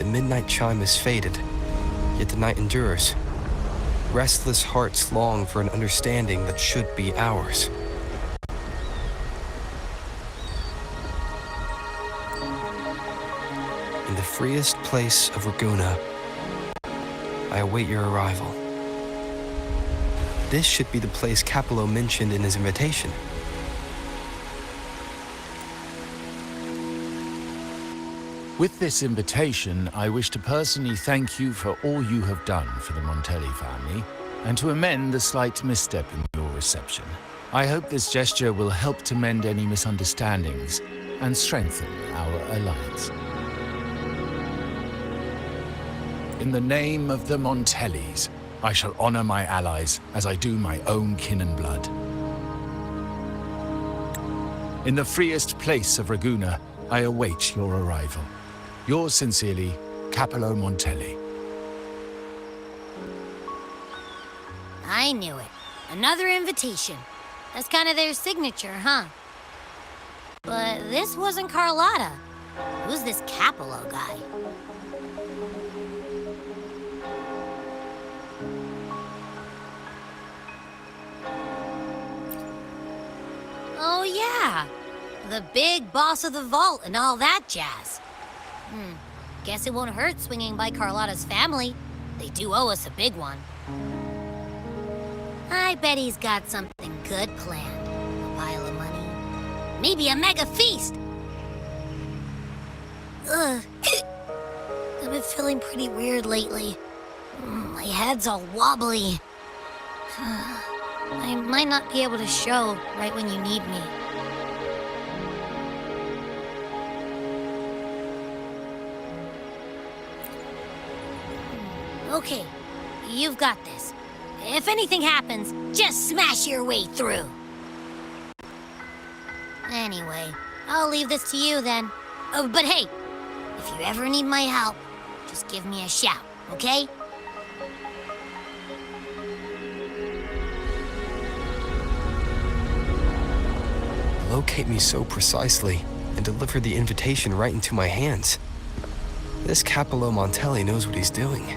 The midnight chime is faded, yet the night endures. Restless hearts long for an understanding that should be ours. In the freest place of Ragunna, I await your arrival. This should be the place Capello mentioned in his invitation. With this invitation, I wish to personally thank you for all you have done for the Montelli family, and to amend the slight misstep in your reception. I hope this gesture will help to mend any misunderstandings and strengthen our alliance. In the name of the Montellis, I shall honor my allies as I do my own kin and blood. In the freest place of Ragunna, I await your arrival. Yours sincerely, Capello Montelli. I knew it. Another invitation. That's kind of their signature, huh? But this wasn't Carlotta. Who's this Capello guy? Oh yeah, the big boss of the vault and all that jazz. Guess it won't hurt swinging by Carlotta's family. They do owe us a big one. I bet he's got something good planned. A pile of money. Maybe a mega feast! Ugh. I've been feeling pretty weird lately. My head's all wobbly. I might not be able to show right when you need me. Okay, you've got this. If anything happens, just smash your way through. Anyway, I'll leave this to you then. Oh, but hey, if you ever need my help, just give me a shout, okay? Locate me so precisely and deliver the invitation right into my hands. This Capello Montelli knows what he's doing.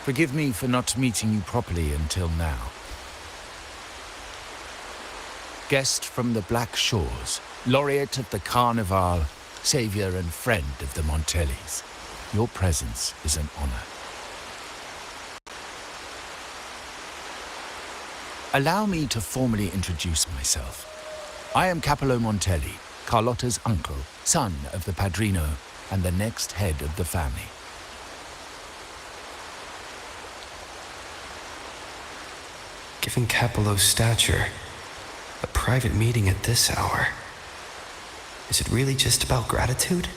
Forgive me for not meeting you properly until now. Guest from the Black Shores, laureate of the Carnival, savior and friend of the Montellis. Your presence is an honor. Allow me to formally introduce myself. I am Capello Montelli, Carlotta's uncle, son of the Padrino, and the next head of the family. Given Capello's stature, a private meeting at this hour. Is it really just about gratitude?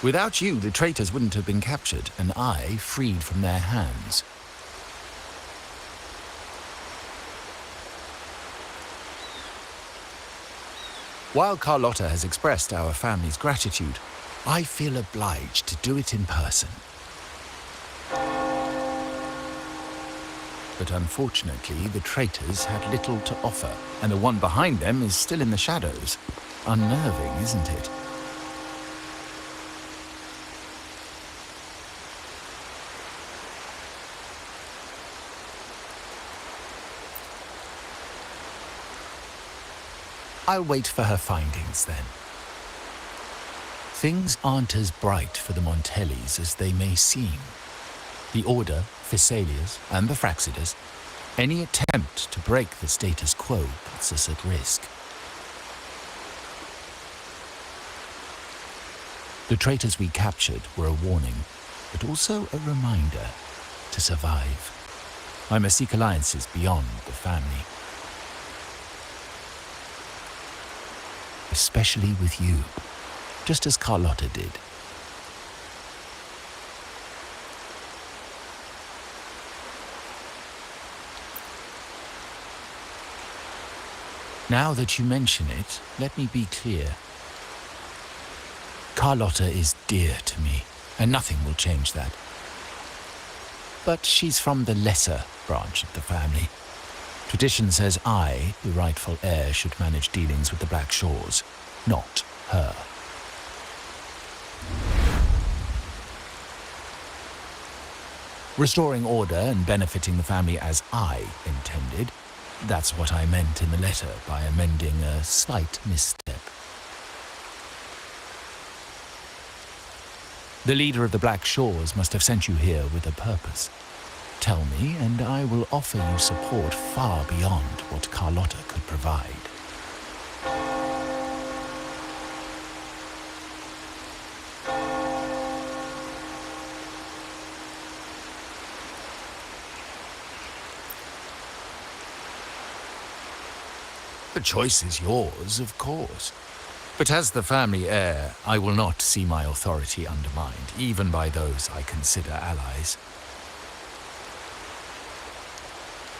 Without you, the traitors wouldn't have been captured, and I freed from their hands. While Carlotta has expressed our family's gratitude, I feel obliged to do it in person. But unfortunately, the traitors had little to offer, and the one behind them is still in the shadows. Unnerving, isn't it? I'll wait for her findings then. Things aren't as bright for the Montellis as they may seem. The Order, Physaelias, and the Fraxidas, any attempt to break the status quo puts us at risk. The traitors we captured were a warning, but also a reminder to survive. I must seek alliances beyond the family. Especially with you, just as Carlotta did. Now that you mention it, let me be clear. Carlotta is dear to me, and nothing will change that. But she's from the lesser branch of the family. Tradition says I, the rightful heir, should manage dealings with the Black Shores, not her. Restoring order and benefiting the family as I intended, that's what I meant in the letter by amending a slight misstep. The leader of the Black Shores must have sent you here with a purpose. Tell me, and I will offer you support far beyond what Carlotta could provide. The choice is yours, of course. But as the family heir, I will not see my authority undermined, even by those I consider allies.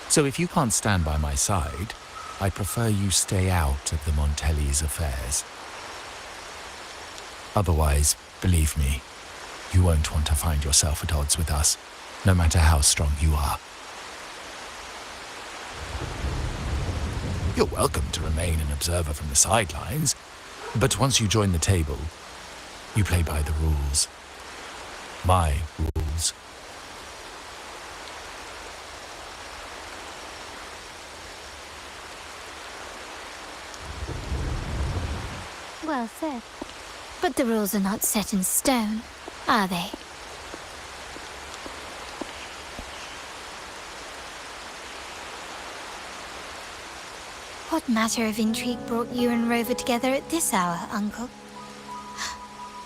So if you can't stand by my side, I prefer you stay out of the Montelli's affairs. Otherwise, believe me, you won't want to find yourself at odds with us, no matter how strong you are. You're welcome to remain an observer from the sidelines, but once you join the table, you play by the rules. My rules. Well said. But the rules are not set in stone, are they? What matter of intrigue brought you and Rover together at this hour, Uncle?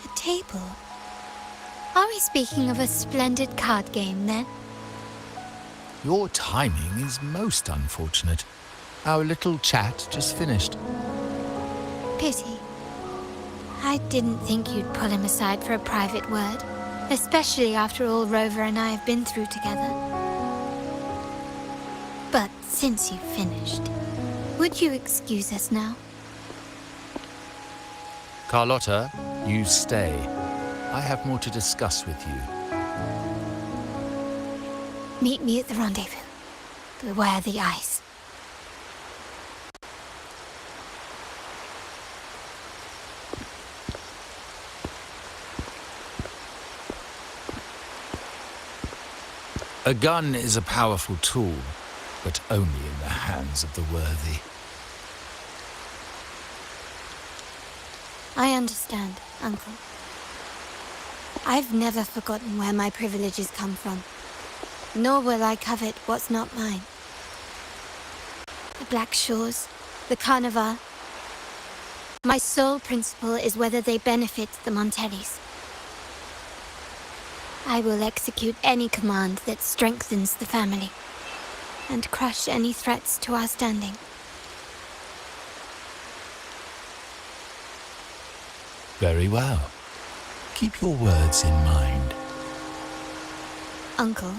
A table? Are we speaking of a splendid card game, then? Your timing is most unfortunate. Our little chat just finished. Pity. I didn't think you'd pull him aside for a private word, especially after all Rover and I have been through together. But since you've finished, would you excuse us now? Carlotta, you stay. I have more to discuss with you. Meet me at the rendezvous. Beware the ice. A gun is a powerful tool, but only in the hands of the worthy. I understand, Uncle. I've never forgotten where my privileges come from, nor will I covet what's not mine. The Black Shores, the Carnival. My sole principle is whether they benefit the Montellis. I will execute any command that strengthens the family, and crush any threats to our standing. Very well. Keep your words in mind. Uncle,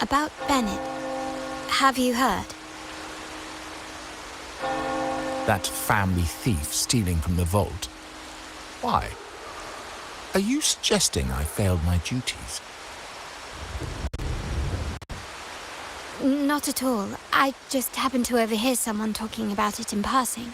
about Bennett, have you heard? That family thief stealing from the vault. Why? Are you suggesting I failed my duties? Not at all. I just happened to overhear someone talking about it in passing.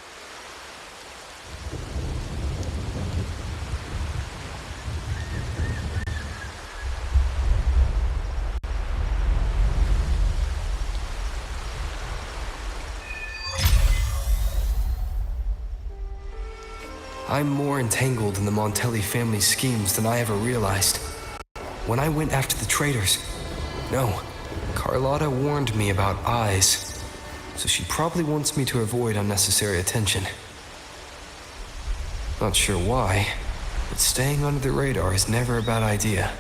I'm more entangled in the Montelli family schemes than I ever realized. When I went after the traitors, no, Carlotta warned me about eyes, so she probably wants me to avoid unnecessary attention. Not sure why, but staying under the radar is never a bad idea.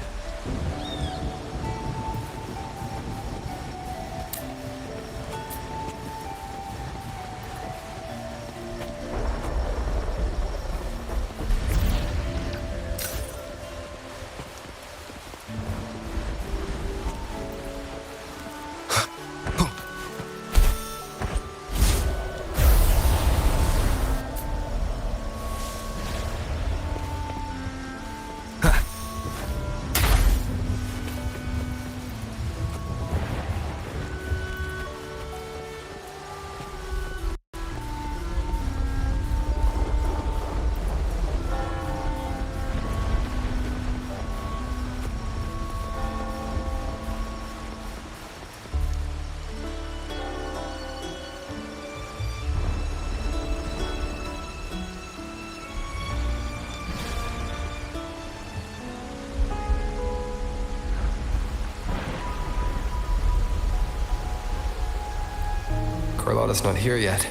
Carlotta's not here yet.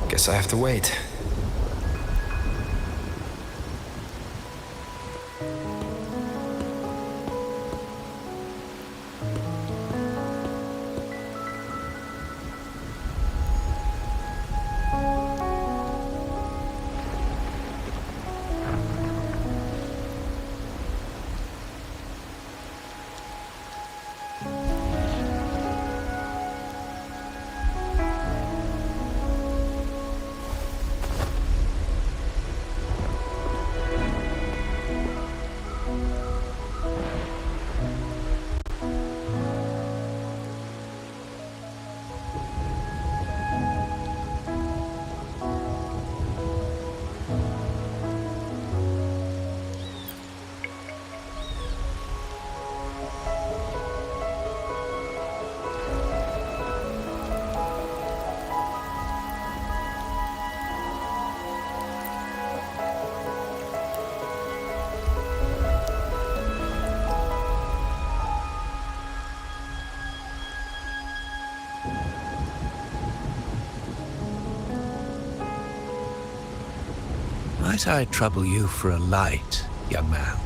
Guess I have to wait. Might I trouble you for a light, young man?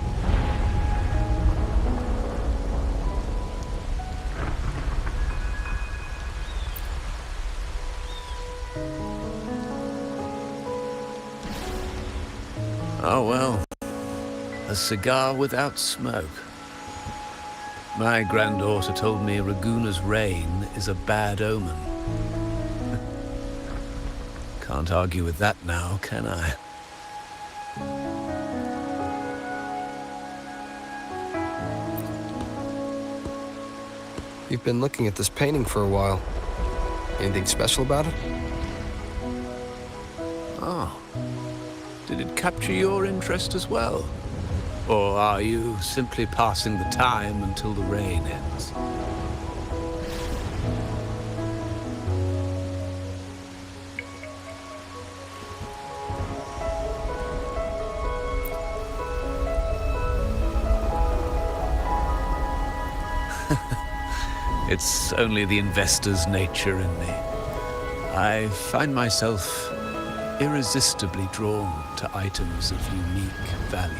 Oh well, a cigar without smoke. My granddaughter told me Raguna's rain is a bad omen. Can't argue with that now, can I? You've been looking at this painting for a while. Anything special about it? Oh. Did it capture your interest as well? Or are you simply passing the time until the rain ends? It's only the investor's nature in me. I find myself irresistibly drawn to items of unique value.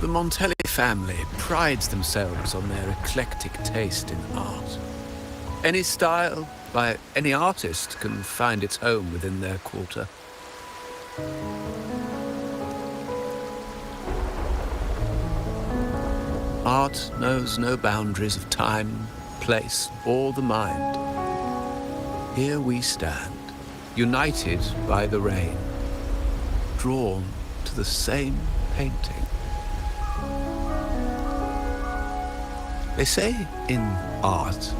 The Montelli family prides themselves on their eclectic taste in art. Any style by any artist can find its home within their quarter. Art knows no boundaries of time, place, or the mind. Here we stand, united by the rain, drawn to the same painting. They say in art,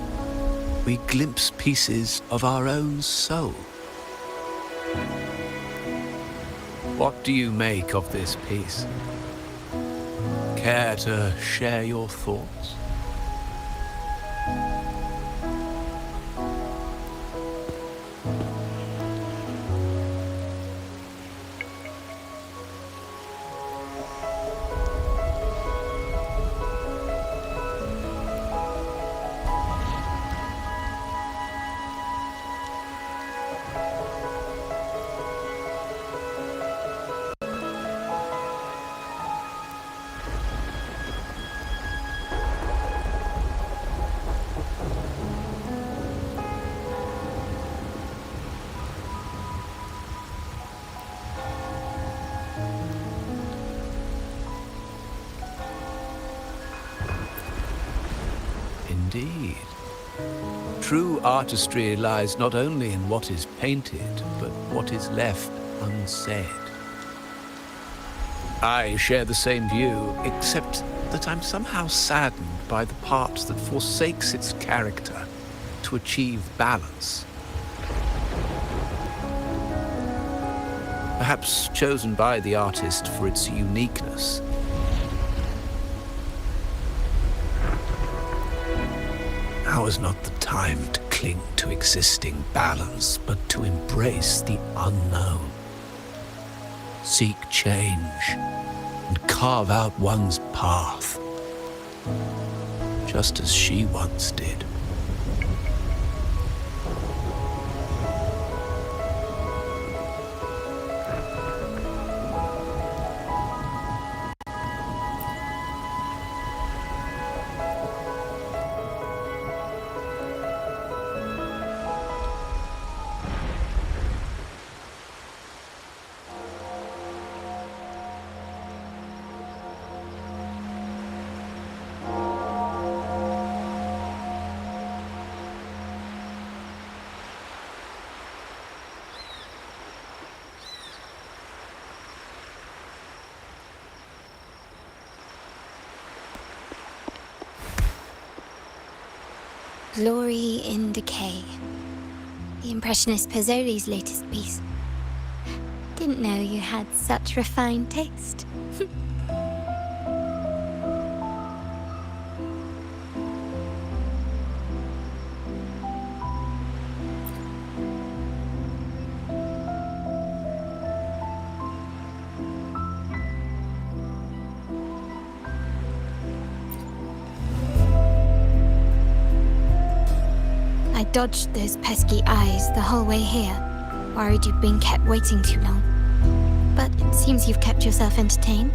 we glimpse pieces of our own soul. What do you make of this piece? Care to share your thoughts? Indeed. True artistry lies not only in what is painted, but what is left unsaid. I share the same view, except that I'm somehow saddened by the part that forsakes its character to achieve balance. Perhaps chosen by the artist for its uniqueness. Now is not the time to cling to existing balance, but to embrace the unknown. Seek change and carve out one's path just as she once did. Glory in Decay. The Impressionist Pizzoli's latest piece. Didn't know you had such refined taste. I dodged those pesky eyes the whole way here, worried you'd been kept waiting too long. But it seems you've kept yourself entertained.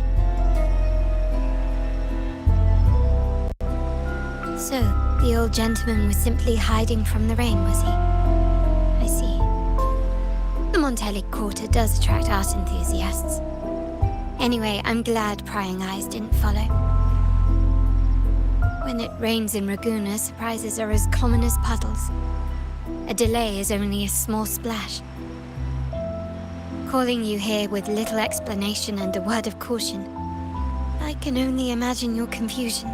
So, the old gentleman was simply hiding from the rain, was he? I see. The Montelli Quarter does attract art enthusiasts. Anyway, I'm glad prying eyes didn't follow. When it rains in Ragusa, surprises are as common as puddles. A delay is only a small splash. Calling you here with little explanation and a word of caution, I can only imagine your confusion.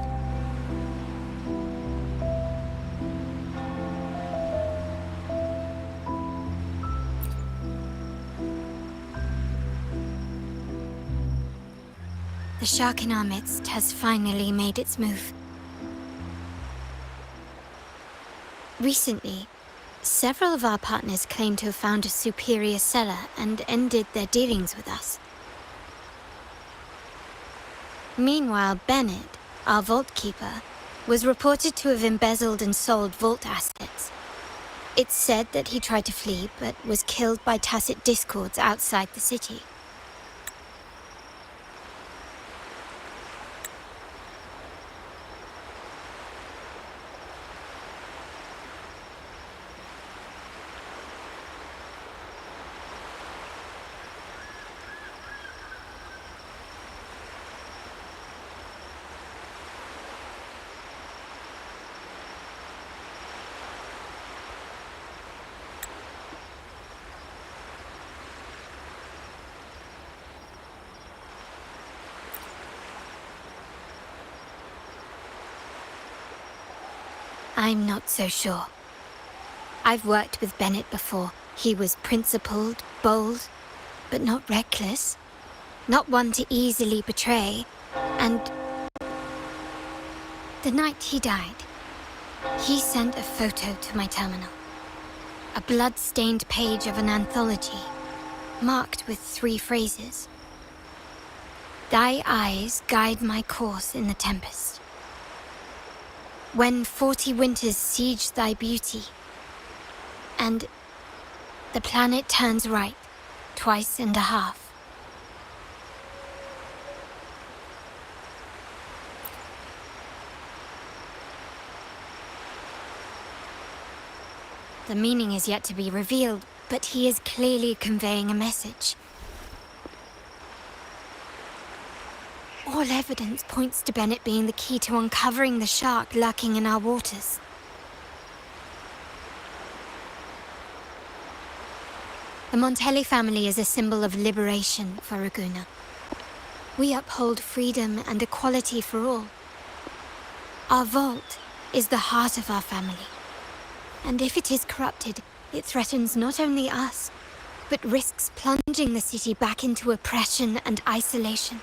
The shark in our midst has finally made its move. Recently, several of our partners claimed to have found a superior cellar and ended their dealings with us. Meanwhile, Bennett, our vault keeper, was reported to have embezzled and sold vault assets. It's said that he tried to flee, but was killed by tacit discords outside the city. I'm not so sure. I've worked with Bennett before. He was principled, bold, but not reckless. Not one to easily betray. And the night he died, he sent a photo to my terminal. A blood-stained page of an anthology, marked with 3 phrases. Thy eyes guide my course in the tempest. When 40 winters siege thy beauty, and the planet turns right, 2.5 times. The meaning is yet to be revealed, but he is clearly conveying a message. All evidence points to Bennett being the key to uncovering the shark lurking in our waters. The Montelli family is a symbol of liberation for Ragusa. We uphold freedom and equality for all. Our vault is the heart of our family. And if it is corrupted, it threatens not only us, but risks plunging the city back into oppression and isolation.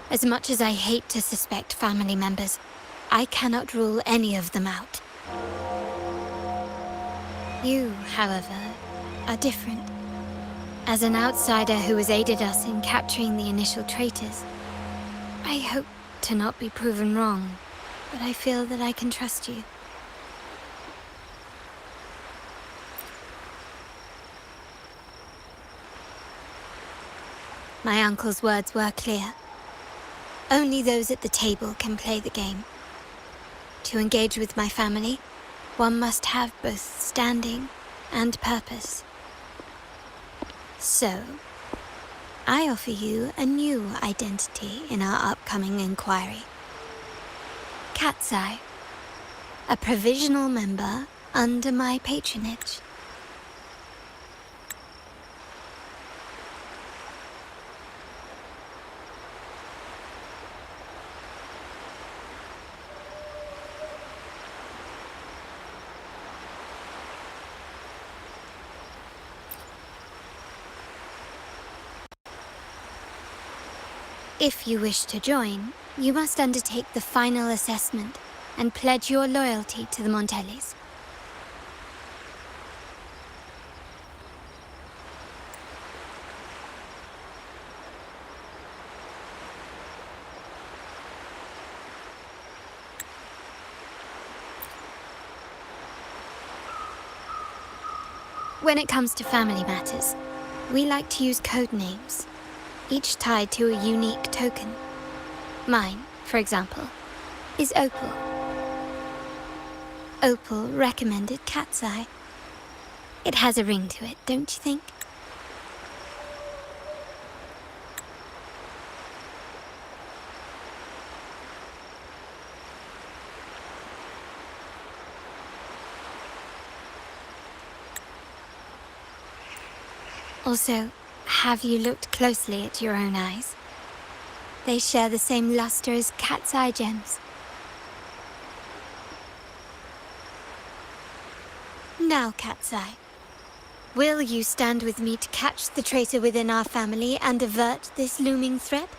As much as I hate to suspect family members, I cannot rule any of them out. You, however, are different. As an outsider who has aided us in capturing the initial traitors, I hope to not be proven wrong, but I feel that I can trust you. My uncle's words were clear. Only those at the table can play the game. To engage with my family, one must have both standing and purpose. So, I offer you a new identity in our upcoming inquiry. Cat's Eye, a provisional member under my patronage. If you wish to join, you must undertake the final assessment and pledge your loyalty to the Montellis. When it comes to family matters, we like to use code names, each tied to a unique token. Mine, for example, is Opal. Opal recommended Cat's Eye. It has a ring to it, don't you think? Also, have you looked closely at your own eyes? They share the same luster as Cat's Eye gems. Now, Cat's Eye, will you stand with me to catch the traitor within our family and avert this looming threat?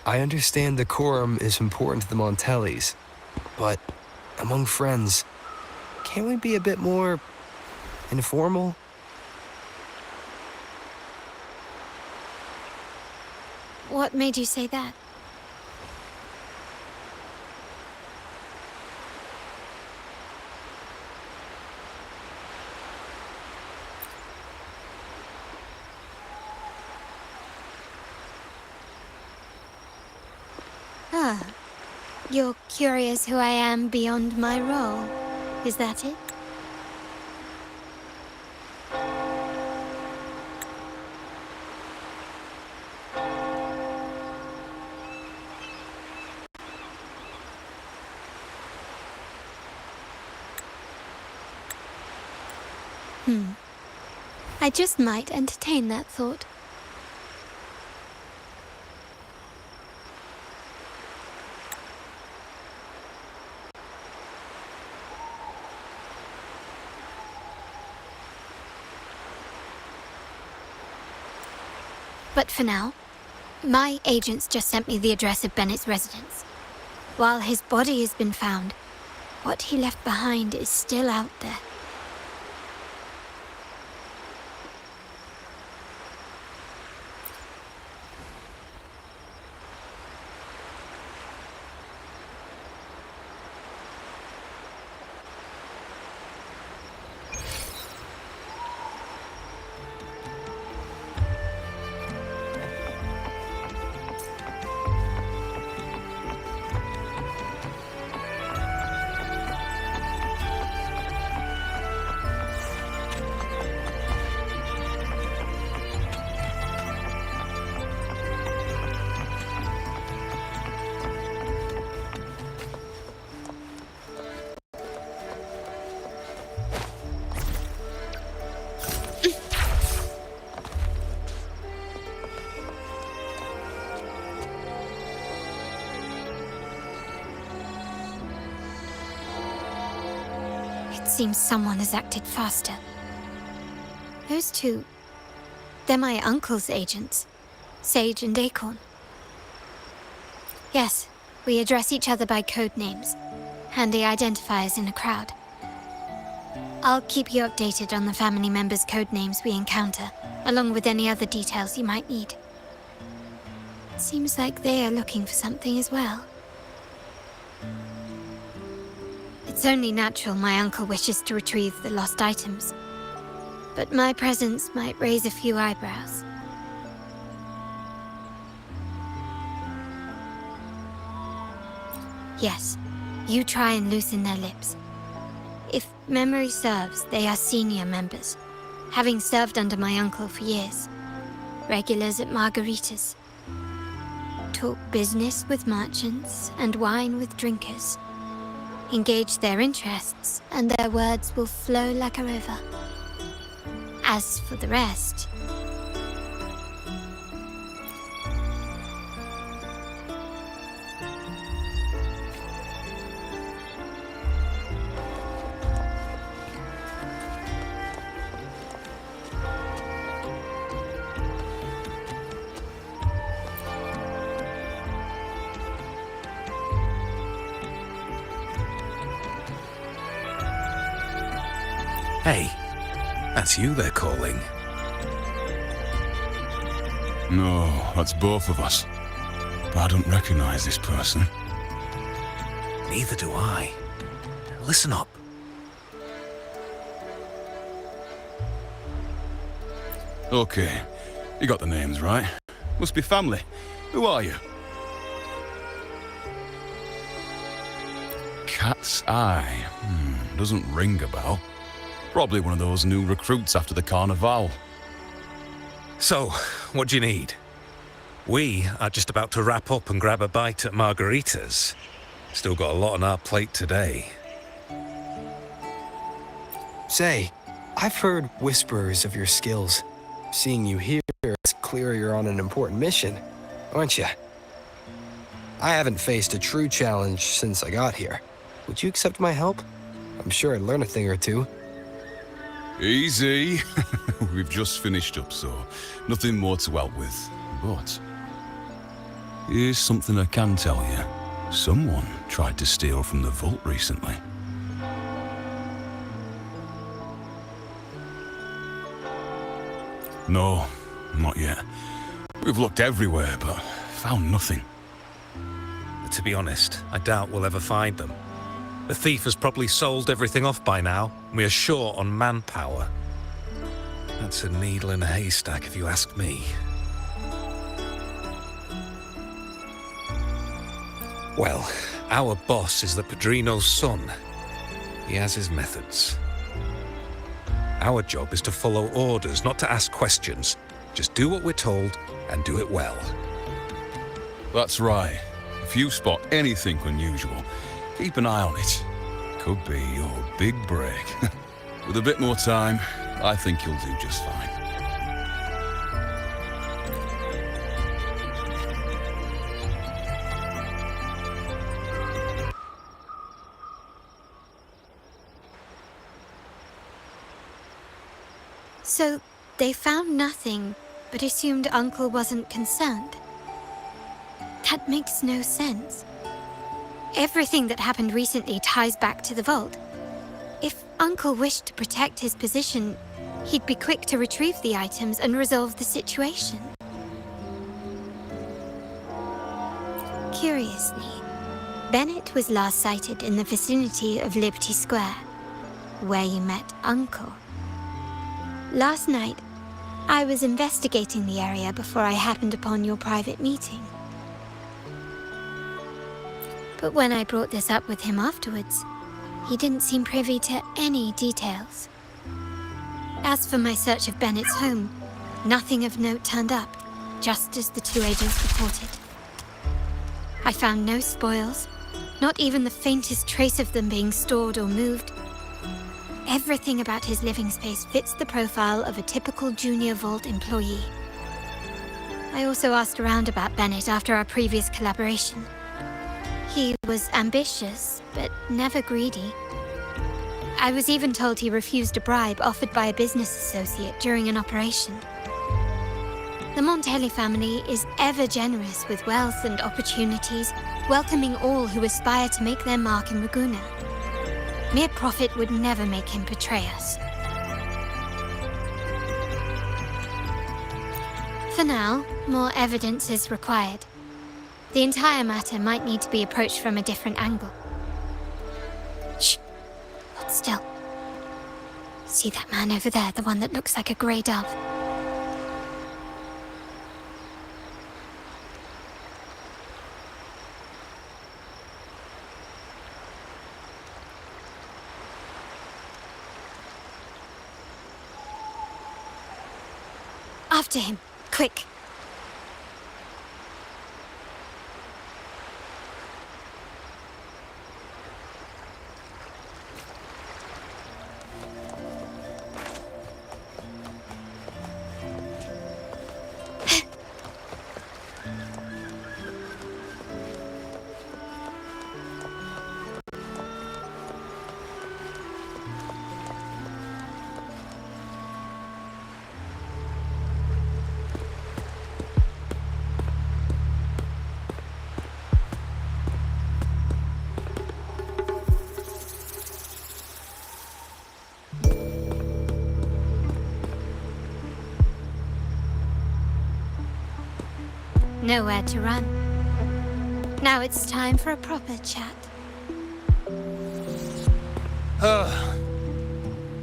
I understand decorum is important to the Montellis, but among friends, can't we be a bit more informal? What made you say that? Ah, you're curious who I am beyond my role, is that it? I just might entertain that thought. But for now, my agents just sent me the address of Bennett's residence. While his body has been found, what he left behind is still out there. It seems someone has acted faster. Those two, they're my uncle's agents, Sage and Acorn. Yes, we address each other by code names, handy identifiers in a crowd. I'll keep you updated on the family members' code names we encounter, along with any other details you might need. Seems like they are looking for something as well. It's only natural my uncle wishes to retrieve the lost items, but my presence might raise a few eyebrows. Yes, you try and loosen their lips. If memory serves, they are senior members, having served under my uncle for years. Regulars at margaritas. Talk business with merchants and wine with drinkers. Engage their interests, and their words will flow like a river. As for the rest... Hey, that's you they're calling. No, that's both of us. But I don't recognize this person. Neither do I. Listen up. Okay, you got the names right. Must be family. Who are you? Cat's Eye. Doesn't ring a bell. Probably one of those new recruits after the Carnival. So, what do you need? We are just about to wrap up and grab a bite at margaritas. Still got a lot on our plate today. Say, I've heard whispers of your skills. Seeing you here, it's clear you're on an important mission, aren't you? I haven't faced a true challenge since I got here. Would you accept my help? I'm sure I'd learn a thing or two. Easy. We've just finished up, so nothing more to help with. But here's something I can tell you. Someone tried to steal from the vault recently. No, not yet. We've looked everywhere, but found nothing. To be honest, I doubt we'll ever find them. The thief has probably sold everything off by now, and we are short on manpower. That's a needle in a haystack, if you ask me. Well, our boss is the Padrino's son. He has his methods. Our job is to follow orders, not to ask questions. Just do what we're told, and do it well. That's right. If you spot anything unusual, keep an eye on it. Could be your big break. With a bit more time, I think you'll do just fine. So, they found nothing, but assumed Uncle wasn't concerned. That makes no sense. Everything that happened recently ties back to the vault. If Uncle wished to protect his position, he'd be quick to retrieve the items and resolve the situation. Curiously, Bennett was last sighted in the vicinity of Liberty Square, where you met Uncle. Last night, I was investigating the area before I happened upon your private meeting. But when I brought this up with him afterwards, he didn't seem privy to any details. As for my search of Bennett's home, nothing of note turned up, just as the two agents reported. I found no spoils, not even the faintest trace of them being stored or moved. Everything about his living space fits the profile of a typical Junior Vault employee. I also asked around about Bennett after our previous collaboration. He was ambitious, but never greedy. I was even told he refused a bribe offered by a business associate during an operation. The Montelli family is ever generous with wealth and opportunities, welcoming all who aspire to make their mark in Ragusa. Mere profit would never make him betray us. For now, more evidence is required. The entire matter might need to be approached from a different angle. Shh! Hold still. See that man over there, the one that looks like a grey dove? After him, quick! Nowhere to run. Now it's time for a proper chat.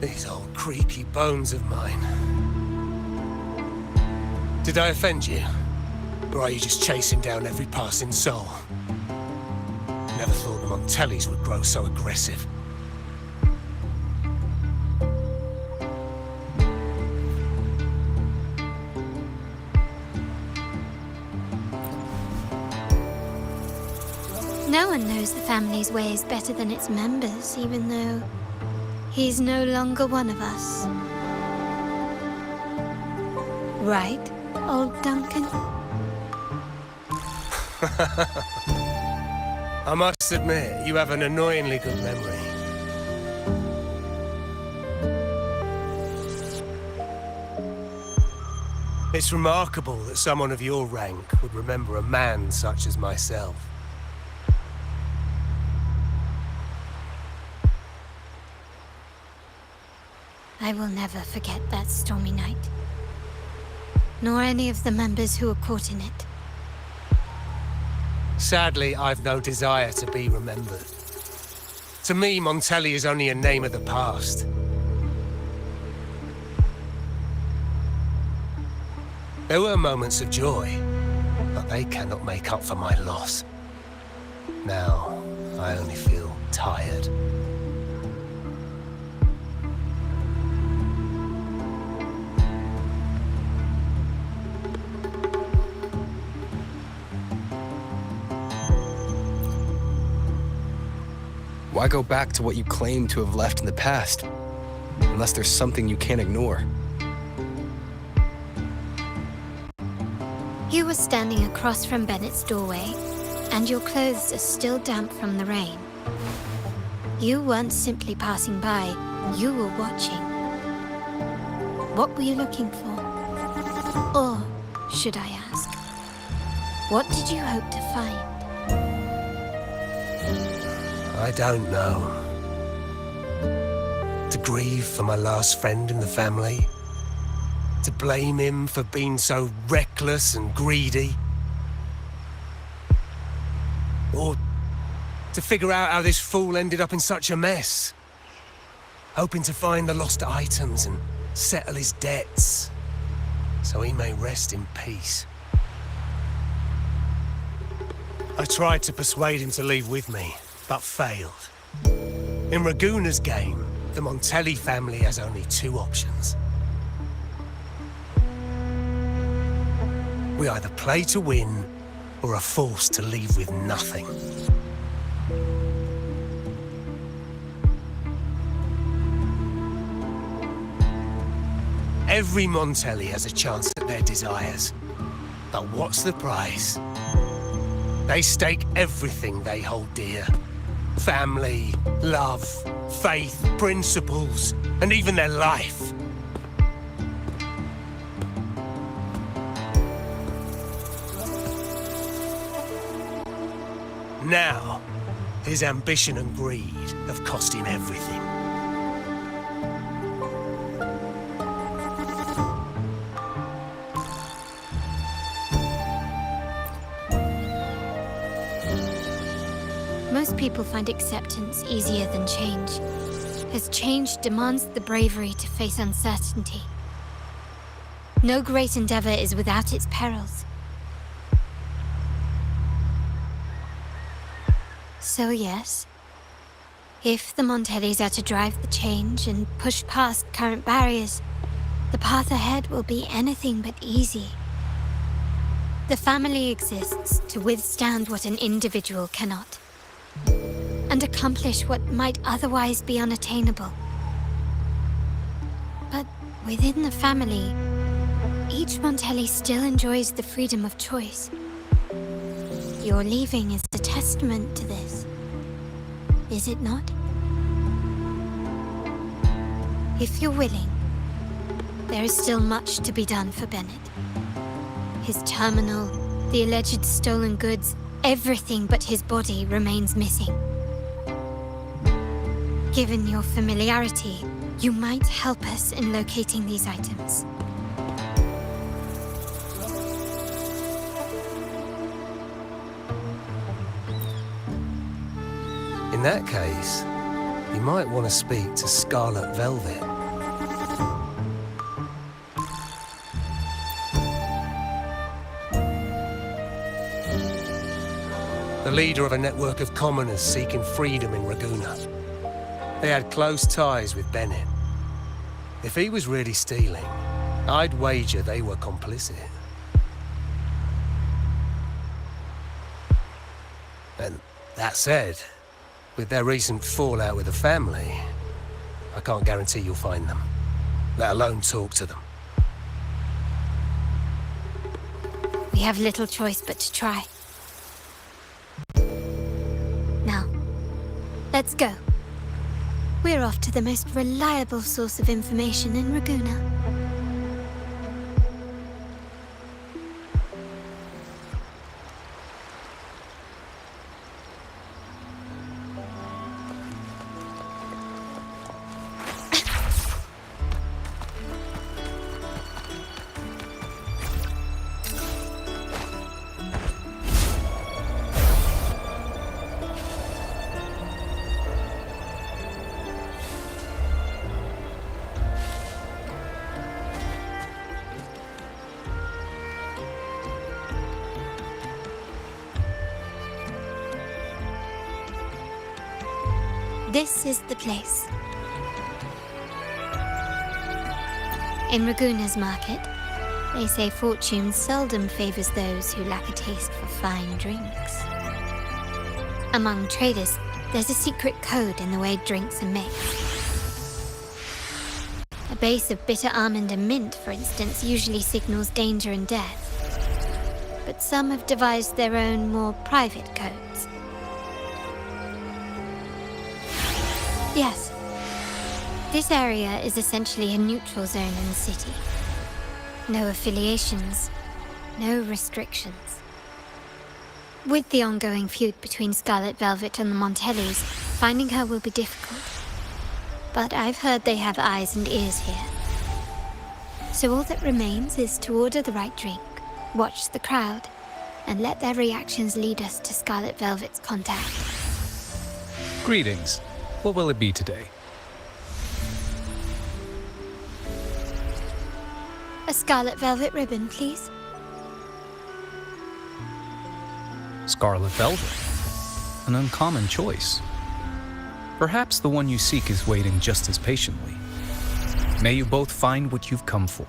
These old creaky bones of mine. Did I offend you? Or are you just chasing down every passing soul? Never thought the Montellis would grow so aggressive. No one knows the family's ways better than its members, even though he's no longer one of us. Right, old Duncan? I must admit, you have an annoyingly good memory. It's remarkable that someone of your rank would remember a man such as myself. I will never forget that stormy night. Nor any of the members who were caught in it. Sadly, I've no desire to be remembered. To me, Montelli is only a name of the past. There were moments of joy, but they cannot make up for my loss. Now, I only feel tired. Why go back to what you claim to have left in the past? Unless there's something you can't ignore. You were standing across from Bennett's doorway, and your clothes are still damp from the rain. You weren't simply passing by, you were watching. What were you looking for? Or, should I ask, what did you hope to find? I don't know. To grieve for my last friend in the family? To blame him for being so reckless and greedy? Or to figure out how this fool ended up in such a mess? Hoping to find the lost items and settle his debts, so he may rest in peace. I tried to persuade him to leave with me, but failed. In Ragusa's game, the Montelli family has only two options. We either play to win, or are forced to leave with nothing. Every Montelli has a chance at their desires. But what's the price? They stake everything they hold dear. Family, love, faith, principles, and even their life. Now, his ambition and greed have cost him everything. Most people find acceptance easier than change, as change demands the bravery to face uncertainty. No great endeavor is without its perils. So yes, if the Montellis are to drive the change and push past current barriers, the path ahead will be anything but easy. The family exists to withstand what an individual cannot, and accomplish what might otherwise be unattainable. But within the family, each Montelli still enjoys the freedom of choice. Your leaving is a testament to this, is it not? If you're willing, there is still much to be done for Bennett. His terminal, the alleged stolen goods, everything but his body remains missing. Given your familiarity, you might help us in locating these items. In that case, you might want to speak to Scarlet Velvet. The leader of a network of commoners seeking freedom in Raguna. They had close ties with Bennett. If he was really stealing, I'd wager they were complicit. And that said, with their recent fallout with the family, I can't guarantee you'll find them, let alone talk to them. We have little choice but to try. Now, let's go. We're off to the most reliable source of information in Raguna. This is the place. In Raguna's market, they say fortune seldom favors those who lack a taste for fine drinks. Among traders, there's a secret code in the way drinks are made. A base of bitter almond and mint, for instance, usually signals danger and death. But some have devised their own, more private codes. Yes. This area is essentially a neutral zone in the city. No affiliations, no restrictions. With the ongoing feud between Scarlet Velvet and the Montellis, finding her will be difficult. But I've heard they have eyes and ears here. So all that remains is to order the right drink, watch the crowd, and let their reactions lead us to Scarlet Velvet's contact. Greetings. What will it be today? A Scarlet Velvet ribbon, please. Scarlet Velvet. An uncommon choice. Perhaps the one you seek is waiting just as patiently. May you both find what you've come for.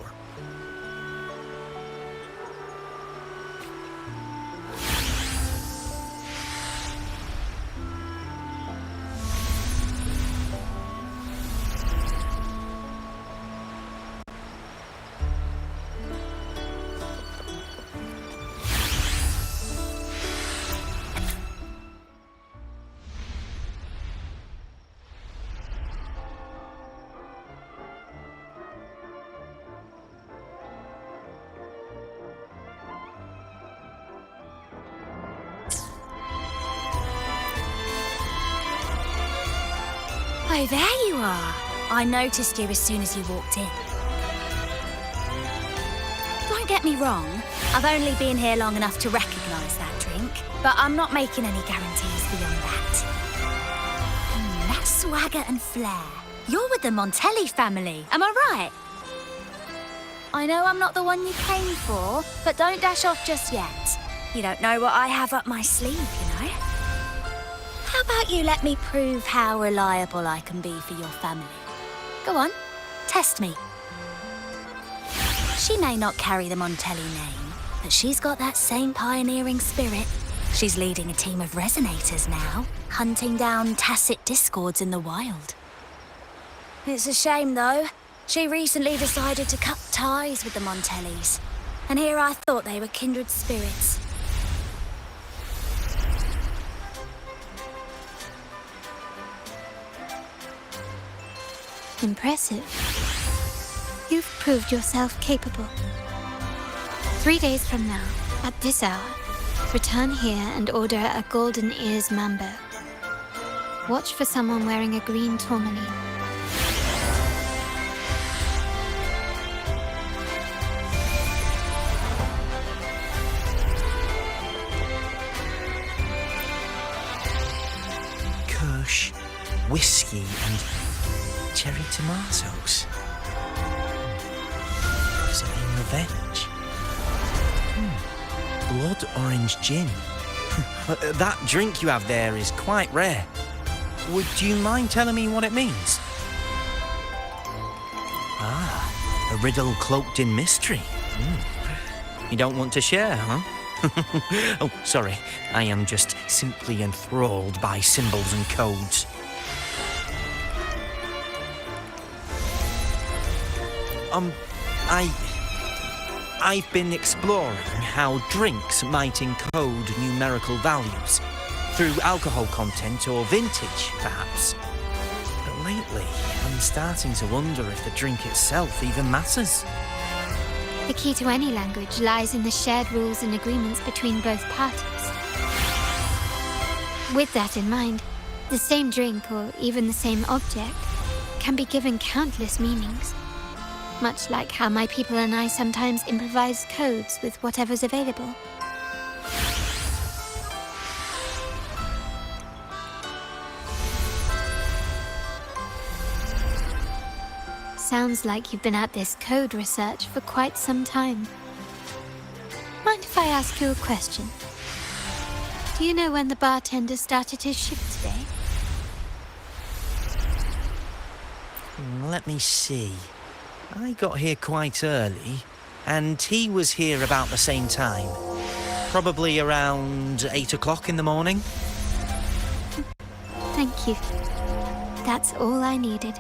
Oh, there you are. I noticed you as soon as you walked in. Don't get me wrong, I've only been here long enough to recognise that drink, but I'm not making any guarantees beyond that. That swagger and flair. You're with the Montelli family, am I right? I know I'm not the one you came for, but don't dash off just yet. You don't know what I have up my sleeve, you know? How about you let me prove how reliable I can be for your family? Go on, test me. She may not carry the Montelli name, but she's got that same pioneering spirit. She's leading a team of resonators now, hunting down tacit discords in the wild. It's a shame, though. She recently decided to cut ties with the Montellis, and here I thought they were kindred spirits. Impressive. You've proved yourself capable. 3 days from now, at this hour, return here and order a golden ears mambo. Watch for someone wearing a green tourmaline. Kirsch, whiskey, and cherry tomatoes. Does it mean revenge? Blood orange gin. That drink you have there is quite rare. Would you mind telling me what it means? Ah, a riddle cloaked in mystery. You don't want to share, huh? Oh, sorry. I am just simply enthralled by symbols and codes. I've been exploring how drinks might encode numerical values through alcohol content or vintage, perhaps. But lately, I'm starting to wonder if the drink itself even matters. The key to any language lies in the shared rules and agreements between both parties. With that in mind, the same drink or even the same object can be given countless meanings. Much like how my people and I sometimes improvise codes with whatever's available. Sounds like you've been at this code research for quite some time. Mind if I ask you a question? Do you know when the bartender started his shift today? Let me see. I got here quite early, and he was here about the same time. Probably around 8 o'clock in the morning. Thank you. That's all I needed.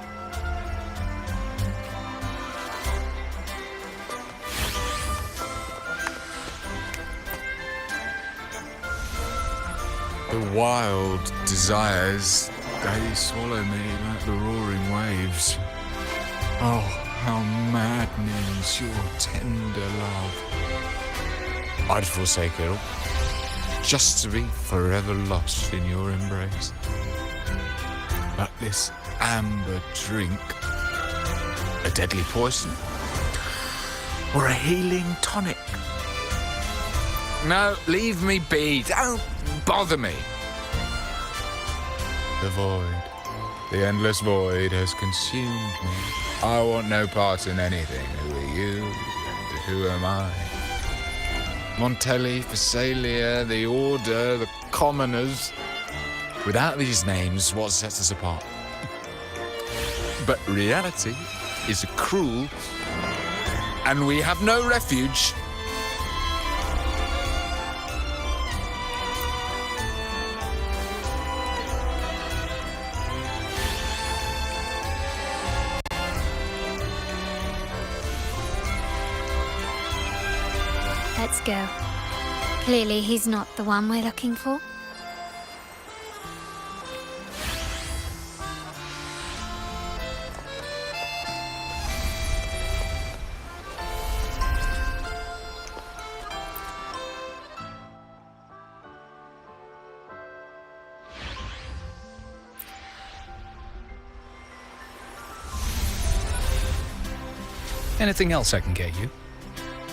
The wild desires, they swallow me like the roaring waves. Oh, how maddening's your tender love. I'd forsake it all, just to be forever lost in your embrace. But this amber drink, a deadly poison, or a healing tonic? No, leave me be, don't bother me. The void, the endless void has consumed me. I want no part in anything. Who are you and who am I? Montelli, Phasalia, the Order, the Commoners. Without these names, what sets us apart? But reality is cruel, and we have no refuge. Let's go. Clearly he's not the one we're looking for. Anything else I can get you?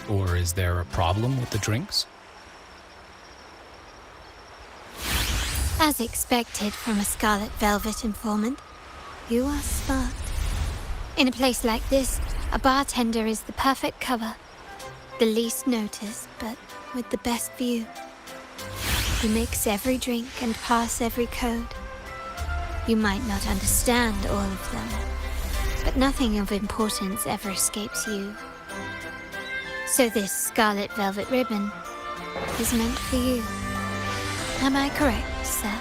Or is there a problem with the drinks? As expected from a Scarlet Velvet informant, you are smart. In a place like this, a bartender is the perfect cover. The least noticed, but with the best view. You mix every drink and pass every code. You might not understand all of them, but nothing of importance ever escapes you. So this Scarlet Velvet ribbon is meant for you. Am I correct, sir?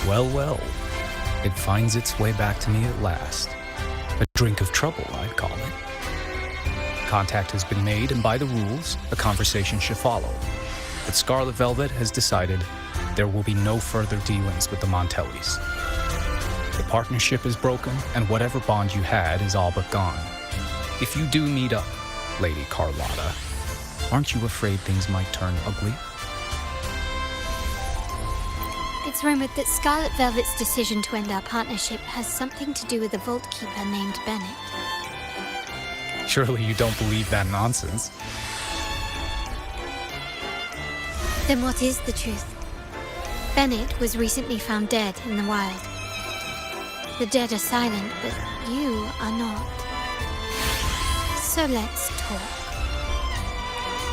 Well, well. It finds its way back to me at last. A drink of trouble, I'd call it. Contact has been made, and by the rules, a conversation should follow. But Scarlet Velvet has decided there will be no further dealings with the Montellis. The partnership is broken, and whatever bond you had is all but gone. If you do meet up, Lady Carlotta, aren't you afraid things might turn ugly? It's rumored that Scarlet Velvet's decision to end our partnership has something to do with a vault keeper named Bennett. Surely you don't believe that nonsense. Then what is the truth? Bennett was recently found dead in the wild. The dead are silent, but you are not. So let's talk.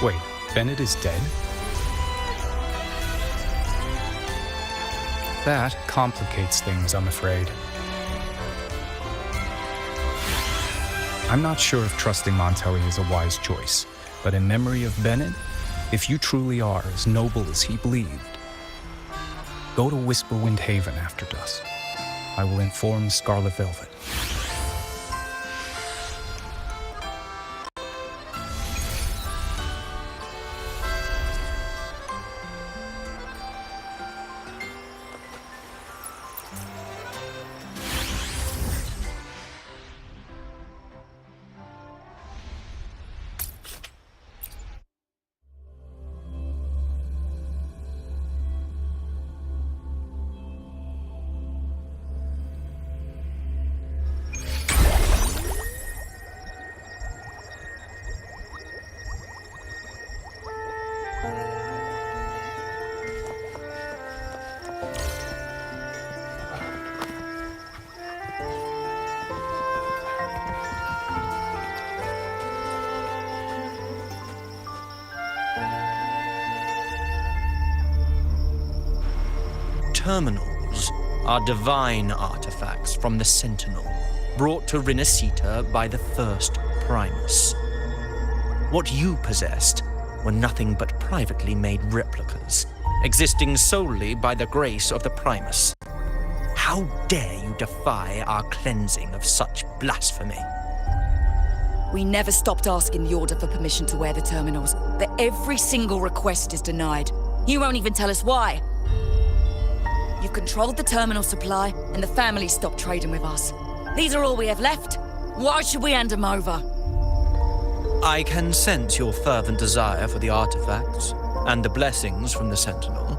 Wait, Bennett is dead? That complicates things, I'm afraid. I'm not sure if trusting Montelli is a wise choice, but in memory of Bennett, if you truly are as noble as he believed, go to Whisperwind Haven after dusk. I will inform Scarlet Velvet. Terminals are divine artifacts from the Sentinel, brought to Rinasita by the first Primus. What you possessed were nothing but privately made replicas, existing solely by the grace of the Primus. How dare you defy our cleansing of such blasphemy? We never stopped asking the Order for permission to wear the terminals, but every single request is denied. You won't even tell us why. You've controlled the terminal supply, and the family stopped trading with us. These are all we have left. Why should we hand them over? I can sense your fervent desire for the artifacts and the blessings from the Sentinel.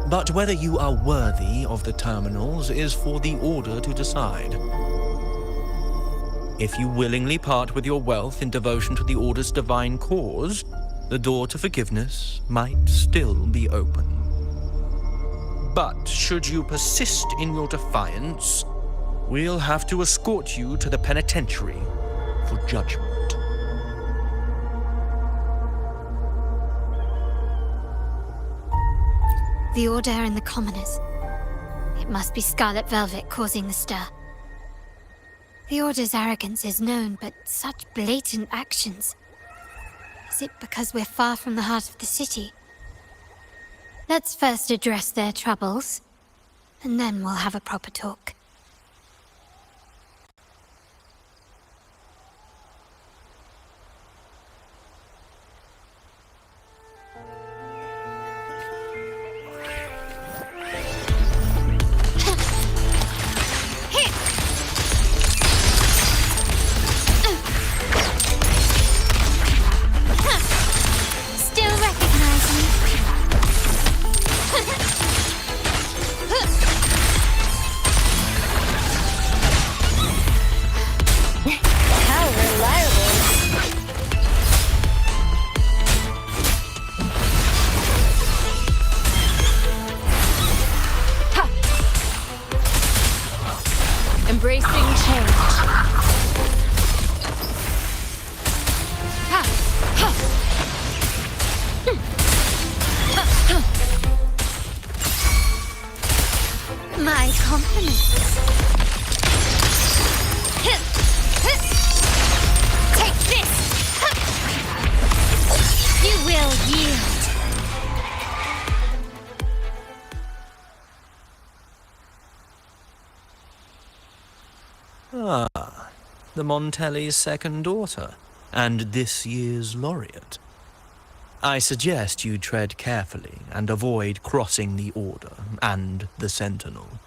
But whether you are worthy of the terminals is for the Order to decide. If you willingly part with your wealth in devotion to the Order's divine cause, the door to forgiveness might still be open. But should you persist in your defiance, we'll have to escort you to the penitentiary for judgment. The Order and the commoners. It must be Scarlet Velvet causing the stir. The Order's arrogance is known, but such blatant actions. Is it because we're far from the heart of the city? Let's first address their troubles, and then we'll have a proper talk. Still recognize me? the Montelli's second daughter, and this year's laureate. I suggest you tread carefully and avoid crossing the Order and the Sentinel,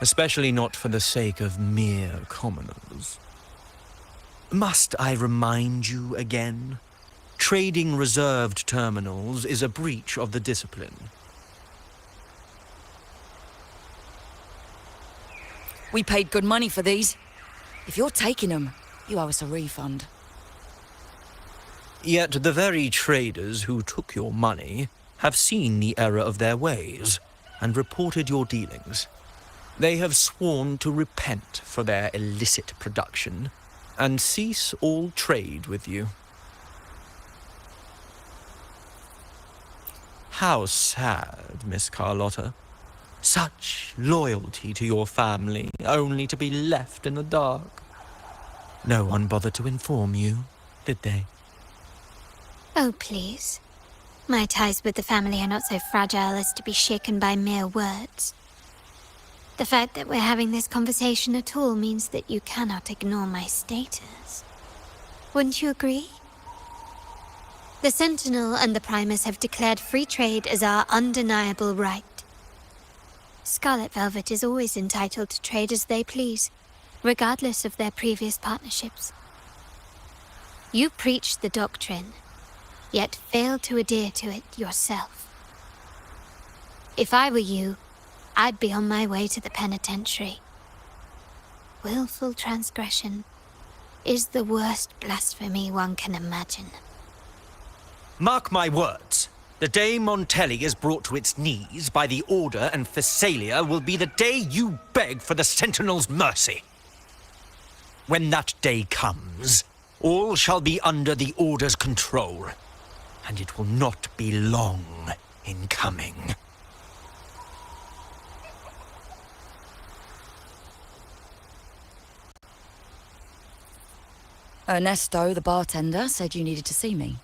especially not for the sake of mere commoners. Must I remind you again? Trading reserved terminals is a breach of the discipline. We paid good money for these. If you're taking them, you owe us a refund. Yet the very traders who took your money have seen the error of their ways and reported your dealings. They have sworn to repent for their illicit production and cease all trade with you. How sad, Miss Carlotta. Such loyalty to your family, only to be left in the dark. No one bothered to inform you, did they? Oh, please. My ties with the family are not so fragile as to be shaken by mere words. The fact that we're having this conversation at all means that you cannot ignore my status. Wouldn't you agree? The Sentinel and the Primus have declared free trade as our undeniable right. Scarlet Velvet is always entitled to trade as they please, regardless of their previous partnerships. You preach the doctrine, yet fail to adhere to it yourself. If I were you, I'd be on my way to the penitentiary. Willful transgression is the worst blasphemy one can imagine. Mark my words. The day Montelli is brought to its knees by the Order and Phasalia will be the day you beg for the Sentinel's mercy. When that day comes, all shall be under the Order's control, and it will not be long in coming. Ernesto, the bartender, said you needed to see me.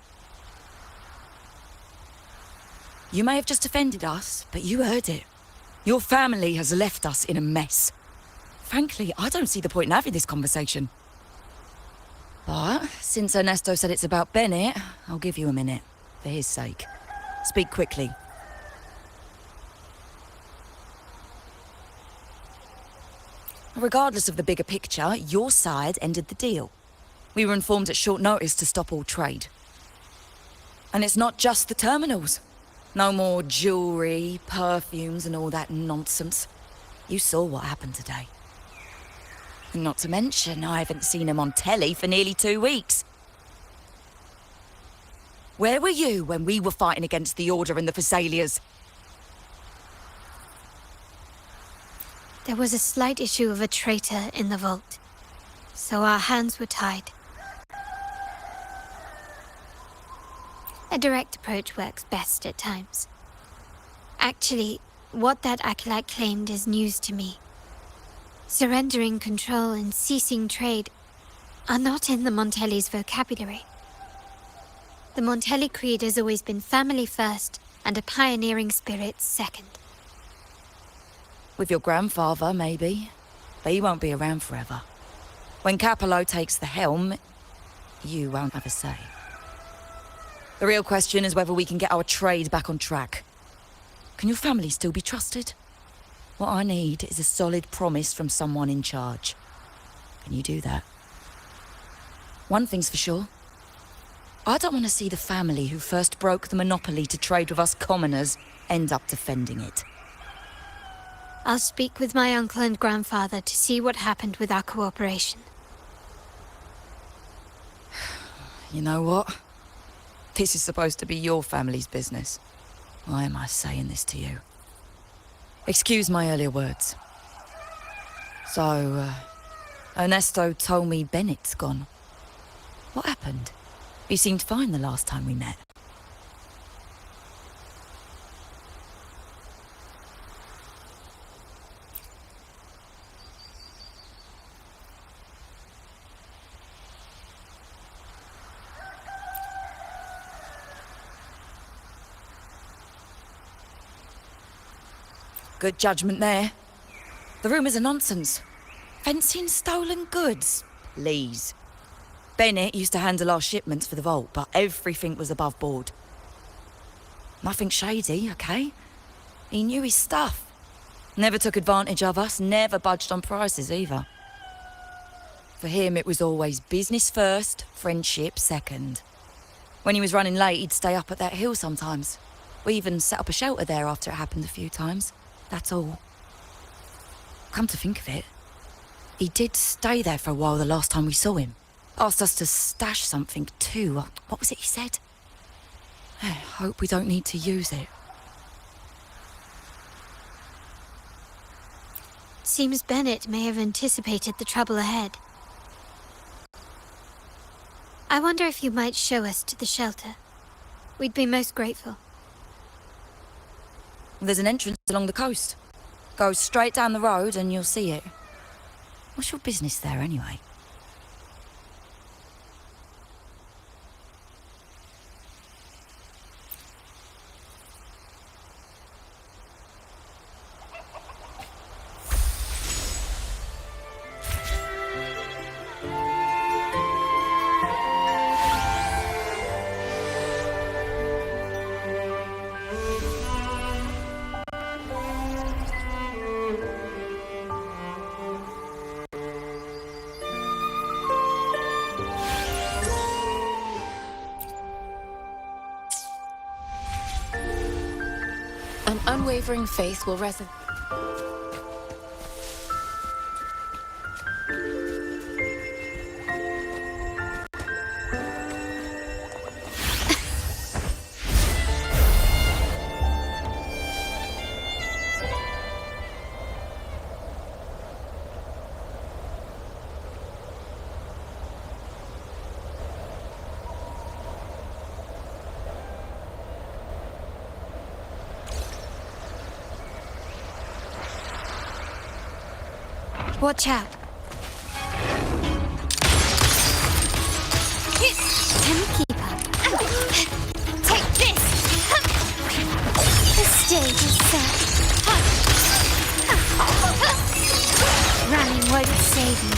You may have just offended us, but you heard it. Your family has left us in a mess. Frankly, I don't see the point in having this conversation. But since Ernesto said it's about Bennett, I'll give you a minute, for his sake. Speak quickly. Regardless of the bigger picture, your side ended the deal. We were informed at short notice to stop all trade. And it's not just the terminals. No more jewelry, perfumes, and all that nonsense. You saw what happened today. And not to mention, I haven't seen him on telly for nearly 2 weeks. Where were you when we were fighting against the Order and the Phasalias? There was a slight issue of a traitor in the vault, so our hands were tied. A direct approach works best at times. Actually, what that acolyte claimed is news to me. Surrendering control and ceasing trade are not in the Montelli's vocabulary. The Montelli creed has always been family first and a pioneering spirit second. With your grandfather, maybe. But he won't be around forever. When Capello takes the helm, you won't have a say. The real question is whether we can get our trade back on track. Can your family still be trusted? What I need is a solid promise from someone in charge. Can you do that? One thing's for sure. I don't want to see the family who first broke the monopoly to trade with us commoners end up defending it. I'll speak with my uncle and grandfather to see what happened with our cooperation. You know what? This is supposed to be your family's business. Why am I saying this to you? Excuse my earlier words. So, Ernesto told me Bennett's gone. What happened? He seemed fine the last time we met. Good judgment there. The rumours are nonsense. Fencing stolen goods. Lee's. Bennett used to handle our shipments for the vault, but everything was above board. Nothing shady, okay? He knew his stuff. Never took advantage of us, never budged on prices either. For him, it was always business first, friendship second. When he was running late, he'd stay up at that hill sometimes. We even set up a shelter there after it happened a few times. That's all. Come to think of it, he did stay there for a while the last time we saw him. Asked us to stash something too. What was it he said? Hope we don't need to use it. Seems Bennett may have anticipated the trouble ahead. I wonder if you might show us to the shelter. We'd be most grateful. There's an entrance along the coast. Go straight down the road and you'll see it. What's your business there anyway? An unwavering faith will resonate. Watch out. Can you keep up? Take this! The stage is set. Running won't save me.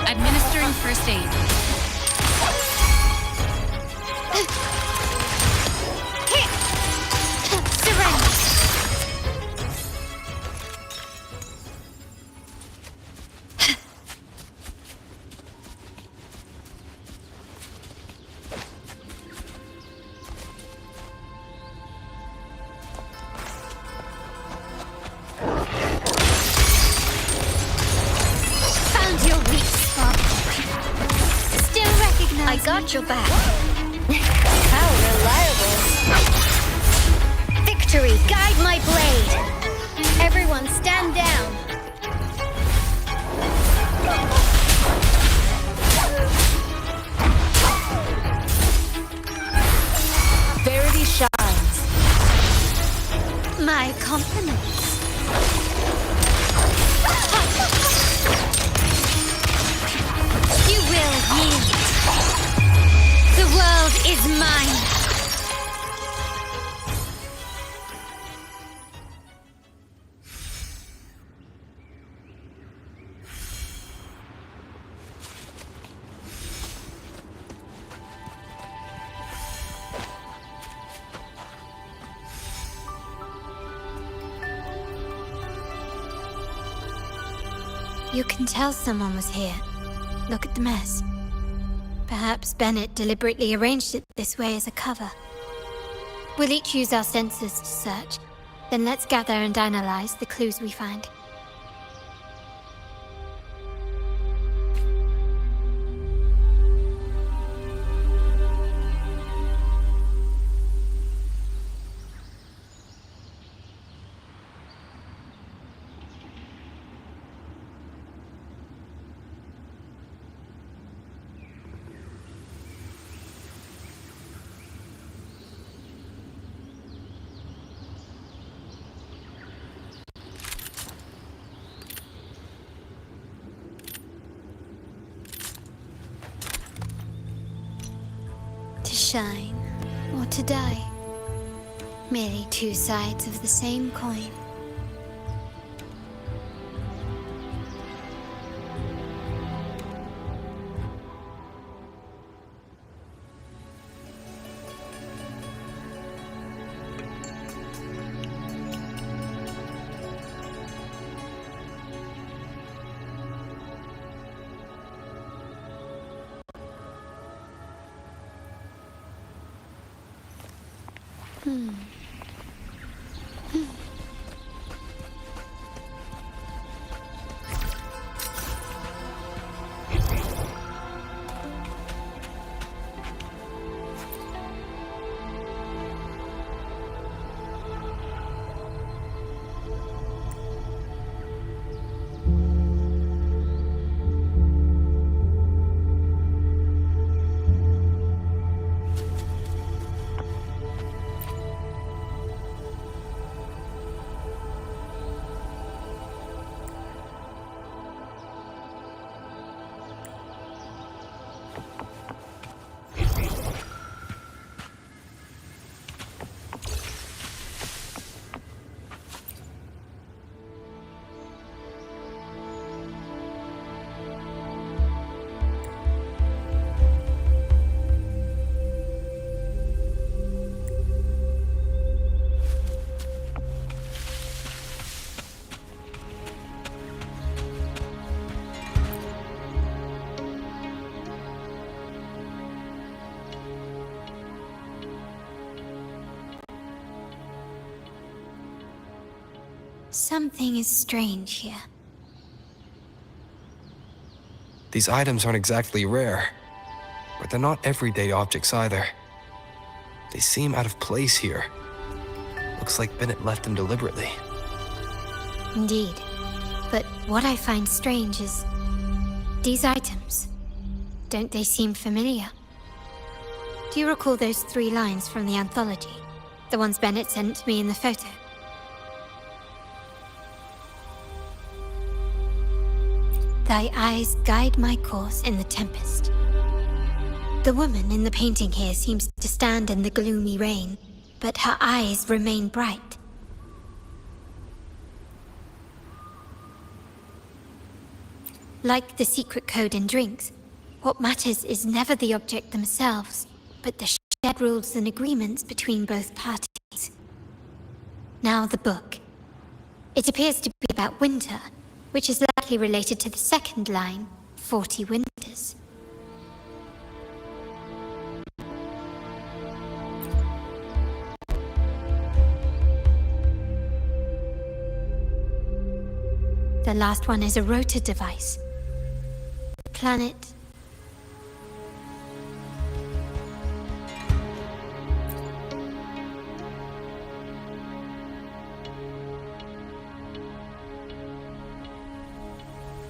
Administering first aid. Surrender. I got your back. How reliable. Victory, guide my blade. Everyone stand down. Verity shines. My compliments. You will yield. The world is mine. You can tell someone was here. Look at the mess. Perhaps Bennett deliberately arranged it this way as a cover. We'll each use our senses to search. Then let's gather and analyze the clues we find. Shine or to die. Merely two sides of the same coin. Something is strange here. These items aren't exactly rare, but they're not everyday objects either. They seem out of place here. Looks like Bennett left them deliberately. Indeed. But what I find strange is... these items. Don't they seem familiar? Do you recall those 3 lines from the anthology? The ones Bennett sent me in the photo? Thy eyes guide my course in the tempest. The woman in the painting here seems to stand in the gloomy rain, but her eyes remain bright. Like the secret code in drinks, what matters is never the object themselves, but the shared rules and agreements between both parties. Now the book. It appears to be about winter, which is likely related to the second line, 40 winters. The last one is a rotor device. Planet...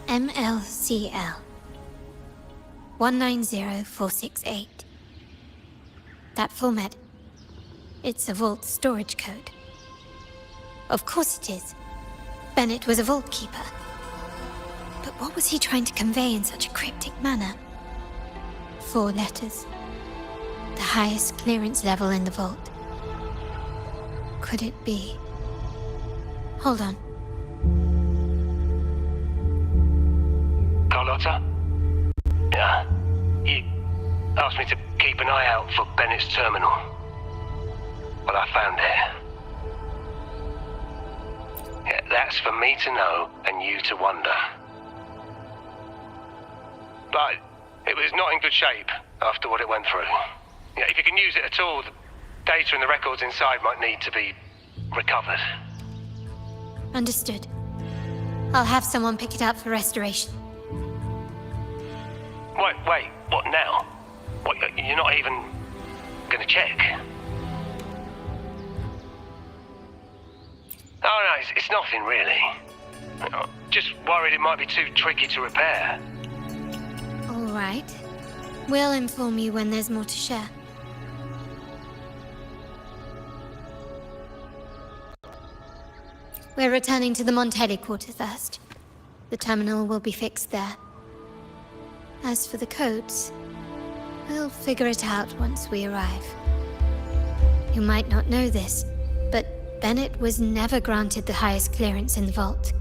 MLCL 190468. That format, it's a vault storage code. Of course it is. Bennett was a vault keeper. But what was he trying to convey in such a cryptic manner? 4 letters. The highest clearance level in the vault. Could it be? Hold on. Carlotta? Yeah. You asked me to keep an eye out for Bennett's terminal. Well, I found it. Yeah, that's for me to know and you to wonder. But it was not in good shape after what it went through. Yeah, if you can use it at all, the data and the records inside might need to be recovered. Understood. I'll have someone pick it up for restoration. Wait, what now? What, you're not even gonna check? Oh no, it's nothing really. Just worried it might be too tricky to repair. All right. We'll inform you when there's more to share. We're returning to the Montelli quarter first. The terminal will be fixed there. As for the codes, we'll figure it out once we arrive. You might not know this, but Bennett was never granted the highest clearance in the vault.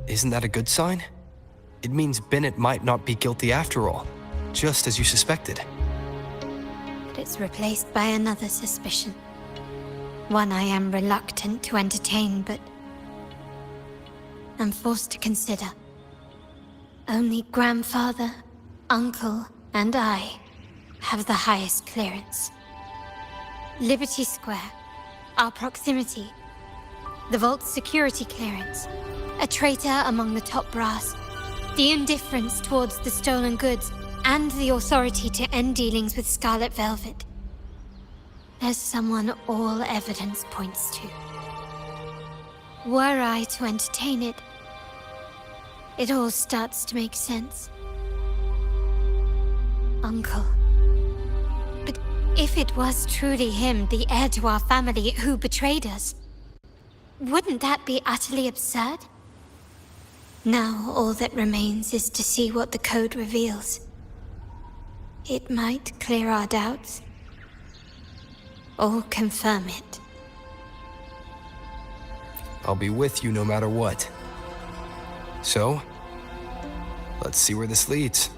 Isn't that a good sign? It means Bennett might not be guilty after all, just as you suspected. But it's replaced by another suspicion. One I am reluctant to entertain, but I'm forced to consider. Only grandfather, uncle, and I have the highest clearance. Liberty Square, our proximity, the vault's security clearance, a traitor among the top brass, the indifference towards the stolen goods, and the authority to end dealings with Scarlet Velvet. There's someone all evidence points to. Were I to entertain it, it all starts to make sense. Uncle. But if it was truly him, the heir to our family, who betrayed us, wouldn't that be utterly absurd? Now all that remains is to see what the code reveals. It might clear our doubts, or confirm it. I'll be with you no matter what. So, let's see where this leads.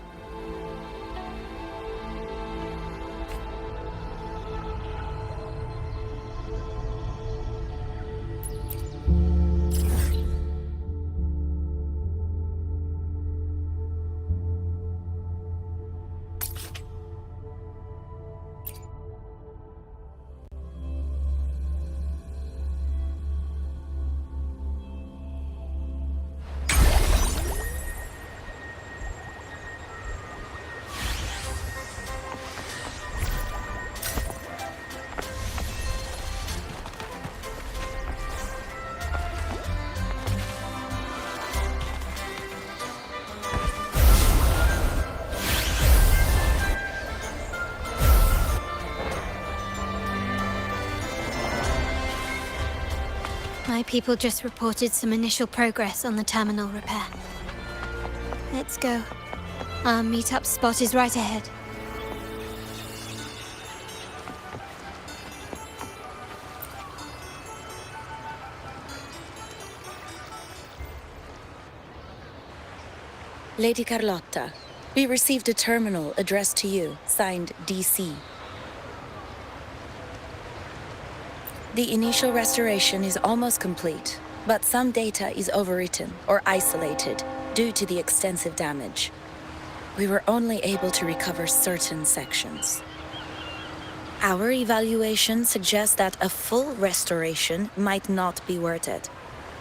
My people just reported some initial progress on the terminal repair. Let's go. Our meetup spot is right ahead. Lady Carlotta, we received a terminal addressed to you, signed DC. The initial restoration is almost complete, but some data is overwritten or isolated due to the extensive damage. We were only able to recover certain sections. Our evaluation suggests that a full restoration might not be worth it.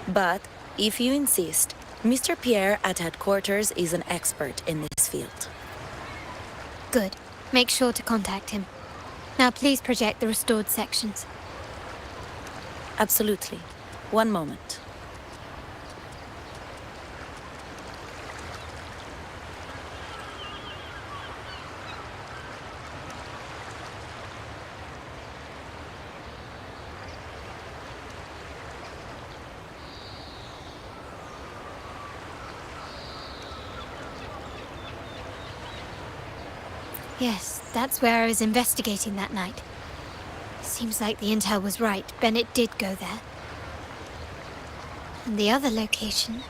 But, if you insist, Mr. Pierre at headquarters is an expert in this field. Good. Make sure to contact him. Now please project the restored sections. Absolutely. One moment. Yes, that's where I was investigating that night. Seems like the intel was right. Bennett did go there. And the other location,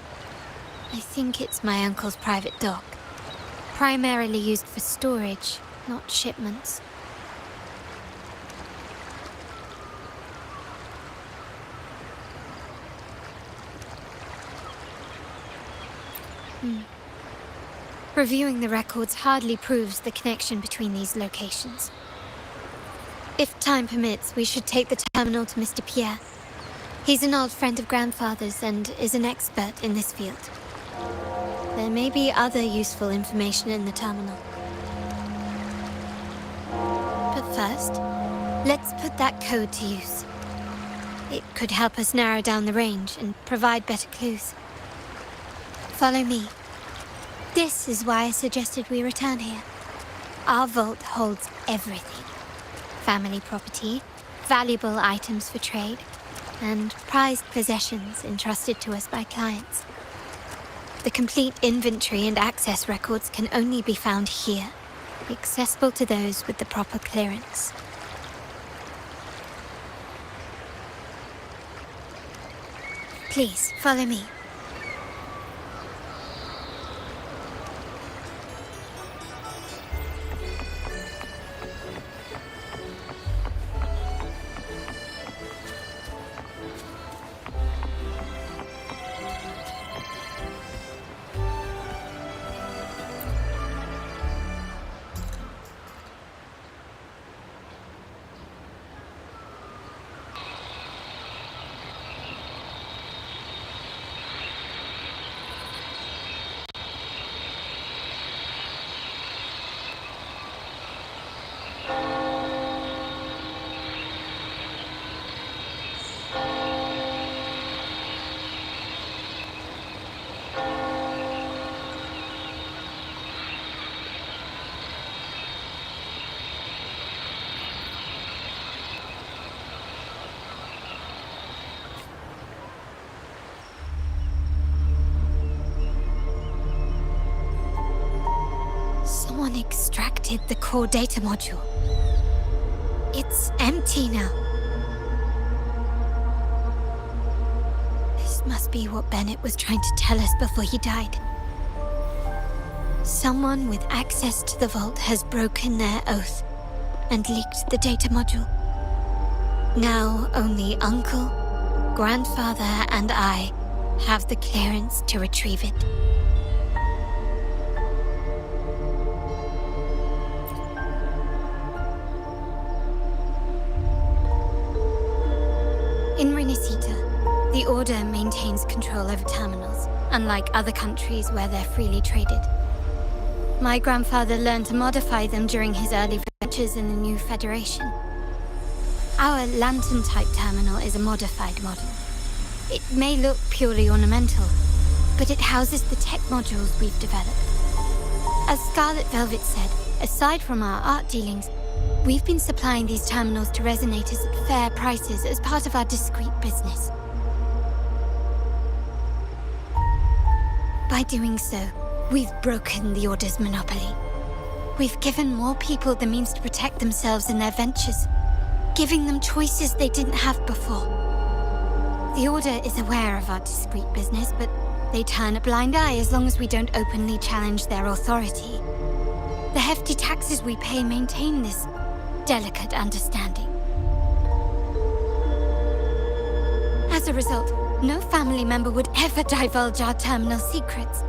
I think it's my uncle's private dock. Primarily used for storage, not shipments. Reviewing the records hardly proves the connection between these locations. If time permits, we should take the terminal to Mr. Pierre. He's an old friend of Grandfather's and is an expert in this field. There may be other useful information in the terminal. But first, let's put that code to use. It could help us narrow down the range and provide better clues. Follow me. This is why I suggested we return here. Our vault holds everything. Family property, valuable items for trade, and prized possessions entrusted to us by clients. The complete inventory and access records can only be found here, accessible to those with the proper clearance. Please, follow me. Someone extracted the core data module. It's empty now. This must be what Bennett was trying to tell us before he died. Someone with access to the vault has broken their oath and leaked the data module. Now only Uncle, Grandfather, and I have the clearance to retrieve it. In Renisita, the Order maintains control over terminals, unlike other countries where they're freely traded. My grandfather learned to modify them during his early ventures in the new Federation. Our lantern-type terminal is a modified model. It may look purely ornamental, but it houses the tech modules we've developed. As Scarlet Velvet said, aside from our art dealings, we've been supplying these terminals to resonators at fair prices as part of our discreet business. By doing so, we've broken the Order's monopoly. We've given more people the means to protect themselves in their ventures, giving them choices they didn't have before. The Order is aware of our discreet business, but they turn a blind eye as long as we don't openly challenge their authority. The hefty taxes we pay maintain this delicate understanding. As a result, no family member would ever divulge our terminal secrets,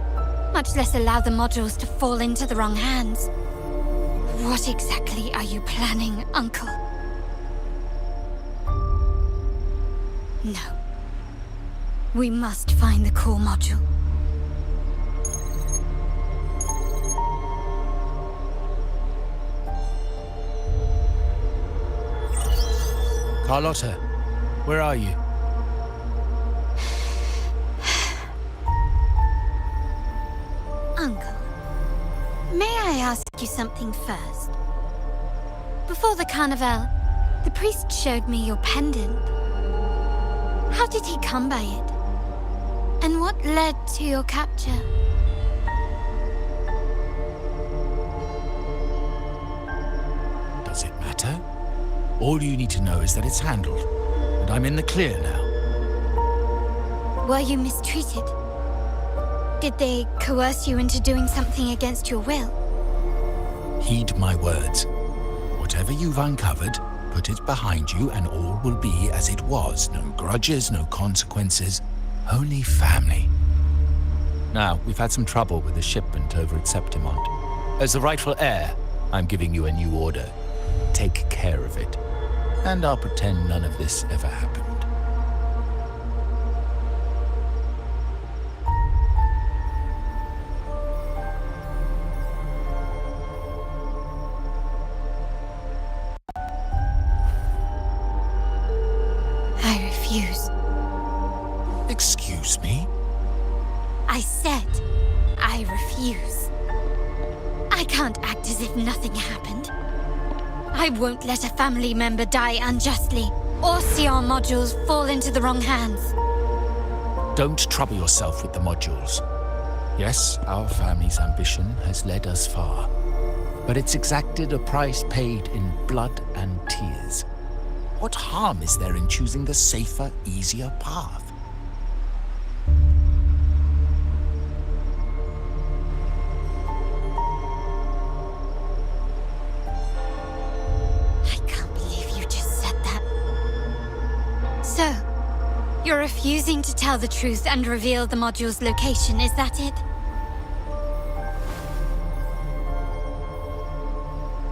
much less allow the modules to fall into the wrong hands. What exactly are you planning, Uncle? No. We must find the core module. Carlotta, where are you? Uncle, may I ask you something first? Before the carnival, the priest showed me your pendant. How did he come by it? And what led to your capture? Does it matter? All you need to know is that it's handled, and I'm in the clear now. Were you mistreated? Did they coerce you into doing something against your will? Heed my words. Whatever you've uncovered, put it behind you and all will be as it was. No grudges, no consequences, only family. Now, we've had some trouble with the shipment over at Septimont. As the rightful heir, I'm giving you a new order. Take care of it. And I'll pretend none of this ever happened. I refuse. Excuse me? I said I refuse. I can't act as if nothing happened. I won't let a family member die unjustly, or see our modules fall into the wrong hands. Don't trouble yourself with the modules. Yes, our family's ambition has led us far, but it's exacted a price paid in blood and tears. What harm is there in choosing the safer, easier path? You're refusing to tell the truth and reveal the module's location, is that it?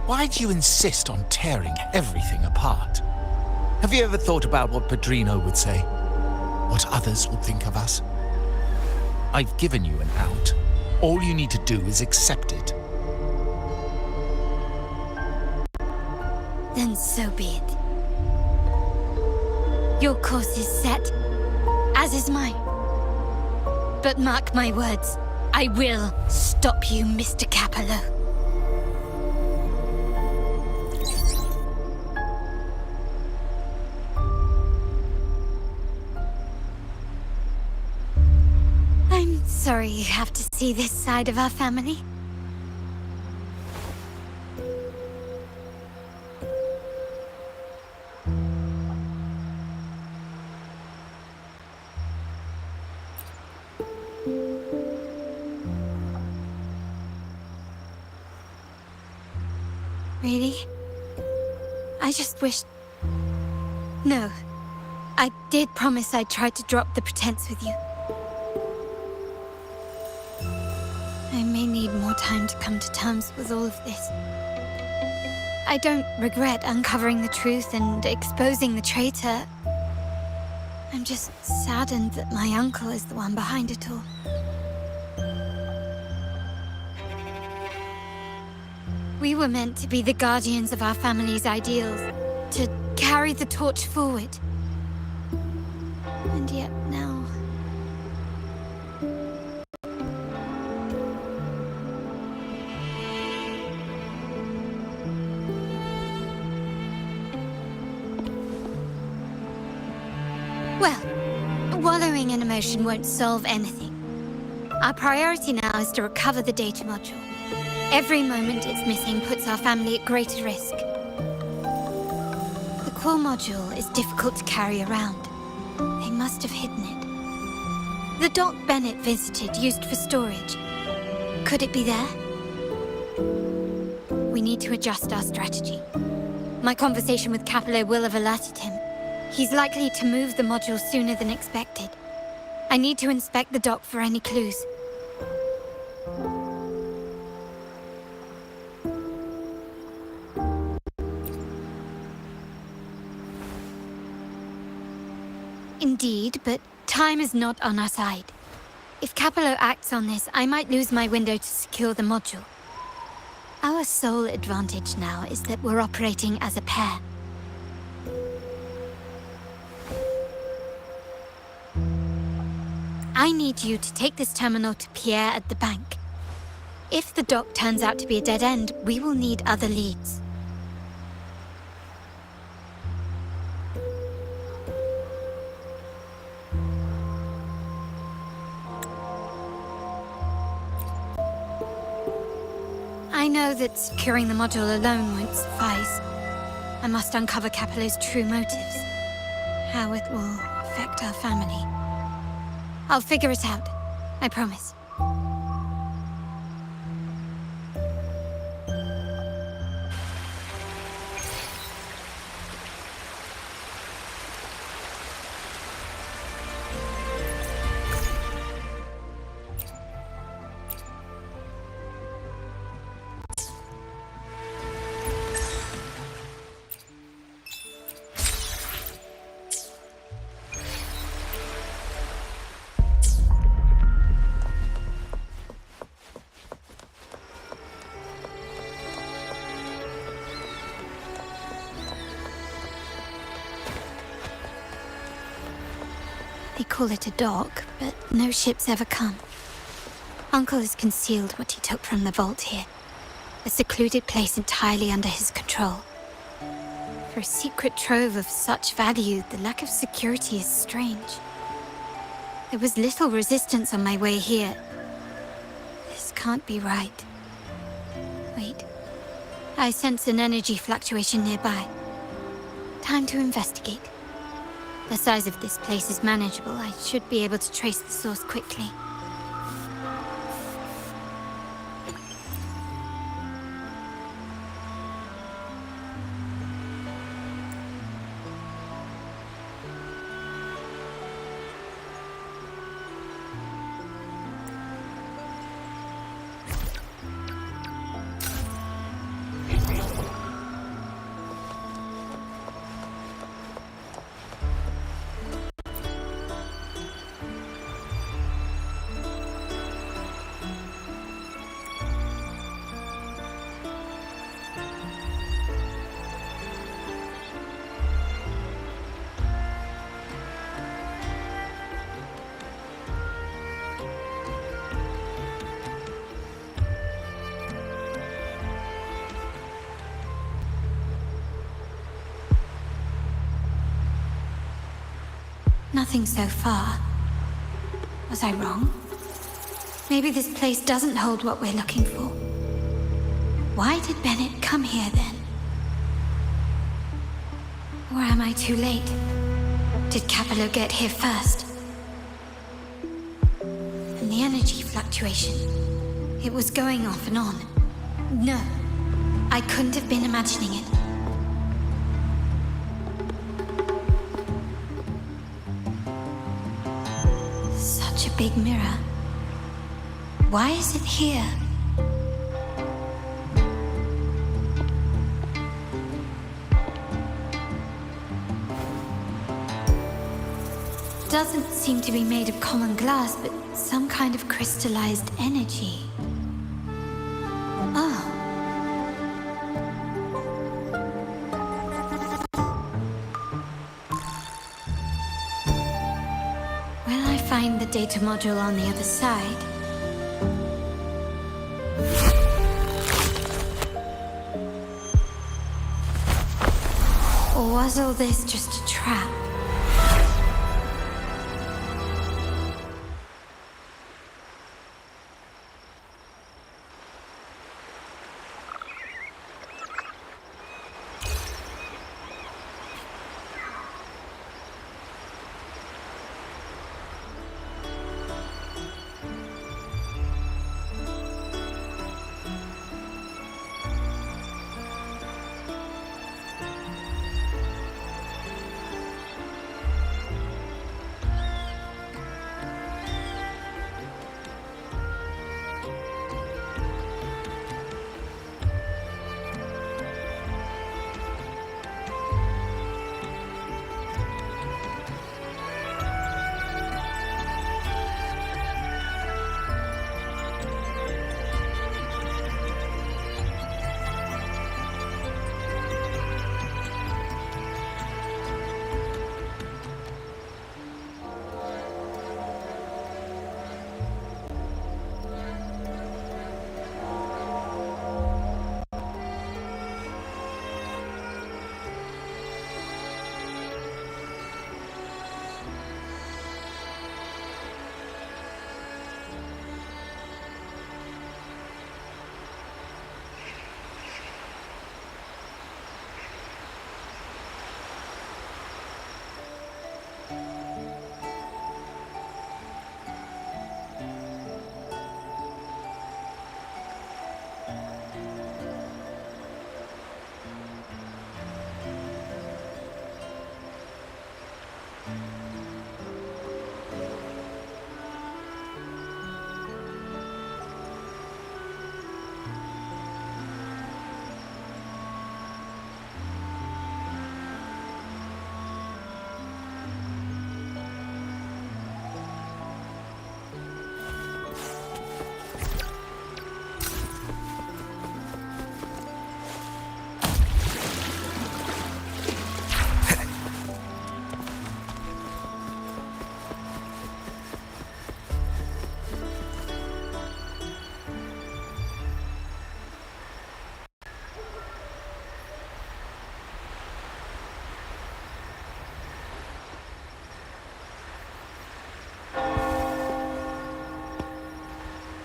Why do you insist on tearing everything apart? Have you ever thought about what Padrino would say? What others would think of us? I've given you an out. All you need to do is accept it. Then so be it. Your course is set, as is mine. But mark my words, I will stop you, Mr. Capello. I'm sorry you have to see this side of our family. Really? I just wished... No. I did promise I'd try to drop the pretense with you. I may need more time to come to terms with all of this. I don't regret uncovering the truth and exposing the traitor. I'm just saddened that my uncle is the one behind it all. We were meant to be the guardians of our family's ideals, to carry the torch forward. And yet now... Well, wallowing in emotion won't solve anything. Our priority now is to recover the data module. Every moment it's missing puts our family at greater risk. The core module is difficult to carry around. They must have hidden it. The dock Bennett visited, used for storage. Could it be there? We need to adjust our strategy. My conversation with Capello will have alerted him. He's likely to move the module sooner than expected. I need to inspect the dock for any clues. Indeed, but time is not on our side. If Capello acts on this, I might lose my window to secure the module. Our sole advantage now is that we're operating as a pair. I need you to take this terminal to Pierre at the bank. If the dock turns out to be a dead end, we will need other leads. I know that securing the module alone won't suffice. I must uncover Capello's true motives. How it will affect our family. I'll figure it out. I promise. They call it a dock, but no ships ever come. Uncle has concealed what he took from the vault here. A secluded place entirely under his control. For a secret trove of such value, the lack of security is strange. There was little resistance on my way here. This can't be right. Wait. I sense an energy fluctuation nearby. Time to investigate. The size of this place is manageable. I should be able to trace the source quickly. Nothing so far. Was I wrong? Maybe this place doesn't hold what we're looking for. Why did Bennett come here then? Or am I too late? Did Capello get here first? And the energy fluctuation. It was going off and on. No. I couldn't have been imagining it. Such a big mirror. Why is it here? Doesn't seem to be made of common glass, but some kind of crystallized energy. Oh. Will I find the data module on the other side? Or was all this just a trap?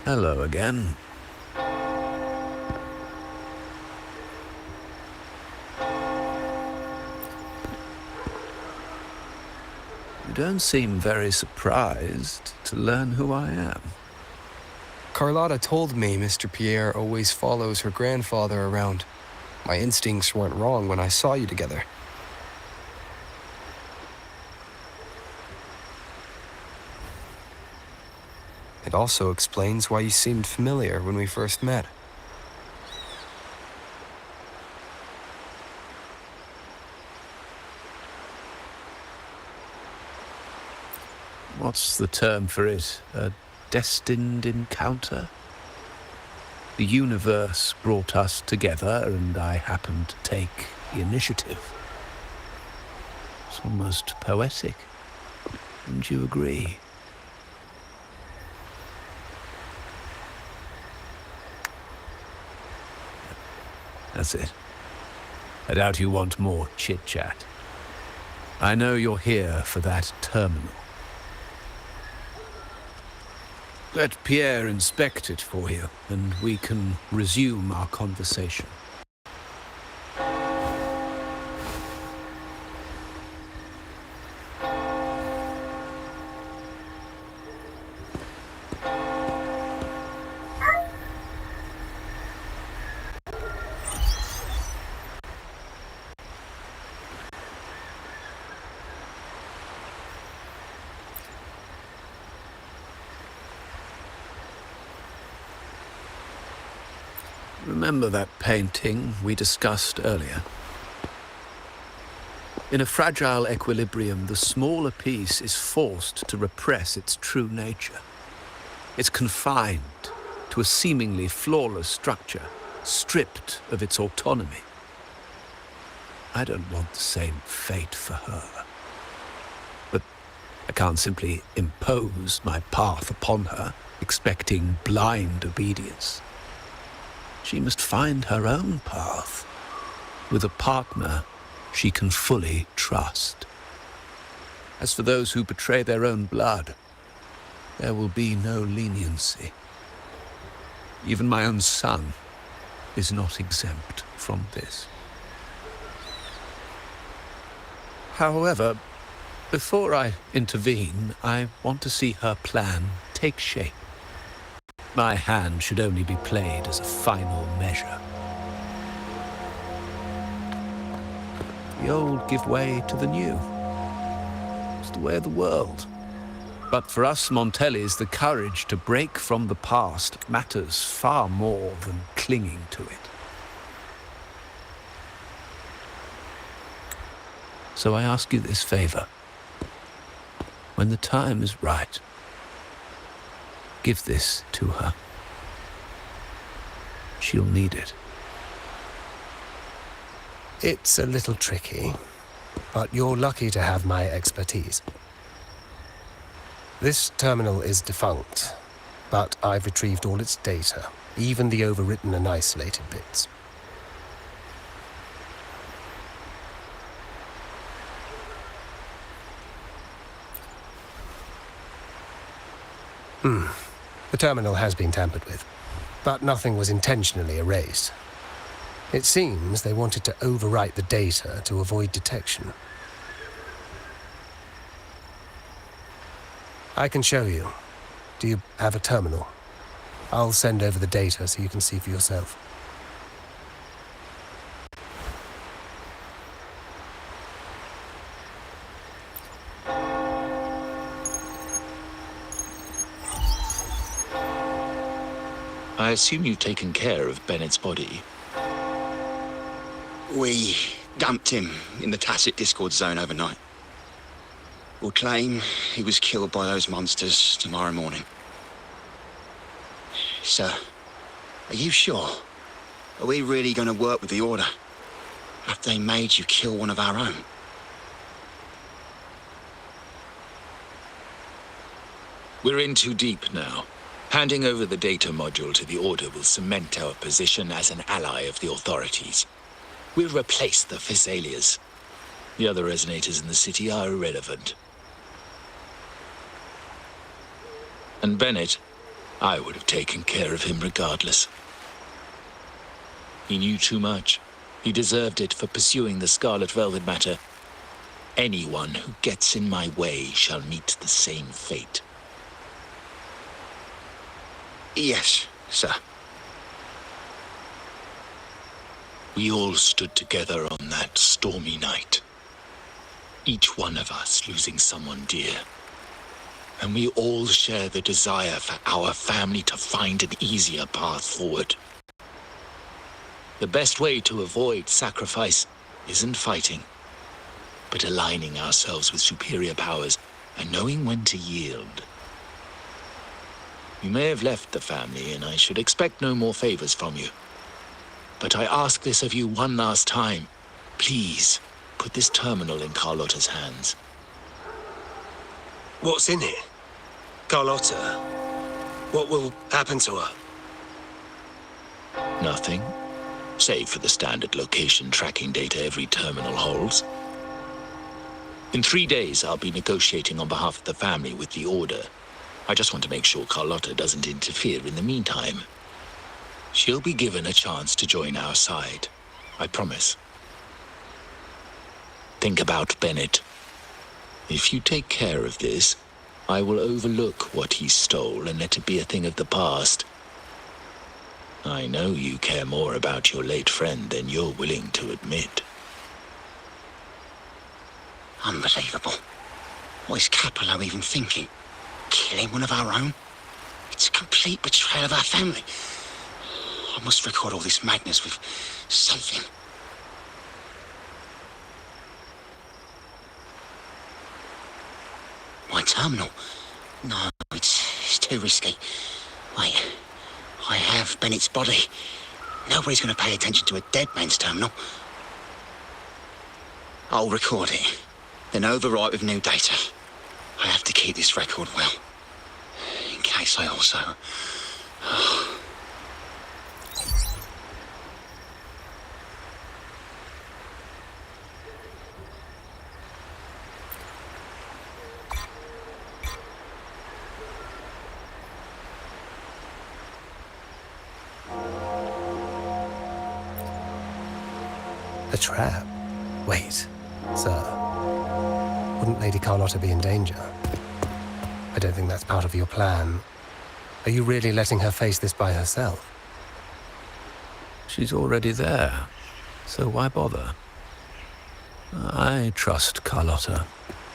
Hello again. You don't seem very surprised to learn who I am. Carlotta told me Mr. Pierre always follows her grandfather around. My instincts weren't wrong when I saw you together. It also explains why you seemed familiar when we first met. What's the term for it? A destined encounter? The universe brought us together, and I happened to take the initiative. It's almost poetic. Wouldn't you agree? That's it. I doubt you want more chit-chat. I know you're here for that terminal. Let Pierre inspect it for you, and we can resume our conversation. Remember that painting we discussed earlier? In a fragile equilibrium, the smaller piece is forced to repress its true nature. It's confined to a seemingly flawless structure, stripped of its autonomy. I don't want the same fate for her. But I can't simply impose my path upon her, expecting blind obedience. She must find her own path, with a partner she can fully trust. As for those who betray their own blood, there will be no leniency. Even my own son is not exempt from this. However, before I intervene, I want to see her plan take shape. My hand should only be played as a final measure. The old give way to the new. It's the way of the world. But for us Montellis, the courage to break from the past matters far more than clinging to it. So I ask you this favor. When the time is right, give this to her. She'll need it. It's a little tricky, but you're lucky to have my expertise. This terminal is defunct, but I've retrieved all its data, even the overwritten and isolated bits. The terminal has been tampered with, but nothing was intentionally erased. It seems they wanted to overwrite the data to avoid detection. I can show you. Do you have a terminal? I'll send over the data so you can see for yourself. I assume you've taken care of Bennett's body. We dumped him in the Tacit Discord zone overnight. We'll claim he was killed by those monsters tomorrow morning. Sir, are you sure? Are we really going to work with the Order? Have they made you kill one of our own? We're in too deep now. Handing over the data module to the Order will cement our position as an ally of the authorities. We'll replace the Physaelias. The other resonators in the city are irrelevant. And Bennett, I would have taken care of him regardless. He knew too much. He deserved it for pursuing the Scarlet Velvet matter. Anyone who gets in my way shall meet the same fate. Yes, sir. We all stood together on that stormy night. Each one of us losing someone dear. And we all share the desire for our family to find an easier path forward. The best way to avoid sacrifice isn't fighting, but aligning ourselves with superior powers and knowing when to yield. You may have left the family, and I should expect no more favors from you. But I ask this of you one last time. Please, put this terminal in Carlotta's hands. What's in it? Carlotta? What will happen to her? Nothing, save for the standard location tracking data every terminal holds. In 3 days, I'll be negotiating on behalf of the family with the Order. I just want to make sure Carlotta doesn't interfere in the meantime. She'll be given a chance to join our side. I promise. Think about Bennett. If you take care of this, I will overlook what he stole and let it be a thing of the past. I know you care more about your late friend than you're willing to admit. Unbelievable. What is Capello even thinking? Killing one of our own? It's a complete betrayal of our family. I must record all this madness with something. My terminal? No, it's too risky. Wait, I have Bennett's body. Nobody's going to pay attention to a dead man's terminal. I'll record it, then overwrite with new data. I have to keep this record well, in case I also... A trap? Wait, sir. Wouldn't Lady Carlotta be in danger? I don't think that's part of your plan. Are you really letting her face this by herself? She's already there, so why bother? I trust Carlotta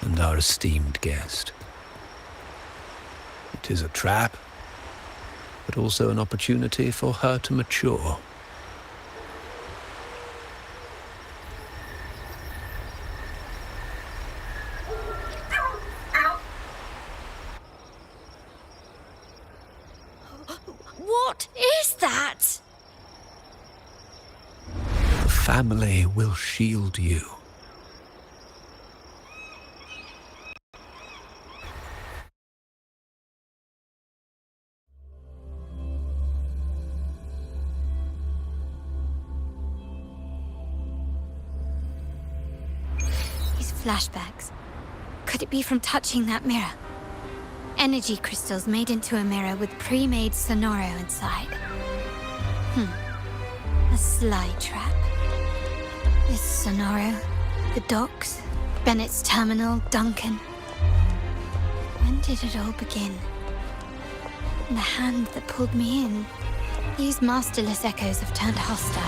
and our esteemed guest. It is a trap, but also an opportunity for her to mature. What is that? The family will shield you. These flashbacks. Could it be from touching that mirror? Energy crystals made into a mirror with pre-made Sonoro inside. A sly trap. This Sonoro, the docks, Bennett's terminal, Duncan. When did it all begin? And the hand that pulled me in. These masterless echoes have turned hostile.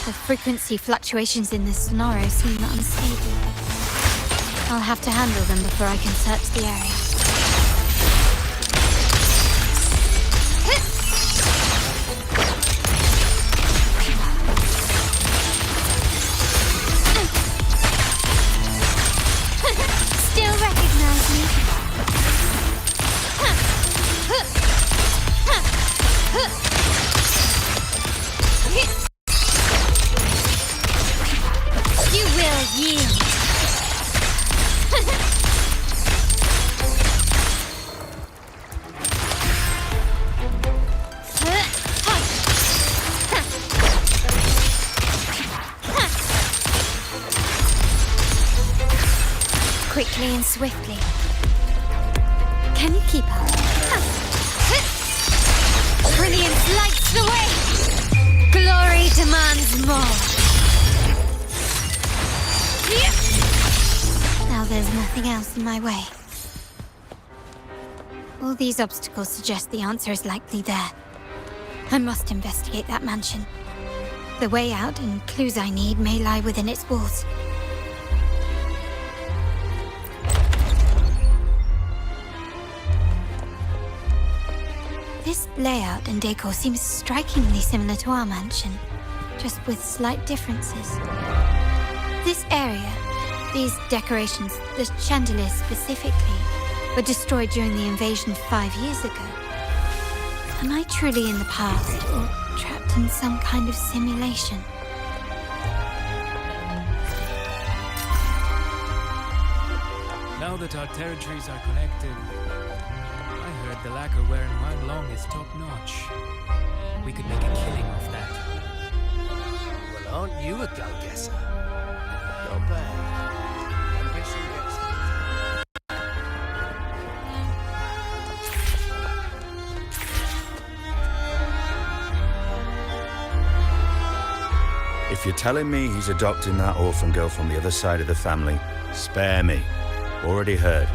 The frequency fluctuations in this Sonoro seem unstable. I'll have to handle them before I can search the area. Still recognize me? You will yield. Quickly and swiftly. Can you keep up? Brilliance lights the way! Glory demands more! Now there's nothing else in my way. All these obstacles suggest the answer is likely there. I must investigate that mansion. The way out and clues I need may lie within its walls. This layout and decor seems strikingly similar to our mansion, just with slight differences. This area, these decorations, the chandeliers specifically, were destroyed during the invasion 5 years ago. Am I truly in the past, or trapped in some kind of simulation? Now that our territories are connected, I heard the lacquer wearing wine long is top-notch. We could make a killing off that. Well, aren't you a go-guesser? Not bad. Ambition gets... If you're telling me he's adopting that orphan girl from the other side of the family, spare me. Already heard.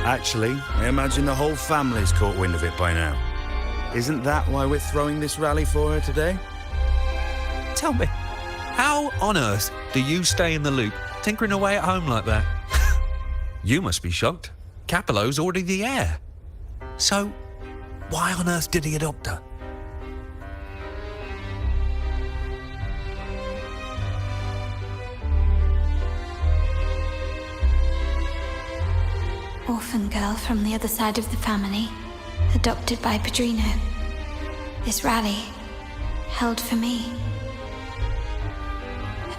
Actually, I imagine the whole family's caught wind of it by now. Isn't that why we're throwing this rally for her today? Tell me, how on earth do you stay in the loop, tinkering away at home like that? You must be shocked. Capello's already the heir. So, why on earth did he adopt her? orphan girl from the other side of the family, adopted by Padrino. This rally held for me.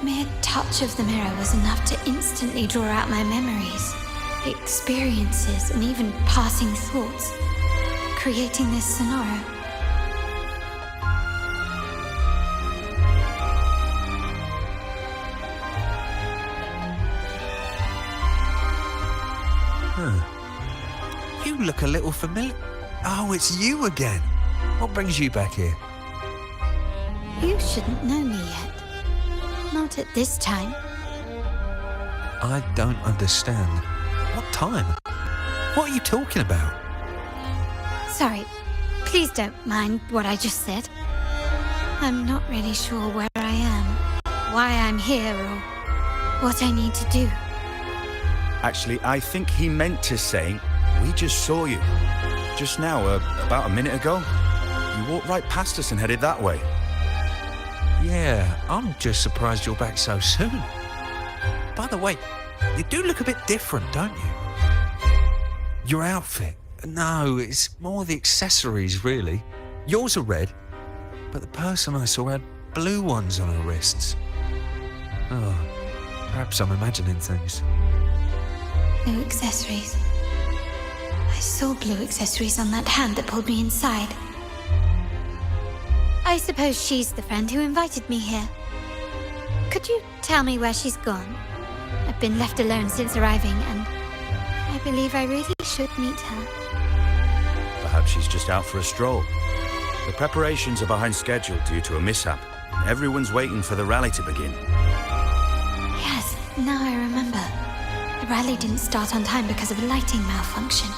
A mere touch of the mirror was enough to instantly draw out my memories, experiences, and even passing thoughts, creating this scenario. You look a little familiar. Oh, it's you again. What brings you back here? You shouldn't know me yet. Not at this time. I don't understand. What time? What are you talking about? Sorry, please don't mind what I just said. I'm not really sure where I am, why I'm here, or what I need to do. Actually, I think he meant to say, we just saw you. Just now, about a minute ago. You walked right past us and headed that way. Yeah, I'm just surprised you're back so soon. By the way, you do look a bit different, don't you? Your outfit. No, it's more the accessories, really. Yours are red, but the person I saw had blue ones on her wrists. Oh, perhaps I'm imagining things. Blue accessories. I saw blue accessories on that hand that pulled me inside. I suppose she's the friend who invited me here. Could you tell me where she's gone? I've been left alone since arriving, and I believe I really should meet her. Perhaps she's just out for a stroll. The preparations are behind schedule due to a mishap. Everyone's waiting for the rally to begin. Yes, now I remember. The rally didn't start on time because of a lighting malfunction.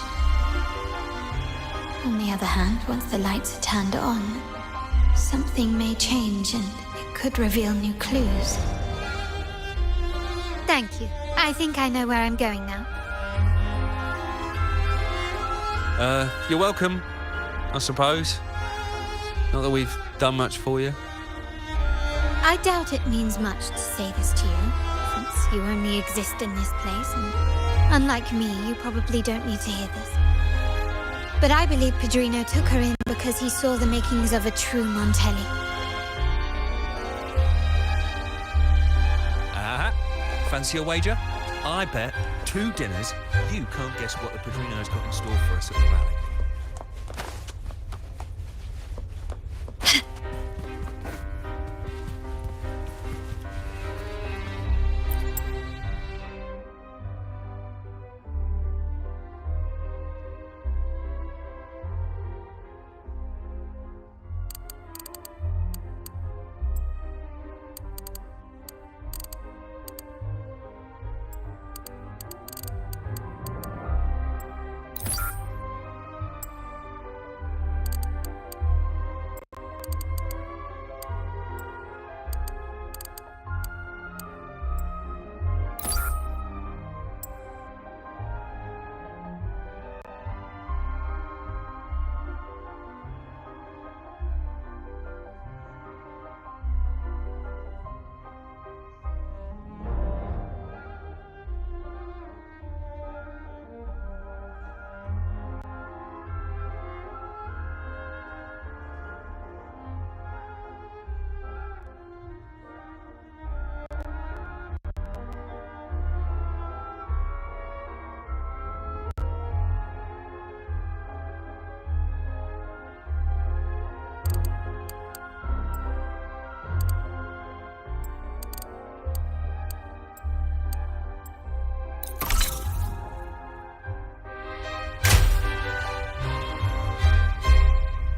On the other hand, once the lights are turned on, something may change and it could reveal new clues. Thank you. I think I know where I'm going now. You're welcome, I suppose. Not that we've done much for you. I doubt it means much to say this to you, since you only exist in this place, and unlike me, you probably don't need to hear this. But I believe Padrino took her in because he saw the makings of a true Montelli. Fancy a wager? I bet 2 dinners you can't guess what the Padrino's got in store for us at the rally.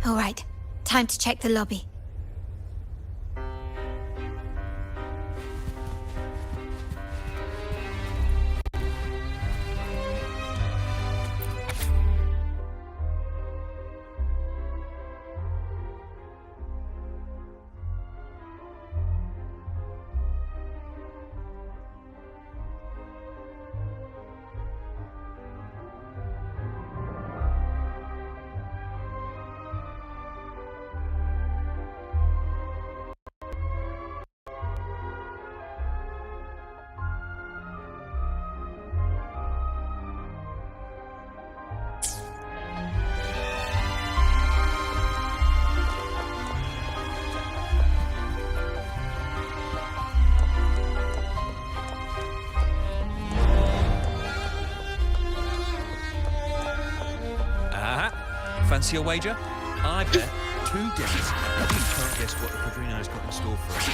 All right, time to check the lobby. Fancy a wager? I bet 2 days. You can't guess what the Padrino's got in store for us.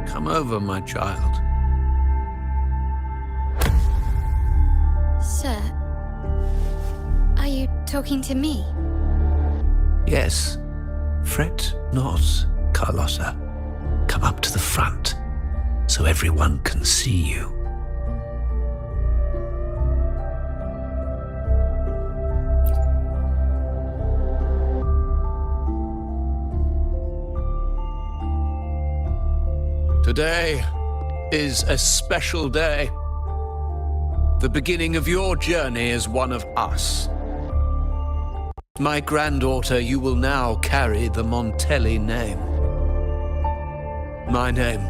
Come over, my child. Sir, are you talking to me? Yes. Fret not, Carlotta. Come up to the front, so everyone can see you. Today is a special day. The beginning of your journey as one of us. My granddaughter, you will now carry the Montelli name. My name.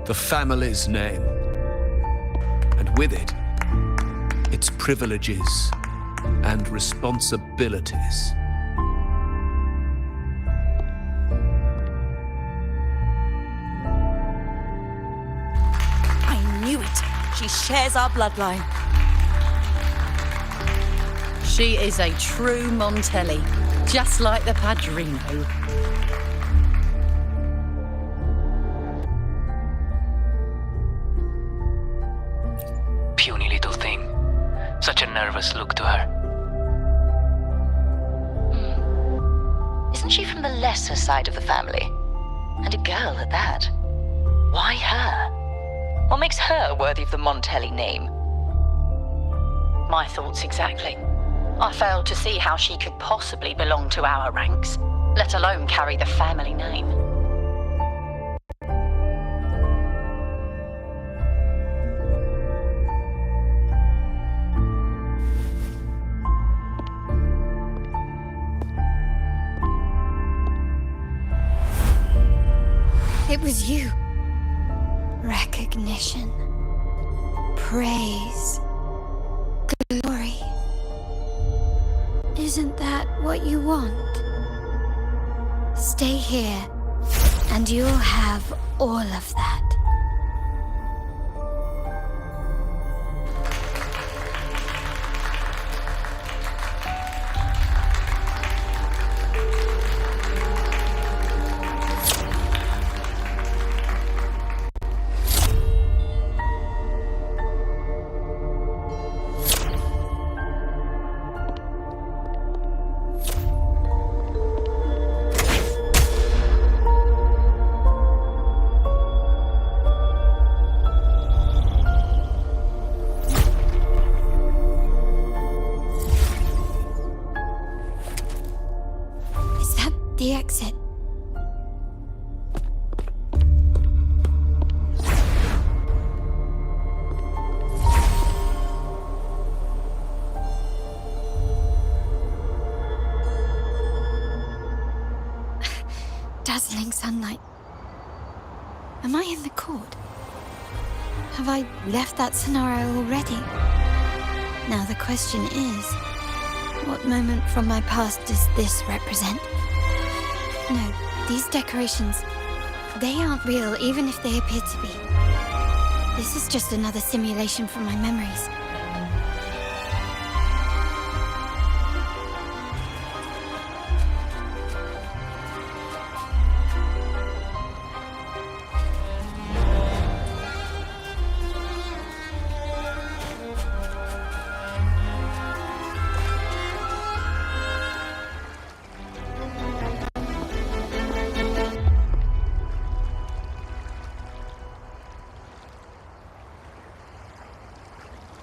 The family's name. And with it, its privileges and responsibilities. She shares our bloodline. She is a true Montelli, just like the Padrino. Puny little thing. Such a nervous look to her. Isn't she from the lesser side of the family? And a girl at that. Why her? What makes her worthy of the Montelli name? My thoughts exactly. I failed to see how she could possibly belong to our ranks, let alone carry the family name. It was you. Recognition, praise, glory. Isn't that what you want? Stay here, and you'll have all of that. The exit. Dazzling sunlight. Am I in the court? Have I left that scenario already? Now the question is, what moment from my past does this represent? No, these decorations, they aren't real, even if they appear to be. This is just another simulation from my memories.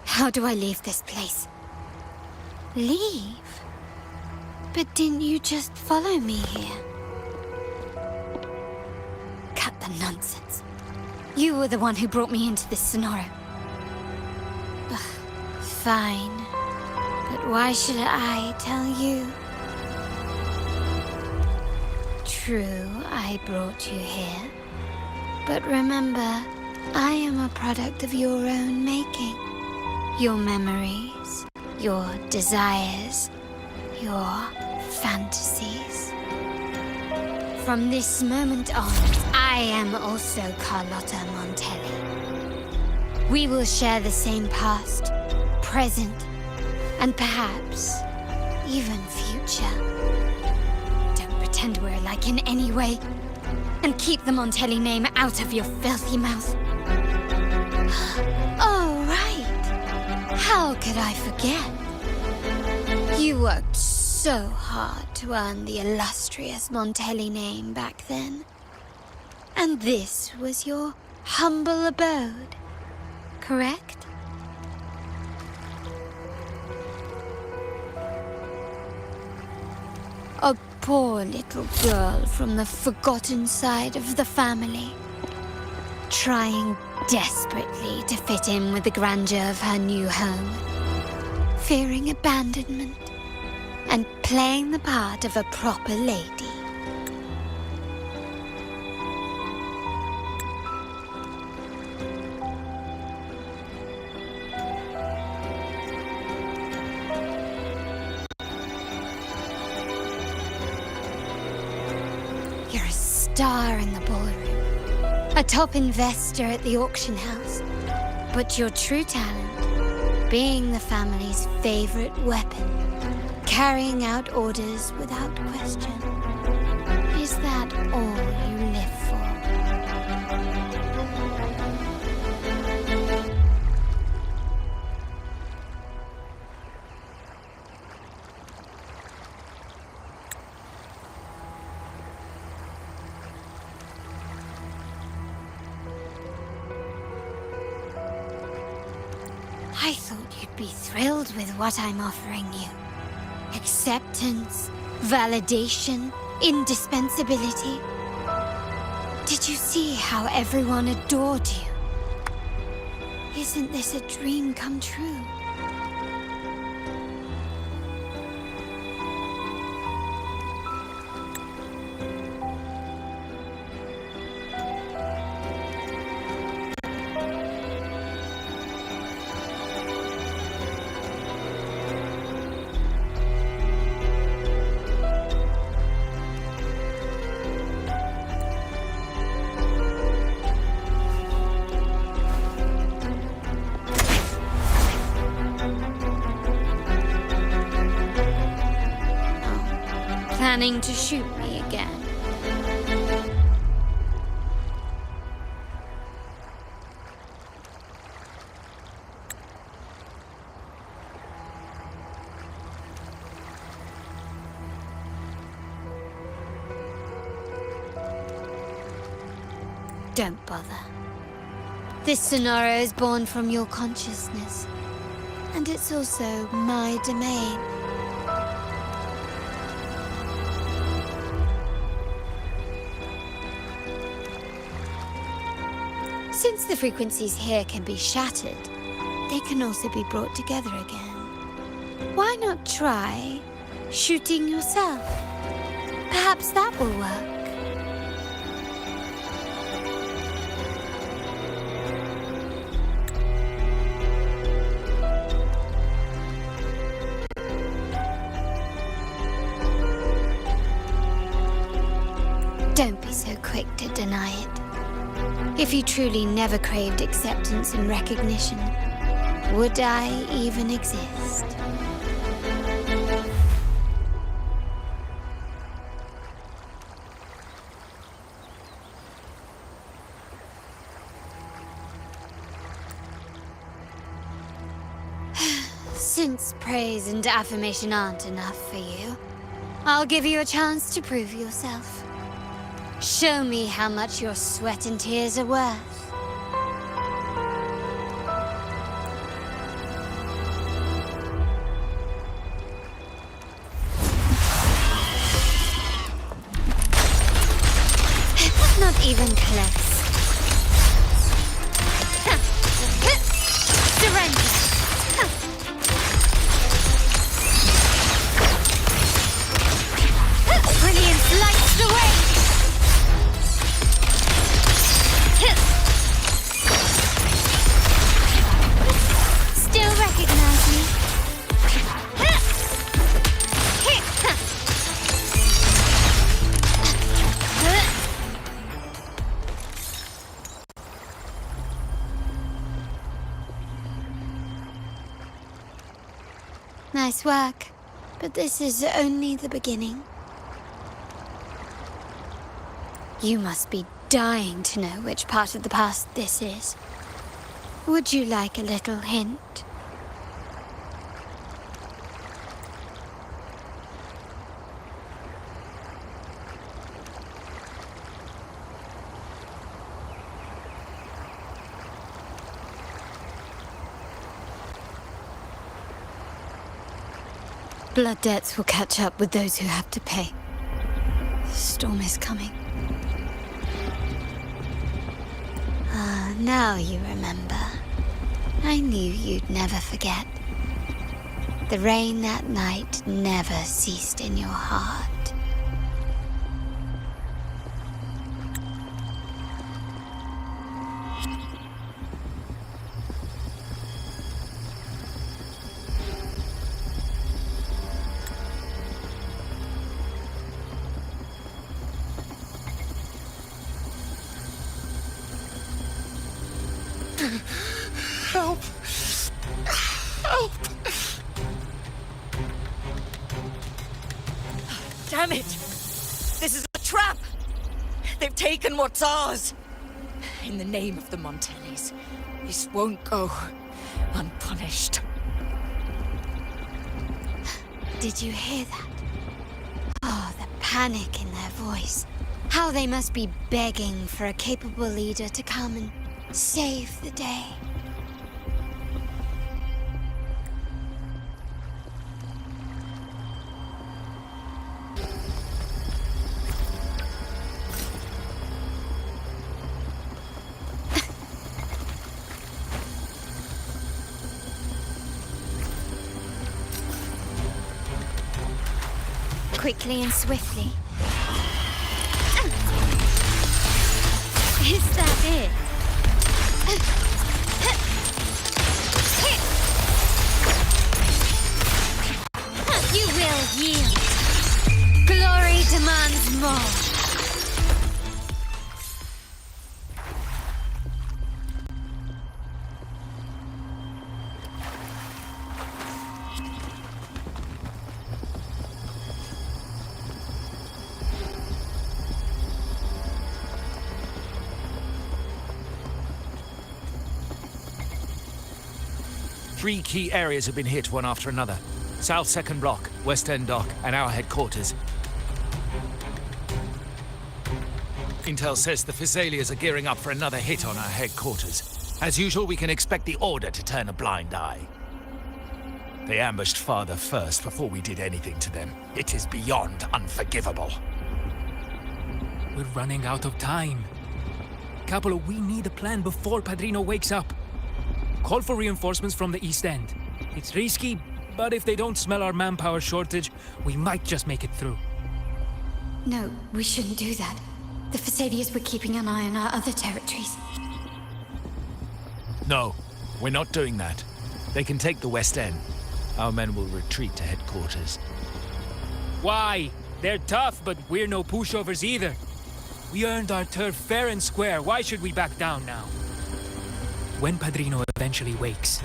How do I leave this place? Leave? But didn't you just follow me here? Cut the nonsense. You were the one who brought me into this scenario. Ugh, fine. But why should I tell you? True, I brought you here. But remember, I am a product of your own making. Your memories, your desires, your fantasies. From this moment on, I am also Carlotta Montelli. We will share the same past, present, and perhaps even future. Don't pretend we're alike in any way, and keep the Montelli name out of your filthy mouth. Oh, right. How could I forget? You worked so hard to earn the illustrious Montelli name back then. And this was your humble abode, correct? A poor little girl from the forgotten side of the family, trying desperately to fit in with the grandeur of her new home, fearing abandonment, and playing the part of a proper lady. You're a star in the ballroom, a top investor at the auction house, but your true talent, being the family's favorite weapon, carrying out orders without question. Is that all you live for? I thought you'd be thrilled with what I'm offering you. Acceptance, validation, indispensability. Did you see how everyone adored you? Isn't this a dream come true? Planning to shoot me again? Don't bother. This scenario is born from your consciousness, and it's also my domain. Since the frequencies here can be shattered, they can also be brought together again. Why not try shooting yourself? Perhaps that will work. Don't be so quick to deny it. If you truly never craved acceptance and recognition, would I even exist? Since praise and affirmation aren't enough for you, I'll give you a chance to prove yourself. Show me how much your sweat and tears are worth. Not even close. Nice work. But this is only the beginning. You must be dying to know which part of the past this is. Would you like a little hint? Blood debts will catch up with those who have to pay. The storm is coming. Ah, now you remember. I knew you'd never forget. The rain that night never ceased in your heart. Help! Help! Damn it! This is a trap! They've taken what's ours! In the name of the Montellis, this won't go unpunished. Did you hear that? Oh, the panic in their voice. How they must be begging for a capable leader to come and save the day. Quickly and swiftly. Is that it? You will yield. Glory demands more. Three key areas have been hit one after another. South Second Block, West End Dock, and our headquarters. Intel says the Physaelias are gearing up for another hit on our headquarters. As usual, we can expect the Order to turn a blind eye. They ambushed Father first before we did anything to them. It is beyond unforgivable. We're running out of time. Capolo, we need a plan before Padrino wakes up. Call for reinforcements from the East End. It's risky, but if they don't smell our manpower shortage, we might just make it through. No, we shouldn't do that. The Physaelias were keeping an eye on our other territories. No, we're not doing that. They can take the West End. Our men will retreat to headquarters. Why? They're tough, but we're no pushovers either. We earned our turf fair and square. Why should we back down now? When Padrino eventually wakes,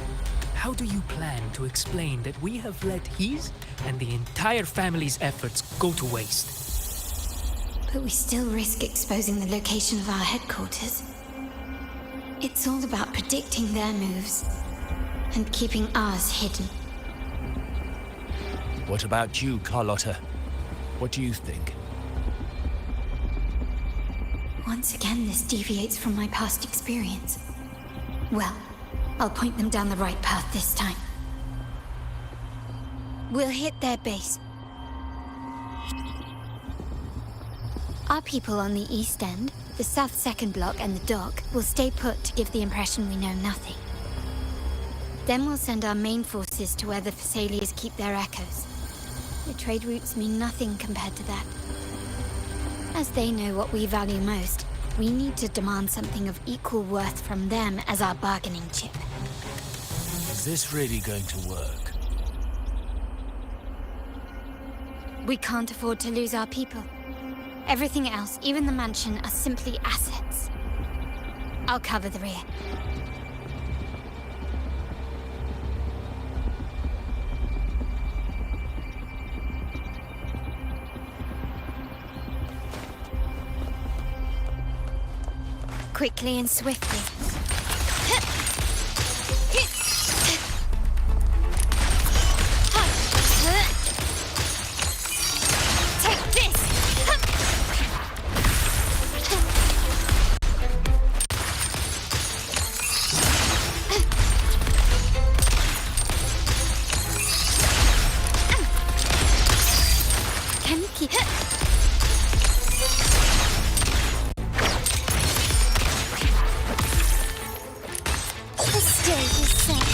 how do you plan to explain that we have let his and the entire family's efforts go to waste? But we still risk exposing the location of our headquarters. It's all about predicting their moves and keeping ours hidden. What about you, Carlotta? What do you think? Once again, this deviates from my past experience. Well, I'll point them down the right path this time. We'll hit their base. Our people on the East End, the South Second Block and the dock will stay put to give the impression we know nothing. Then we'll send our main forces to where the Physaelias keep their echoes. The trade routes mean nothing compared to that. As they know what we value most, we need to demand something of equal worth from them as our bargaining chip. Is this really going to work? We can't afford to lose our people. Everything else, even the mansion, are simply assets. I'll cover the rear. Quickly and swiftly. Take this! Can you keep it? The stage is set.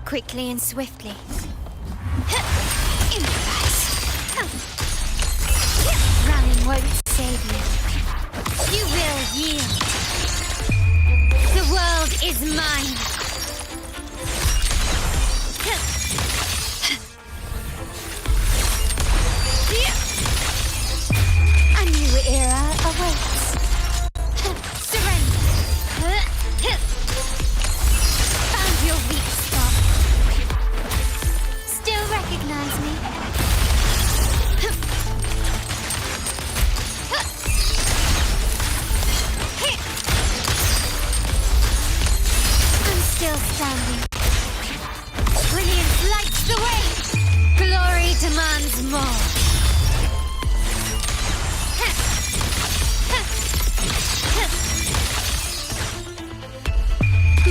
Quickly and swiftly. Running won't save you. You will yield. The world is mine. A new era awaits. Surrender. Found your weak spot. Still recognize me? I'm still standing. Brilliance lights the way. Glory demands more.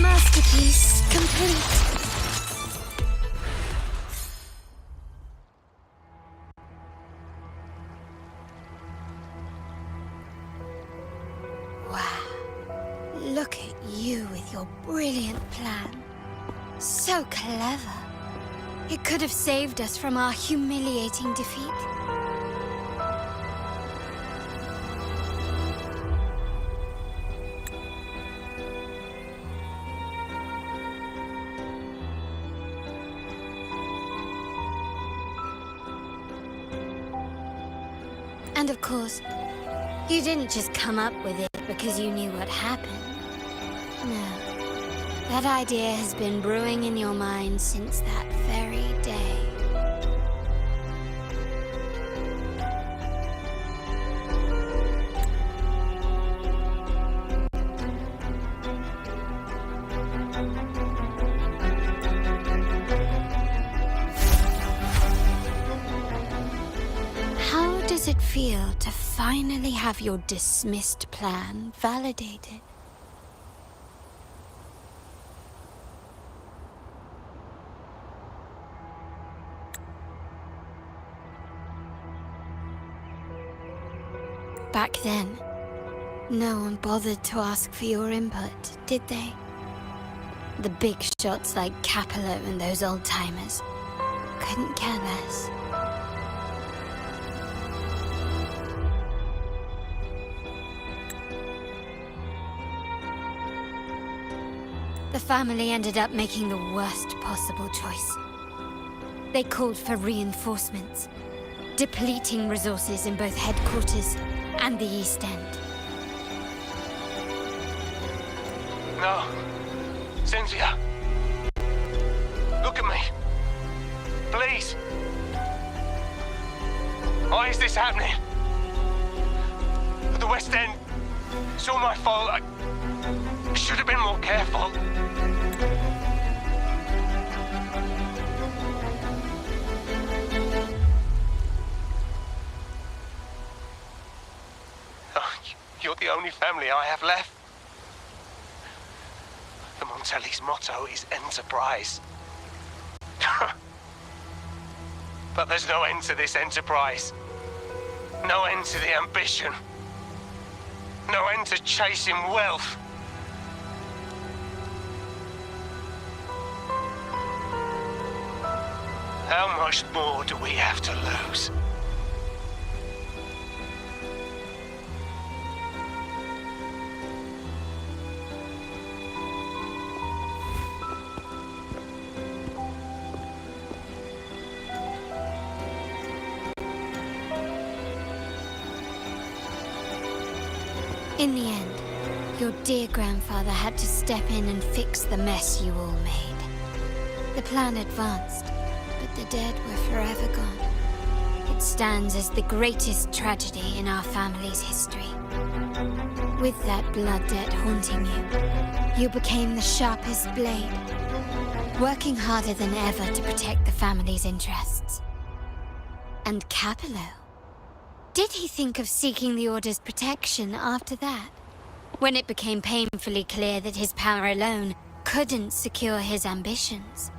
Masterpiece complete. Look at you with your brilliant plan. So clever. It could have saved us from our humiliating defeat. And of course, you didn't just come up with it because you knew what happened. No. That idea has been brewing in your mind since that very day. How does it feel to finally have your dismissed plan validated? Back then, no one bothered to ask for your input, did they? The big shots like Capello and those old-timers couldn't care less. The family ended up making the worst possible choice. They called for reinforcements, depleting resources in both headquarters and the East End. No. Cynthia. Look at me. Please. Why is this happening? At the West End. It's all my fault. I should have been more careful. You're the only family I have left. The Montelli's motto is enterprise. But there's no end to this enterprise. No end to the ambition. No end to chasing wealth. How much more do we have to lose? In the end, your dear grandfather had to step in and fix the mess you all made. The plan advanced, but the dead were forever gone. It stands as the greatest tragedy in our family's history. With that blood debt haunting you, you became the sharpest blade, working harder than ever to protect the family's interests. And Capello? Did he think of seeking the Order's protection after that? When it became painfully clear that his power alone couldn't secure his ambitions.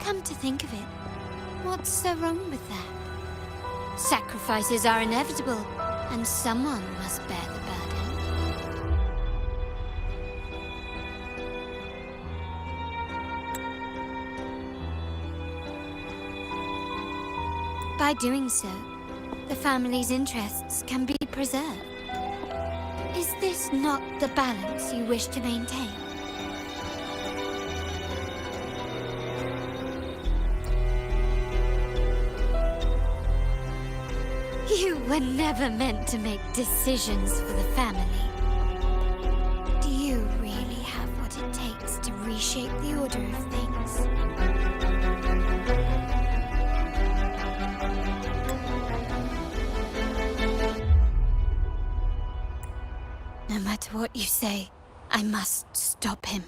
Come to think of it, what's so wrong with that? Sacrifices are inevitable, and someone must bear the burden. By doing so, the family's interests can be preserved. Is this not the balance you wish to maintain? You were never meant to make decisions for the family. Do you really have what it takes to reshape the order of things? No matter what you say, I must stop him.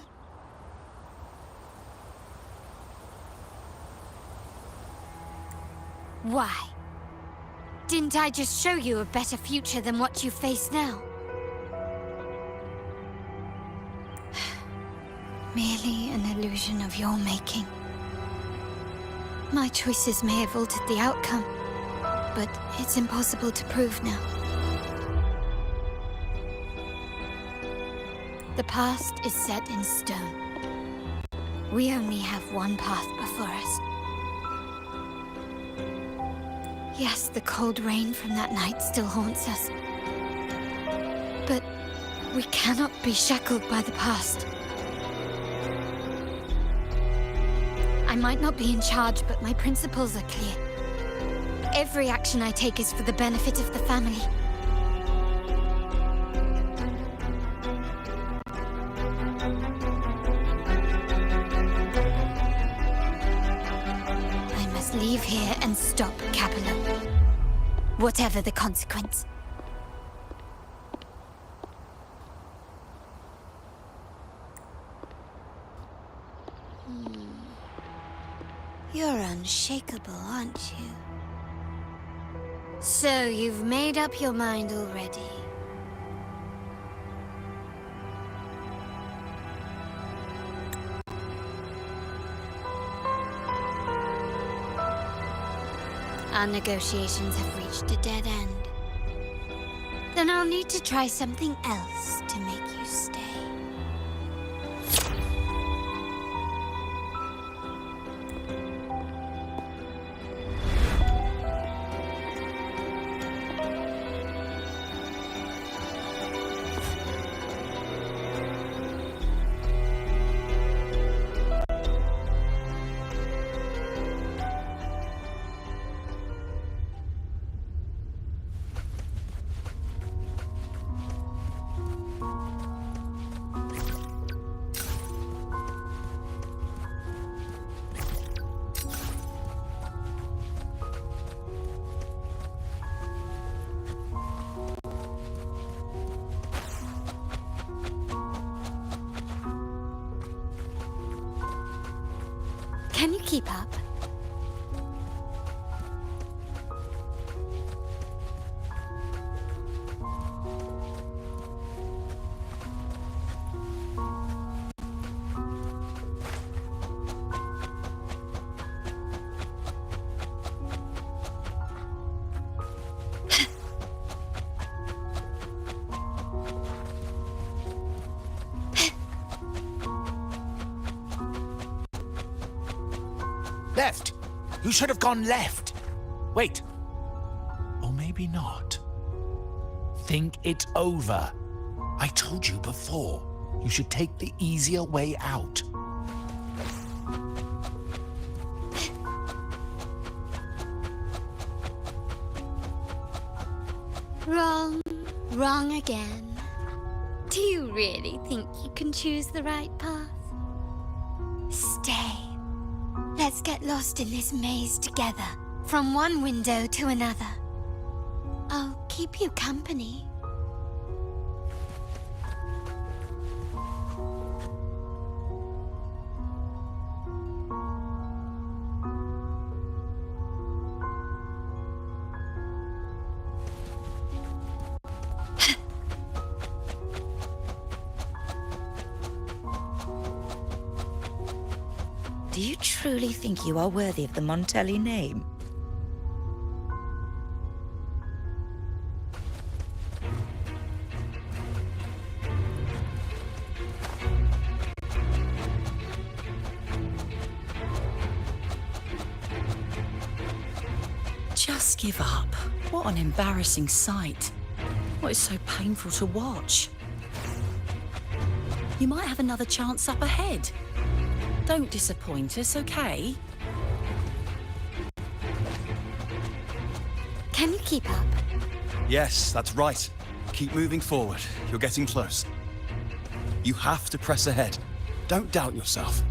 Why? Didn't I just show you a better future than what you face now? Merely an illusion of your making. My choices may have altered the outcome, but it's impossible to prove now. The past is set in stone. We only have one path before us. Yes, the cold rain from that night still haunts us. But we cannot be shackled by the past. I might not be in charge, but my principles are clear. Every action I take is for the benefit of the family. Leave here and stop Capello. Whatever the consequence. You're unshakable, aren't you? So you've made up your mind already. Our negotiations have reached a dead end. Then I'll need to try something else to make you stay. Can you keep up? Left! You should have gone left! Wait. Or maybe not. Think it over. I told you before. You should take the easier way out. Wrong. Wrong again. Do you really think you can choose the right path? Stay. Let's get lost in this maze together, from one window to another. I'll keep you company. Do you truly think you are worthy of the Montelli name? Just give up. What an embarrassing sight. What is so painful to watch? You might have another chance up ahead. Don't disappoint us, okay? Can you keep up? Yes, that's right. Keep moving forward. You're getting close. You have to press ahead. Don't doubt yourself.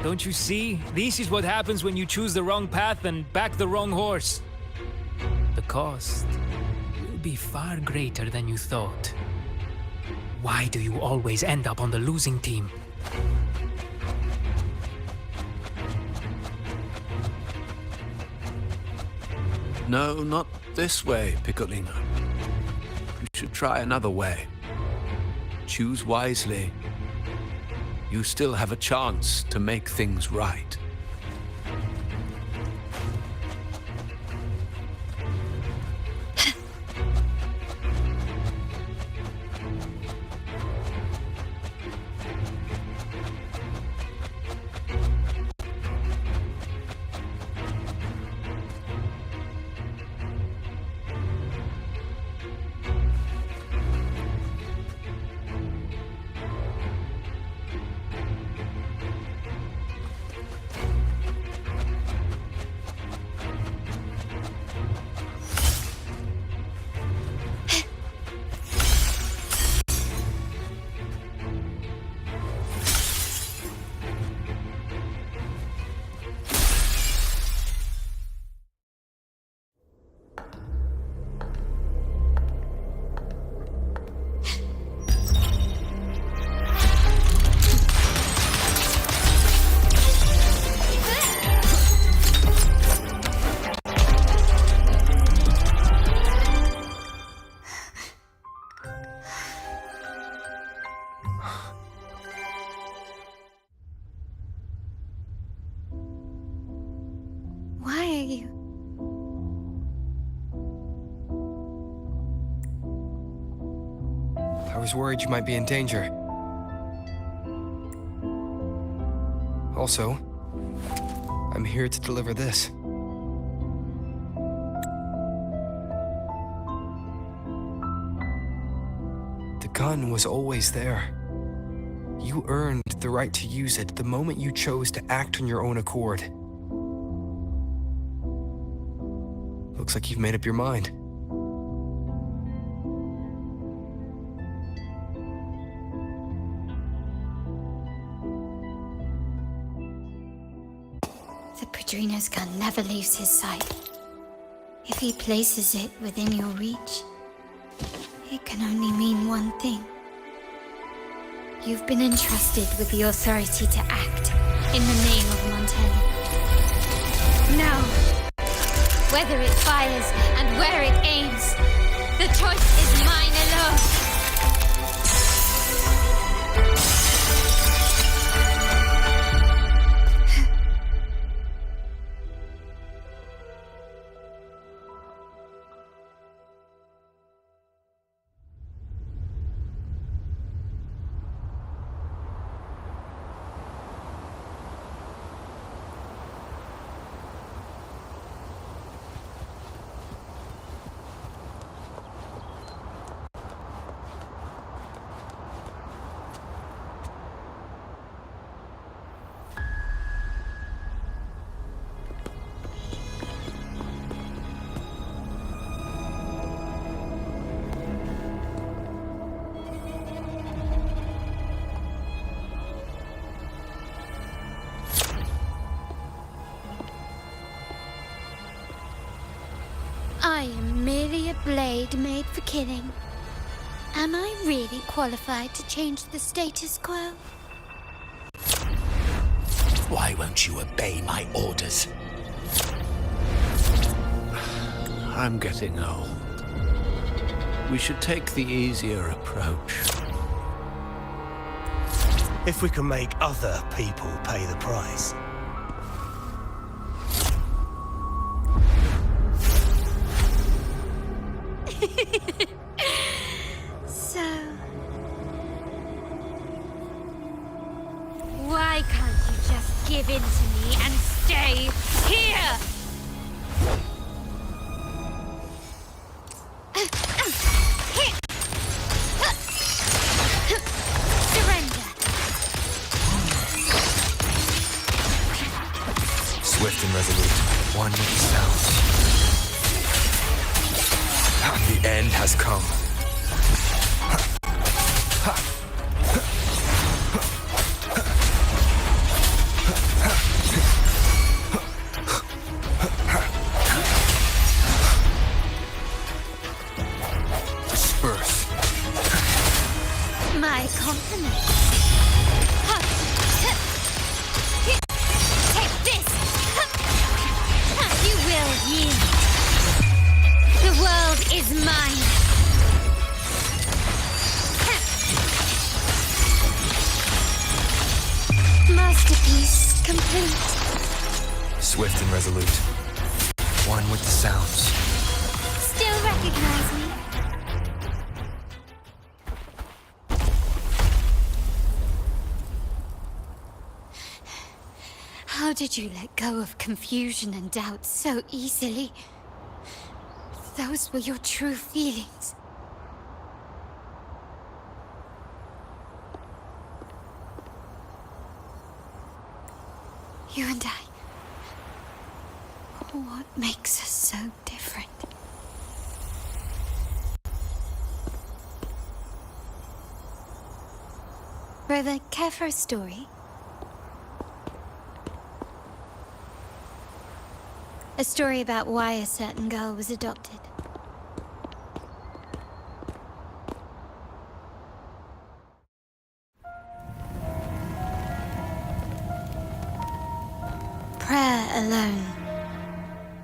Don't you see? This is what happens when you choose the wrong path and back the wrong horse. The cost will be far greater than you thought. Why do you always end up on the losing team? No, not this way, Piccolino. You should try another way. Choose wisely. You still have a chance to make things right. Why are you? I was worried you might be in danger. Also, I'm here to deliver this. The gun was always there. You earned the right to use it the moment you chose to act on your own accord. Looks like you've made up your mind. The Padrino's gun never leaves his sight. If he places it within your reach, it can only mean one thing. You've been entrusted with the authority to act in the name of Montelli. Now, whether it fires and where it aims, the choice is mine alone. blade made for killing. Am I really qualified to change the status quo? Why won't you obey my orders? I'm getting old. We should take the easier approach. If we can make other people pay the price. So... why can't you just give in to me and stay here? Surrender. Swift and resolute, one with the sound. The end has come. Disperse. My compliments. Take this. You will yield. The world is mine. Masterpiece complete. Swift and resolute, one with the sounds. Still recognize me? How did you let go of confusion and doubt so easily? Those were your true feelings. You and I. What makes us so different? Brother, care for a story? A story about why a certain girl was adopted. Prayer alone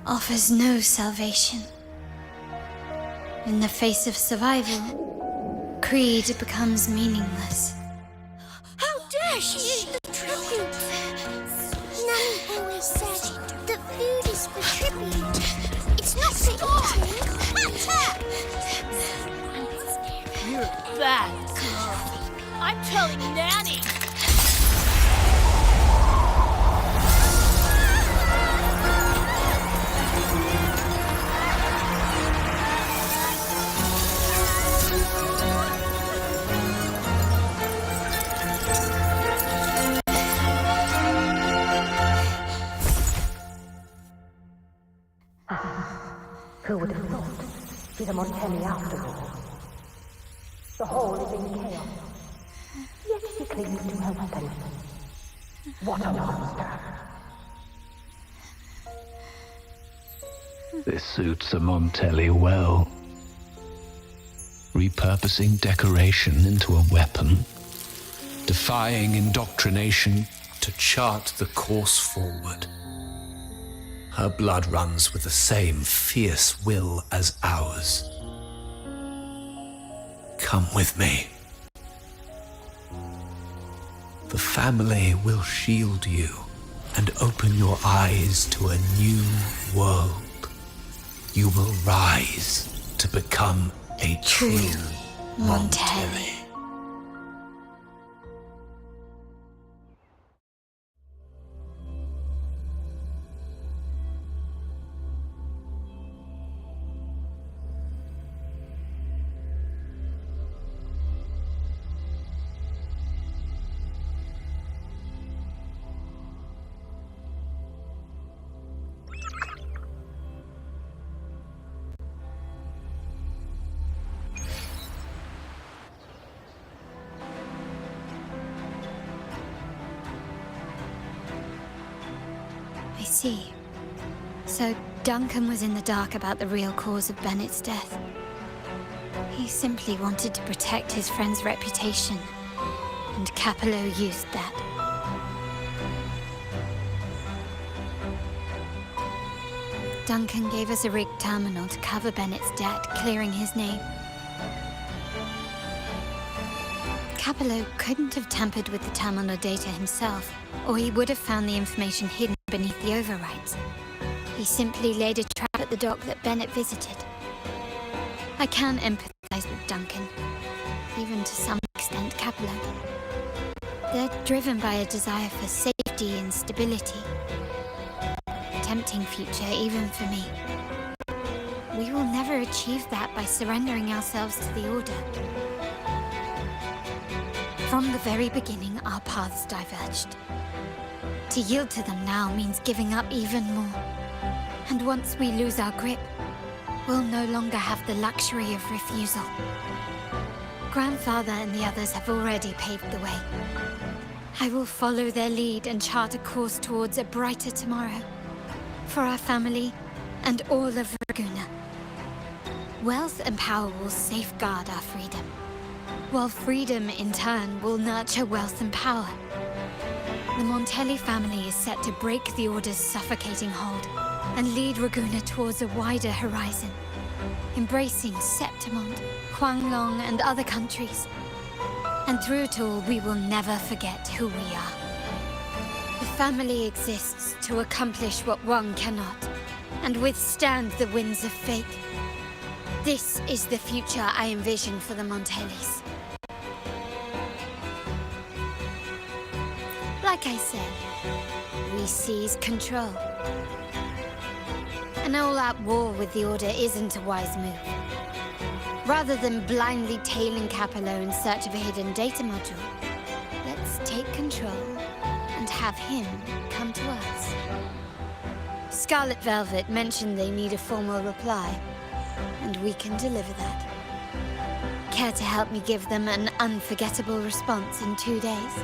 offers no salvation. In the face of survival, creed becomes meaningless. How dare she eat the tribute? Nanny always said that food is for tribute. It's not for eating. You're bad, girl. I'm telling Nanny. Who would have thought? She's a Montelli after all. The hall is in chaos. Yet she clings to her weapon. What a monster! This suits a Montelli well. Repurposing decoration into a weapon, defying indoctrination to chart the course forward. Her blood runs with the same fierce will as ours. Come with me. The family will shield you and open your eyes to a new world. You will rise to become a true Montelli. I see. So Duncan was in the dark about the real cause of Bennett's death. He simply wanted to protect his friend's reputation, and Capello used that. Duncan gave us a rigged terminal to cover Bennett's debt, clearing his name. Capello couldn't have tampered with the terminal data himself, or he would have found the information hidden beneath the overrides. He simply laid a trap at the dock that Bennett visited. I can empathize with Duncan, even to some extent Capello. They're driven by a desire for safety and stability. Tempting future even for me. We will never achieve that by surrendering ourselves to the Order. From the very beginning, our paths diverged. To yield to them now means giving up even more. And once we lose our grip, we'll no longer have the luxury of refusal. Grandfather and the others have already paved the way. I will follow their lead and chart a course towards a brighter tomorrow. For our family and all of Raguna. Wealth and power will safeguard our freedom, while freedom in turn will nurture wealth and power. The Montelli family is set to break the Order's suffocating hold and lead Raguna towards a wider horizon, embracing Septimond, Huanglong, and other countries. And through it all, we will never forget who we are. The family exists to accomplish what one cannot, and withstand the winds of fate. This is the future I envision for the Montellis. Like I said, we seize control. An all-out war with the Order isn't a wise move. Rather than blindly tailing Capello in search of a hidden data module, let's take control and have him come to us. Scarlet Velvet mentioned they need a formal reply, and we can deliver that. Care to help me give them an unforgettable response in 2 days?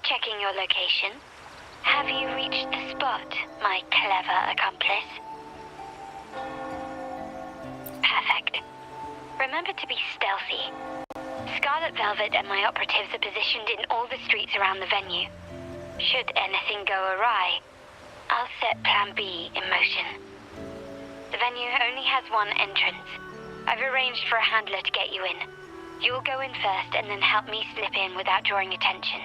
Checking your location. Have you reached the spot, my clever accomplice? Perfect. Remember to be stealthy. Scarlet Velvet and my operatives are positioned in all the streets around the venue. Should anything go awry, I'll set Plan B in motion. The venue only has one entrance. I've arranged for a handler to get you in. You'll go in first and then help me slip in without drawing attention.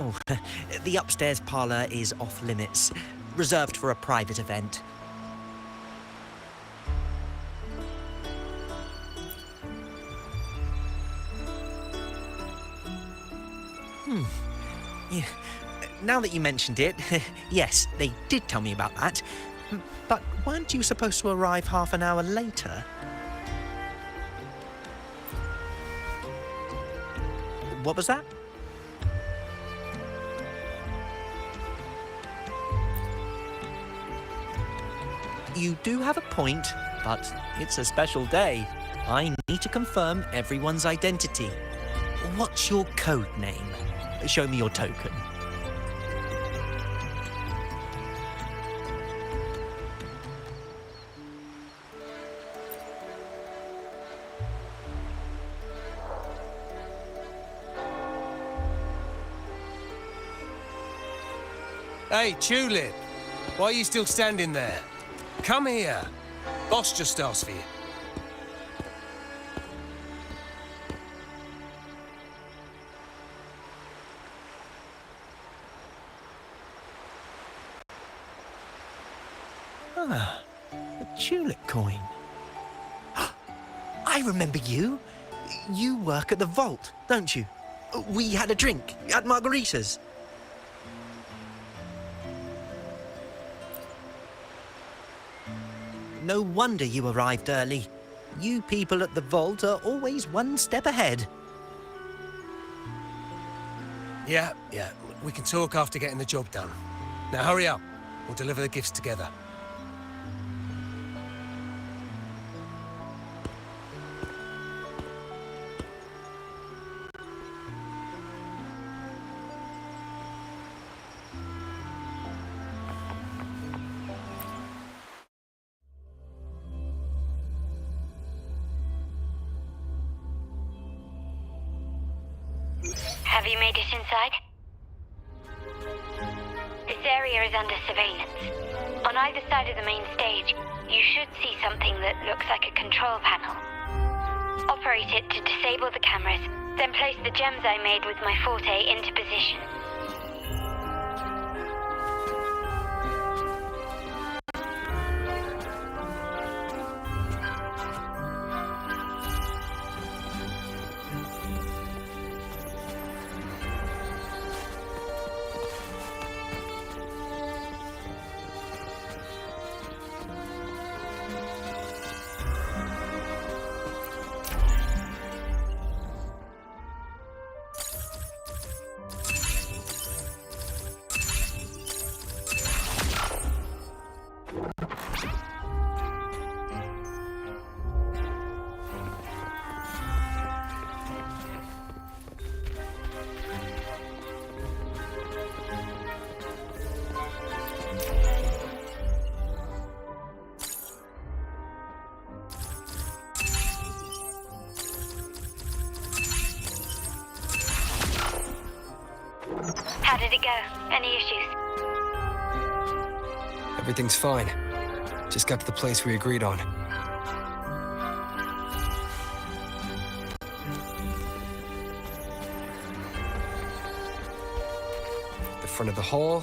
Oh, the upstairs parlour is off limits, reserved for a private event. Yeah. Now that you mentioned it, yes, they did tell me about that. But weren't you supposed to arrive half an hour later? What was that? You do have a point, but it's a special day. I need to confirm everyone's identity. What's your code name? Show me your token. Hey, Tulip! Why are you still standing there? Come here. Boss just asked for you. Ah, a tulip coin. I remember you. You work at the vault, don't you? We had a drink at Margarita's. No wonder you arrived early. You people at the vault are always one step ahead. Yeah. We can talk after getting the job done. Now hurry up. We'll deliver the gifts together. Have you made it inside? This area is under surveillance. On either side of the main stage, you should see something that looks like a control panel. Operate it to disable the cameras, then place the gems I made with my forte into position. How did it go? Any issues? Everything's fine. Just got to the place we agreed on. The front of the hall.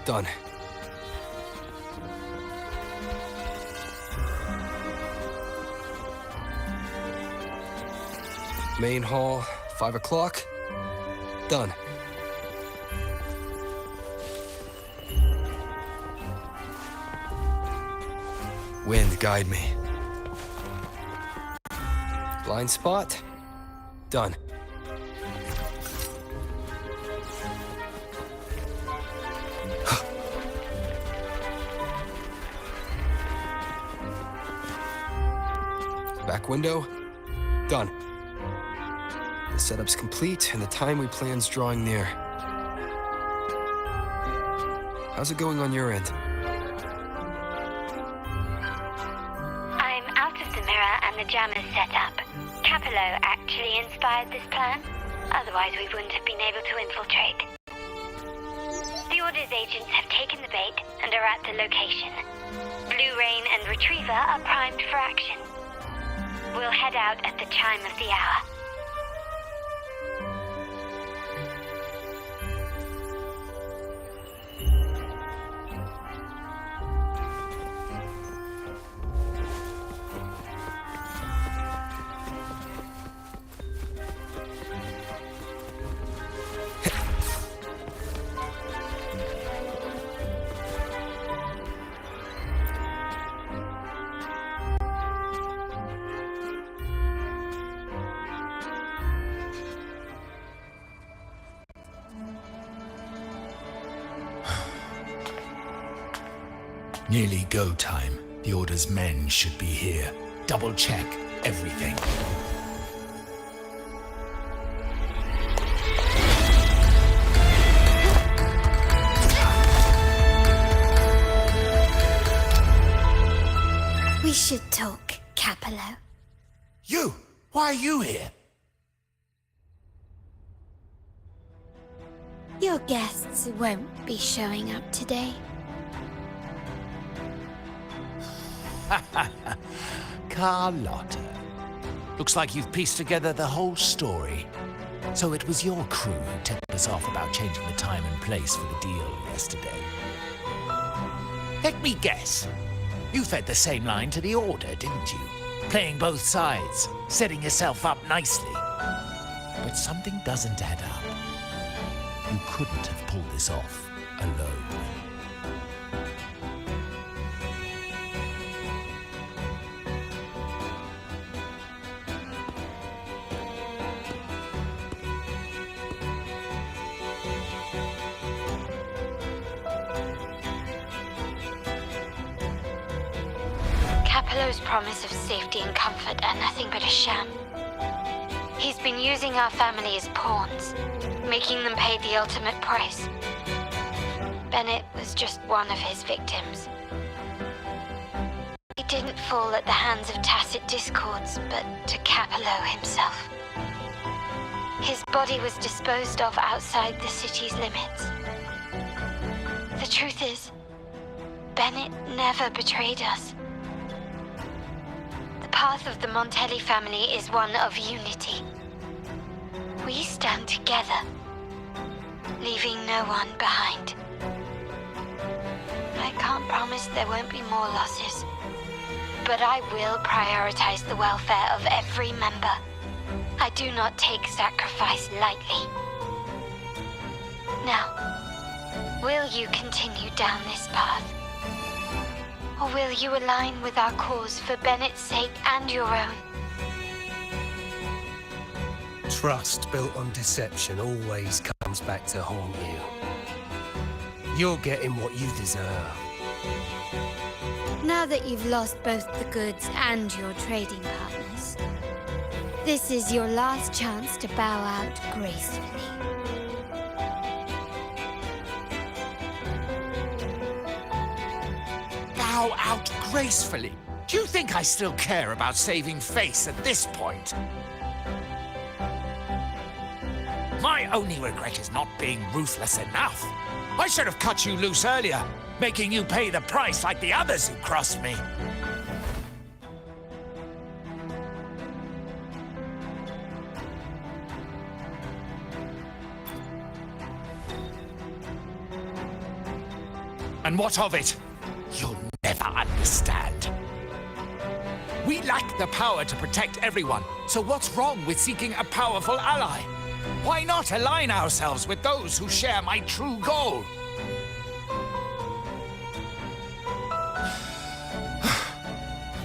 Done. Main hall, 5 o'clock. Done. Wind, guide me. Blind spot. Done. Back window. Done. The setup's complete, and the time we plan's drawing near. How's it going on your end? I'm out of the mirror and the jammer's set up. Capello actually inspired this plan. Otherwise, we wouldn't have been able to infiltrate. The Order's agents have taken the bait and are at the location. Blue Rain and Retriever are primed for action. We'll head out at the chime of the hour. Nearly go time. The Order's men should be here. Double check everything. We should talk, Capello. You! Why are you here? Your guests won't be showing up today. Carlotta. Looks like you've pieced together the whole story. So it was your crew who tipped us off about changing the time and place for the deal yesterday. Let me guess. You fed the same line to the Order, didn't you? Playing both sides, setting yourself up nicely. But something doesn't add up. You couldn't have pulled this off alone. Capello's promise of safety and comfort are nothing but a sham. He's been using our family as pawns, making them pay the ultimate price. Bennett was just one of his victims. He didn't fall at the hands of tacit discords, but to Capello himself. His body was disposed of outside the city's limits. The truth is, Bennett never betrayed us. The path of the Montelli family is one of unity. We stand together, leaving no one behind. I can't promise there won't be more losses, but I will prioritize the welfare of every member. I do not take sacrifice lightly. Now, will you continue down this path? Or will you align with our cause for Bennett's sake and your own? Trust built on deception always comes back to haunt you. You're getting what you deserve. Now that you've lost both the goods and your trading partners, this is your last chance to bow out gracefully. Bow out gracefully. Do you think I still care about saving face at this point? My only regret is not being ruthless enough. I should have cut you loose earlier, making you pay the price like the others who crossed me. And what of it? You'll never understand. We lack the power to protect everyone, so what's wrong with seeking a powerful ally? Why not align ourselves with those who share my true goal?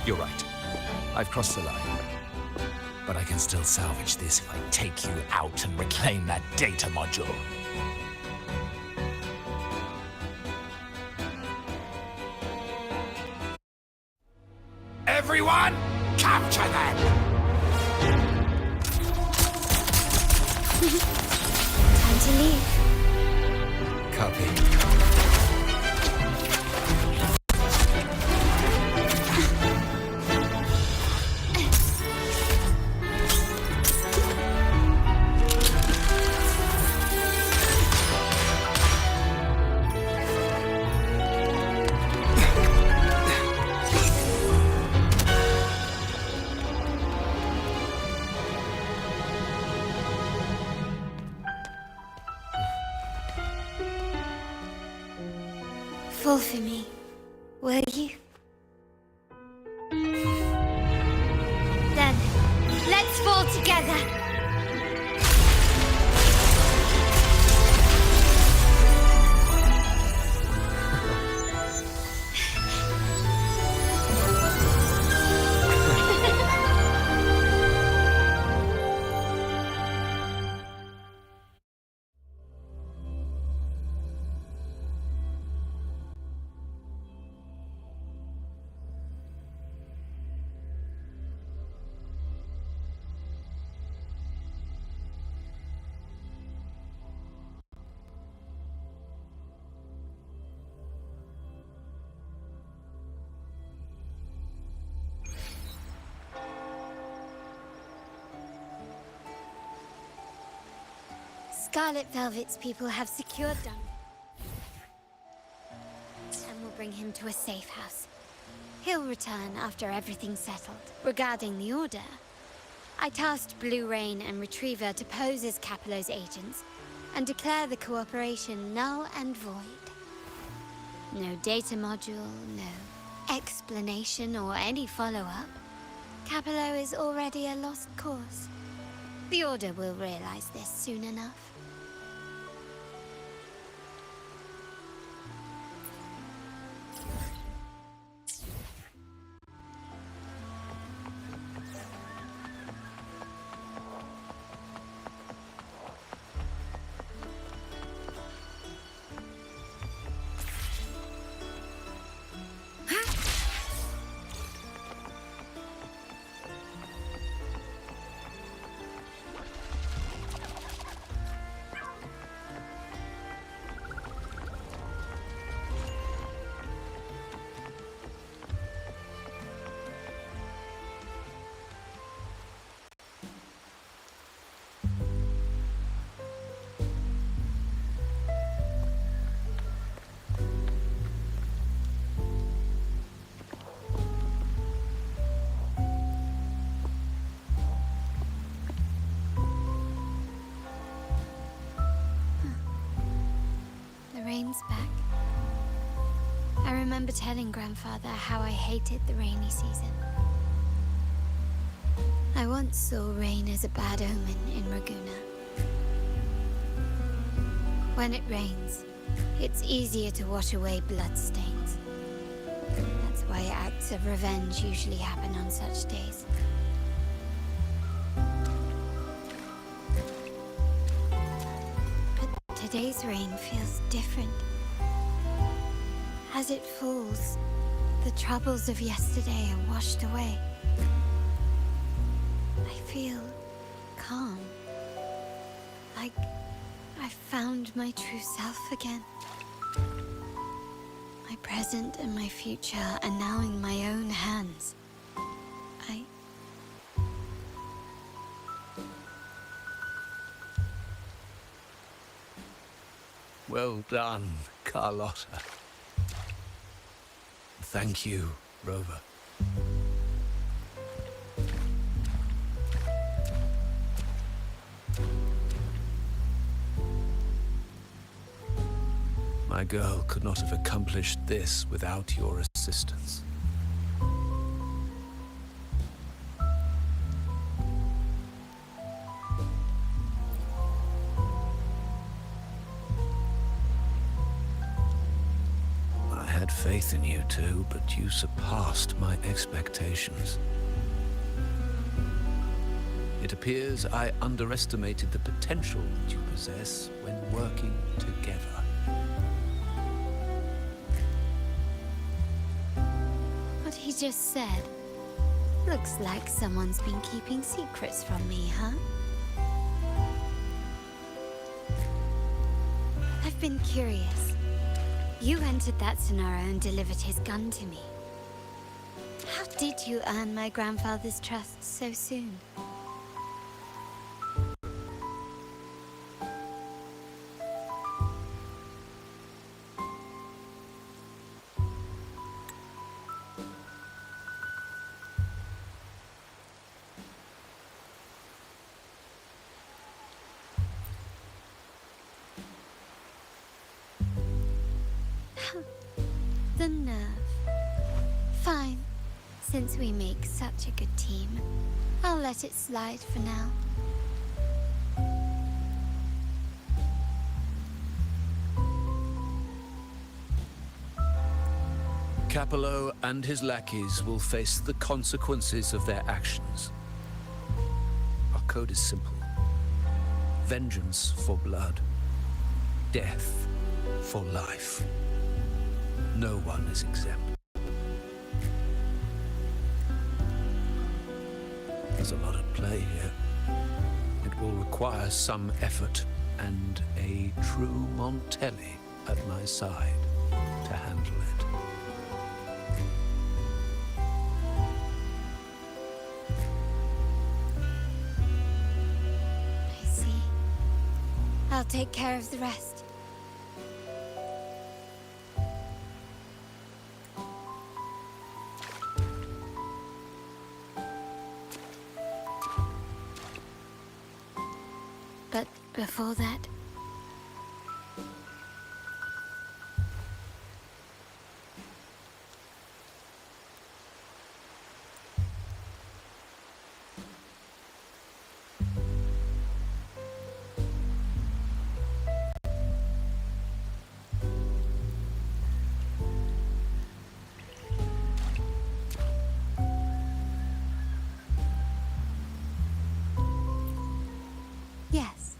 You're right. I've crossed the line. But I can still salvage this if I take you out and reclaim that data module. Everyone, capture them! Time to leave. Copy. Fall for me, will you? Then, let's fall together. Scarlet Velvet's people have secured Duncan and will bring him to a safe house. He'll return after everything's settled. Regarding the Order, I tasked Blue Rain and Retriever to pose as Capello's agents and declare the cooperation null and void. No data module, no explanation or any follow-up. Capello is already a lost cause. The Order will realize this soon enough. Back. I remember telling Grandfather how I hated the rainy season. I once saw rain as a bad omen in Raguna. When it rains, it's easier to wash away bloodstains. That's why acts of revenge usually happen on such days. But today's rain feels different. As it falls, the troubles of yesterday are washed away. I feel calm. Like I found my true self again. My present and my future are now in my own hands. Well done, Carlotta. Thank you, Rover. My girl could not have accomplished this without your assistance. I had faith in you too, but you surpassed my expectations. It appears I underestimated the potential that you possess when working together. What he just said. Looks like someone's been keeping secrets from me, huh? I've been curious. You entered that scenario and delivered his gun to me. How did you earn my grandfather's trust so soon? The nerve. Fine. Since we make such a good team, I'll let it slide for now. Capello and his lackeys will face the consequences of their actions. Our code is simple. Vengeance for blood. Death for life. No one is exempt. There's a lot at play here. It will require some effort and a true Montelli at my side to handle it. I'll take care of the rest. But before that... Yes.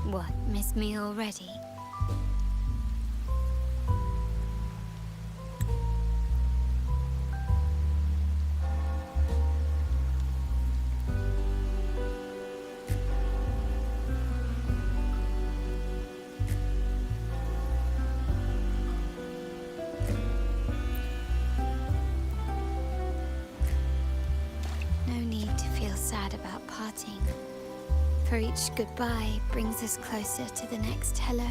What, miss me already? No need to feel sad about parting. For each goodbye brings us closer to the next hello.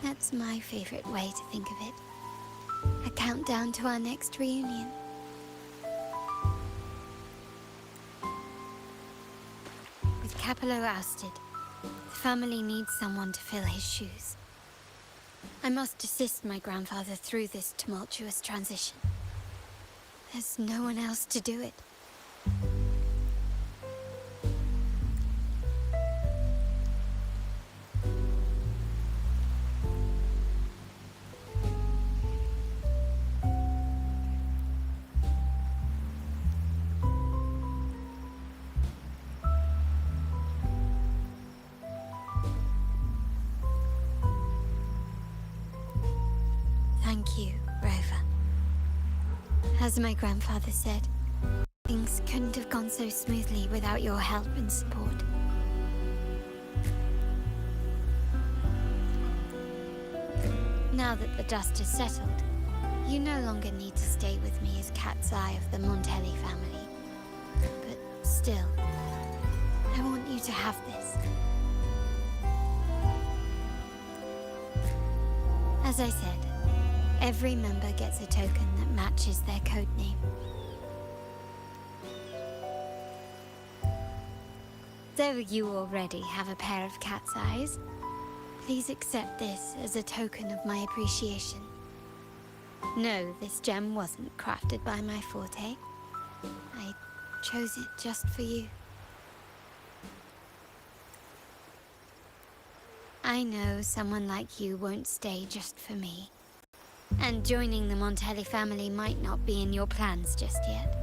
That's my favorite way to think of it. A countdown to our next reunion. With Capello ousted, the family needs someone to fill his shoes. I must assist my grandfather through this tumultuous transition. There's no one else to do it. Thank you, Rover. As my grandfather said, things couldn't have gone so smoothly without your help and support. Now that the dust has settled, you no longer need to stay with me as Cat's Eye of the Montelli family. But still, I want you to have this. As I said, every member gets a token that matches their codename. Though you already have a pair of cat's eyes, please accept this as a token of my appreciation. No, this gem wasn't crafted by my forte. I chose it just for you. I know someone like you won't stay just for me. And joining the Montelli family might not be in your plans just yet.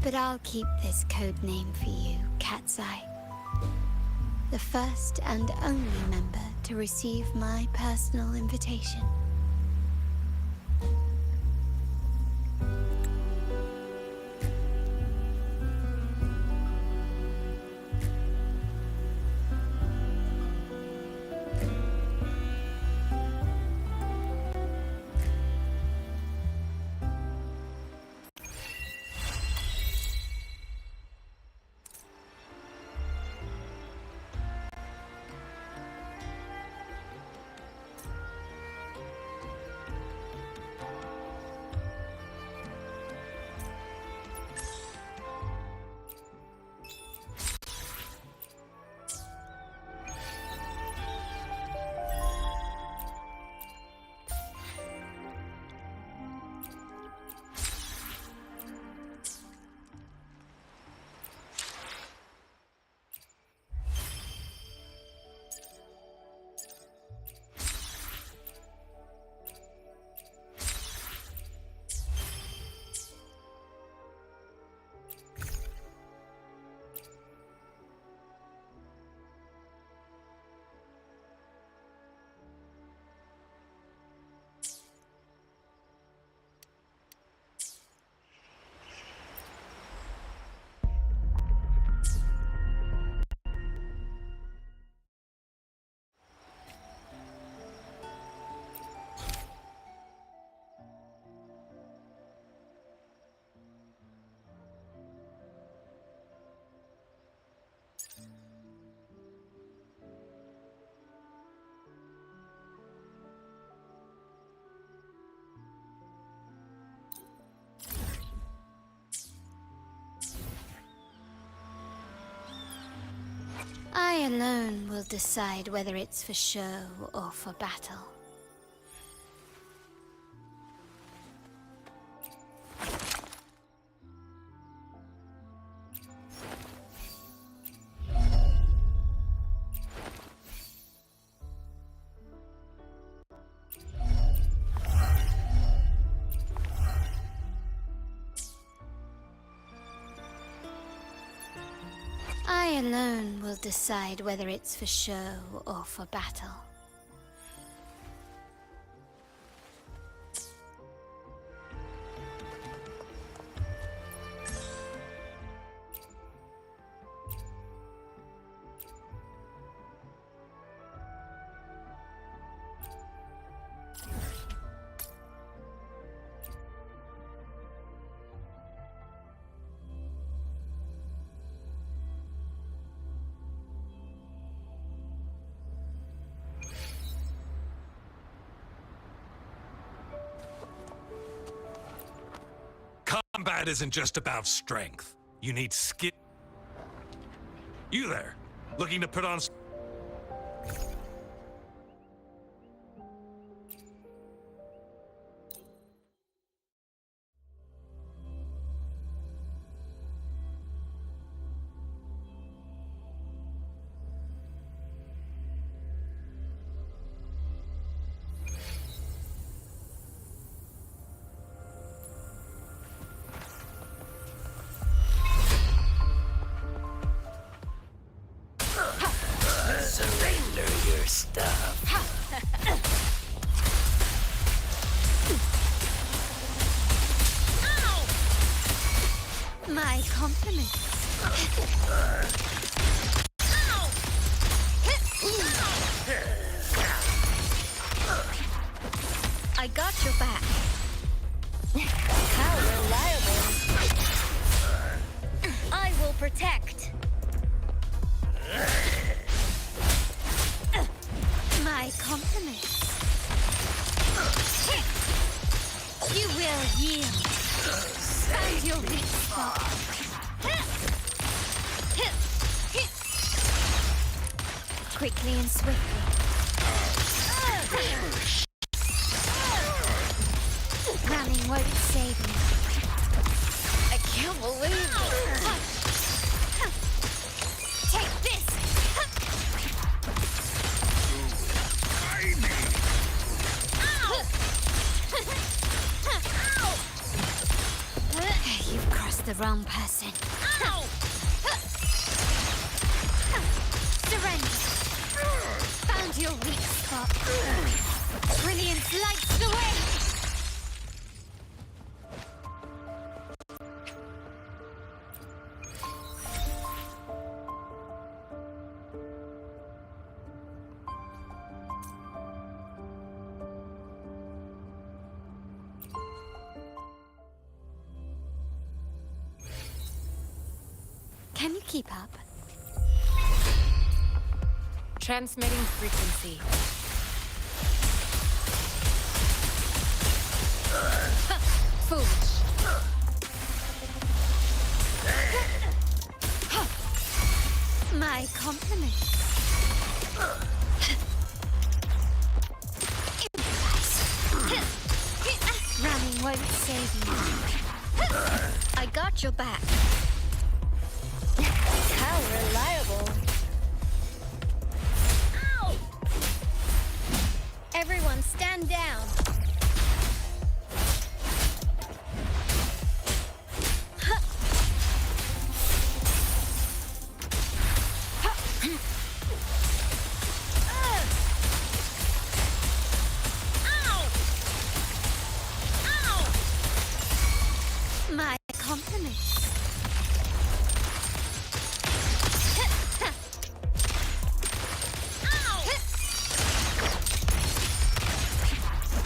But I'll keep this code name for you, Cat's Eye. The first and only member to receive my personal invitation. I alone will decide whether it's for show or for battle. I alone will decide whether it's for show or for battle. Combat isn't just about strength. You need skill. You there, looking to put on... Surrender your stuff. My compliments. I got your back. How reliable. I will protect. My compliments. You will yield. Find your weak spot. Quickly and swiftly. Running won't save me. I can't believe it. Take this! You've crossed the wrong person. Ow! Surrender. Found your weak spot. Brilliance lights the way. Can you keep up? Transmitting frequency. Foolish. My compliments. Running won't save you. I got your back. How reliable. Ow! Everyone stand down. My compliments.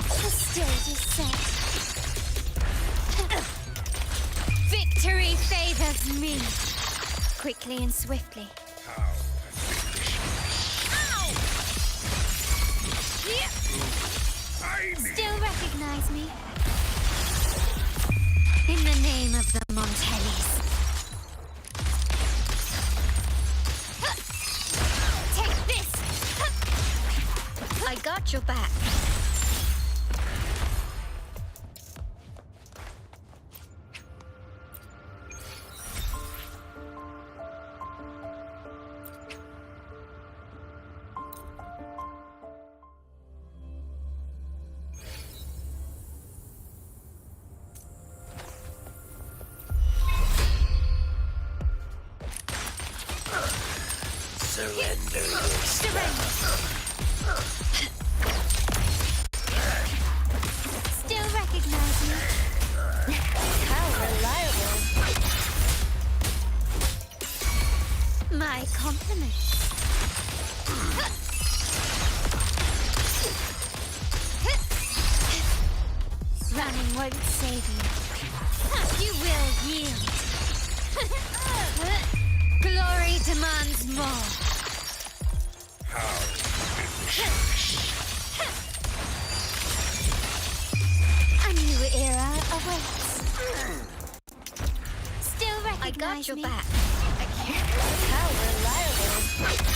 The stage is set. Victory favors me. Quickly and swiftly. Still recognize me? In the name of the Montellis. got your back. Surrender yourself. Still recognize me? How reliable. My compliments. Running won't save you. You will yield. Glory demands more. A new era awaits. Still recognize me? I got your back. How reliable.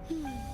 Hmm.